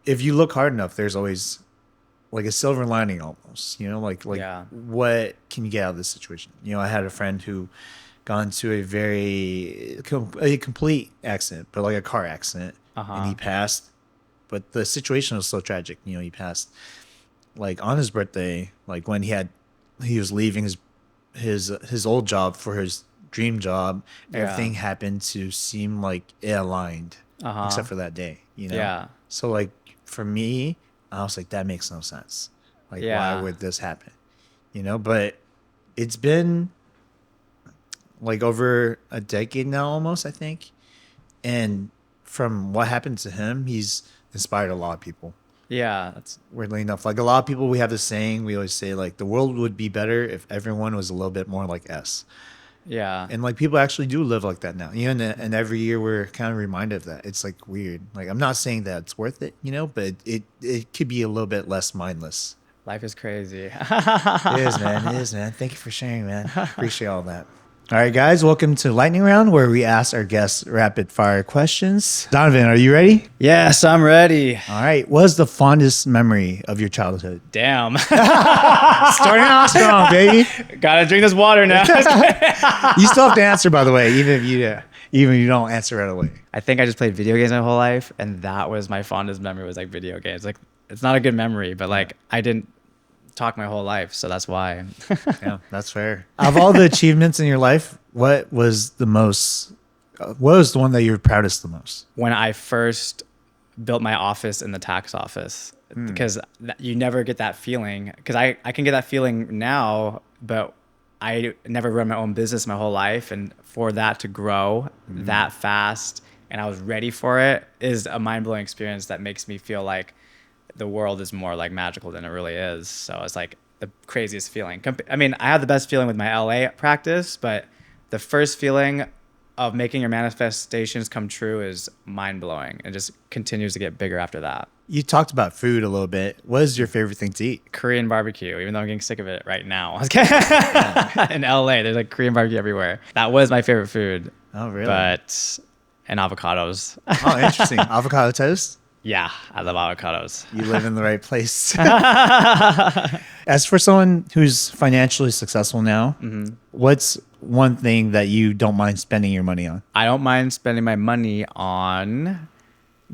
if you look hard enough, there's always like a silver lining almost, like what can you get out of this situation? I had a friend who got into a complete accident, but like a car accident, and he passed. But the situation was so tragic. He passed like on his birthday, like when he was leaving his old job for his dream job. Everything happened to seem like it aligned, except for that day. Yeah. So like for me, I was like, that makes no sense. Like, why would this happen? But it's been like over a decade now, almost, I think. And from what happened to him, he's inspired a lot of people. Yeah. That's weirdly enough. Like a lot of people, we have this saying, we always say like the world would be better if everyone was a little bit more like us. Yeah. And like people actually do live like that now. And every year we're kind of reminded of that. It's like weird. Like I'm not saying that it's worth it, but it could be a little bit less mindless. Life is crazy. It is, man. It is, man. Thank you for sharing, man. Appreciate all that. All right, guys, welcome to Lightning Round, where we ask our guests rapid fire questions. Donovan, are you ready? Yes, I'm ready. All right. What is the fondest memory of your childhood? Damn. Starting off strong, baby. Gotta drink this water now. You still have to answer, by the way, even if you don't answer right away. I think I just played video games my whole life, and that was my fondest memory, was like video games. Like it's not a good memory, but like I didn't talk my whole life, so that's why. Yeah, that's fair. Of all the achievements in your life, what was the one that you're proudest the most? When I first built my office in the tax office, because you never get that feeling, because I can get that feeling now, but I never run my own business my whole life, and for that to grow that fast and I was ready for it is a mind-blowing experience that makes me feel like the world is more like magical than it really is. So it's like the craziest feeling. I mean, I had the best feeling with my LA practice, but the first feeling of making your manifestations come true is mind-blowing. It just continues to get bigger after that. You talked about food a little bit. What is your favorite thing to eat? Korean barbecue, even though I'm getting sick of it right now. In LA, there's like Korean barbecue everywhere. That was my favorite food. Oh, really? And avocados. Oh, interesting. Avocado toast? Yeah, I love avocados. You live in the right place. As for someone who's financially successful now, what's one thing that you don't mind spending your money on? I don't mind spending my money on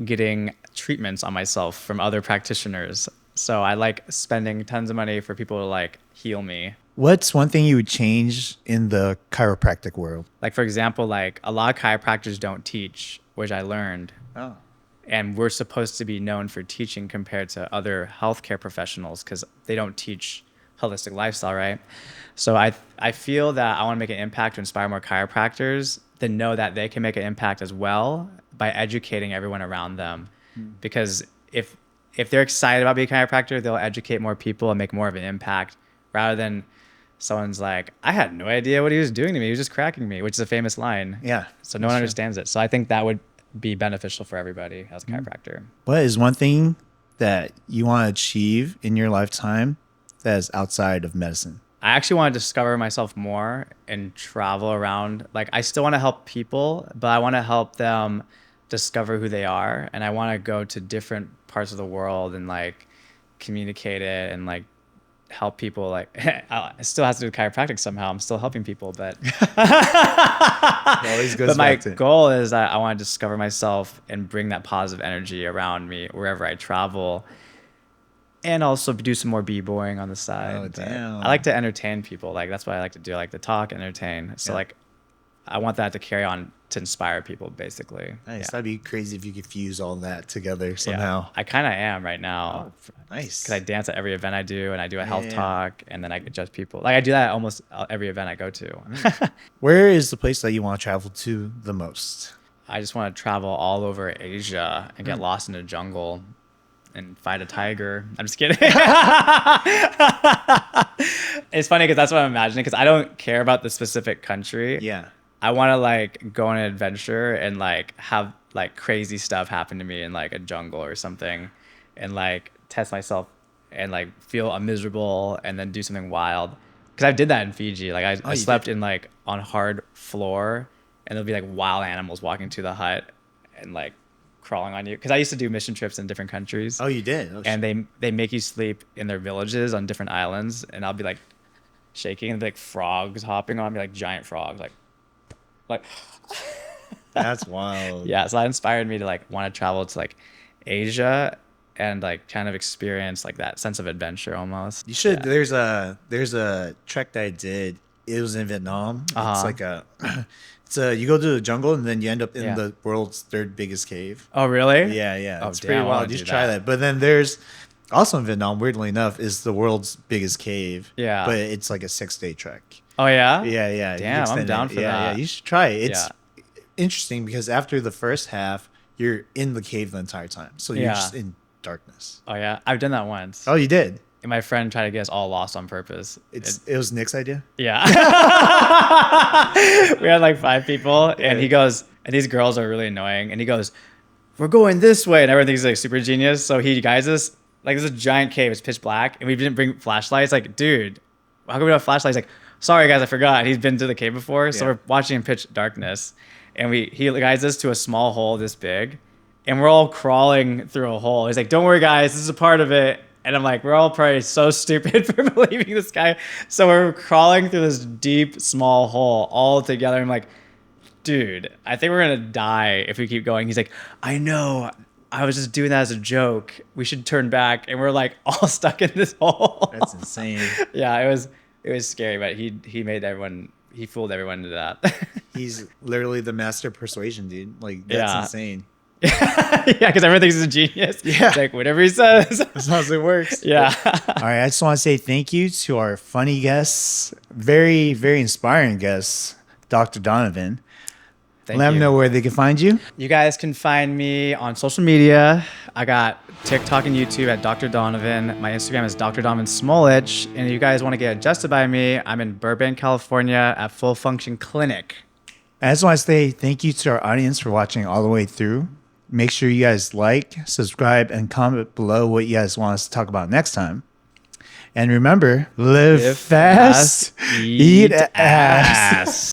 getting treatments on myself from other practitioners. So I like spending tons of money for people to like heal me. What's one thing you would change in the chiropractic world? Like, for example, like a lot of chiropractors don't teach, which I learned. Oh. And we're supposed to be known for teaching compared to other healthcare professionals because they don't teach holistic lifestyle, right? So I feel that I want to make an impact to inspire more chiropractors to know that they can make an impact as well by educating everyone around them. Because if they're excited about being a chiropractor, they'll educate more people and make more of an impact rather than someone's like, I had no idea what he was doing to me. He was just cracking me, which is a famous line. Yeah. So no one understands it. So I think that would be beneficial for everybody as a chiropractor. What is one thing that you want to achieve in your lifetime that is outside of medicine? I actually want to discover myself more and travel around. Like, I still want to help people, but I want to help them discover who they are. And I want to go to different parts of the world and like communicate it and like help people. Like, it still has to do with chiropractic somehow. I'm still helping people, but but my goal is that I want to discover myself and bring that positive energy around me wherever I travel, and also do some more b-boying on the side. Oh, damn. I like to entertain people. Like, that's what I like to do. I like to talk, entertain. So like, I want that to carry on to inspire people, basically. Nice. Yeah. That'd be crazy if you could fuse all that together Yeah. somehow. I kind of am right now. Nice. Because I dance at every event I do, and I do a health Yeah. talk, and then I judge people. Like I do that at almost every event I go to. Where is the place that you want to travel to the most? I just want to travel all over Asia and get lost in the jungle and fight a tiger. I'm just kidding. It's funny because that's what I'm imagining, because I don't care about the specific country. Yeah. I want to like go on an adventure and like have like crazy stuff happen to me in like a jungle or something, and like test myself and like feel miserable and then do something wild. Because I did that in Fiji. Like I slept in like on hard floor, and there'll be like wild animals walking to the hut and like crawling on you. Because I used to do mission trips in different countries. Oh, you did? Oh, And they make you sleep in their villages on different islands, and I'll be like shaking, and like frogs hopping on me, like giant frogs, like that's wild. yeah. So that inspired me to like want to travel to like Asia and like kind of experience like that sense of adventure almost. You should. Yeah. There's a trek that I did. It was in Vietnam. It's Uh-huh. like you go to the jungle and then you end up in Yeah. the world's third biggest cave. Oh really? Yeah. Oh, It's damn, pretty I wanna wild. You do should try that. But then there's also in Vietnam, weirdly enough, is the world's biggest cave. Yeah. But it's like a 6-day trek. Oh yeah. Yeah. You Damn, I'm extend down it. for Yeah, that. you should try it. It's Yeah. interesting because after the first half, you're in the cave the entire time. So you're Yeah. just in darkness. Oh yeah. I've done that once. Oh, you did? And my friend tried to get us all lost on purpose. It was Nick's idea? Yeah. We had like 5 people, and he goes, and these girls are really annoying, and he goes, "We're going this way," and everyone thinks he's like super genius. So he guides us. Like there's a giant cave, it's pitch black, and we didn't bring flashlights. Like, dude, how come we don't have flashlights? Like, sorry guys, I forgot. He's been to the cave before, so Yeah. we're watching in pitch darkness, and he guides us to a small hole this big, and we're all crawling through a hole. He's like, "Don't worry, guys, this is a part of it." And I'm like, we're all probably so stupid for believing this guy. So we're crawling through this deep, small hole all together. I'm like, dude, I think we're going to die if we keep going. He's like, I know. I was just doing that as a joke. We should turn back. And we're like all stuck in this hole. That's insane. Yeah, it was scary, but he fooled everyone into that. He's literally the master of persuasion, dude. Like, that's Yeah. insane. Yeah, because everyone thinks he's a genius. Yeah. It's like whatever he says. That's how it works. Yeah. All right. I just want to say thank you to our funny guests, very, very inspiring guests, Dr. Donovan. Thank Let them you. know where they can find you. You guys can find me on social media. I got TikTok and YouTube at Dr. Donovan. My Instagram is Dr. Donovan Smolich. And if you guys want to get adjusted by me, I'm in Burbank, California at Full Function Clinic. I just want to say thank you to our audience for watching all the way through. Make sure you guys like, subscribe, and comment below what you guys want us to talk about next time. And remember, live fast, eat ass.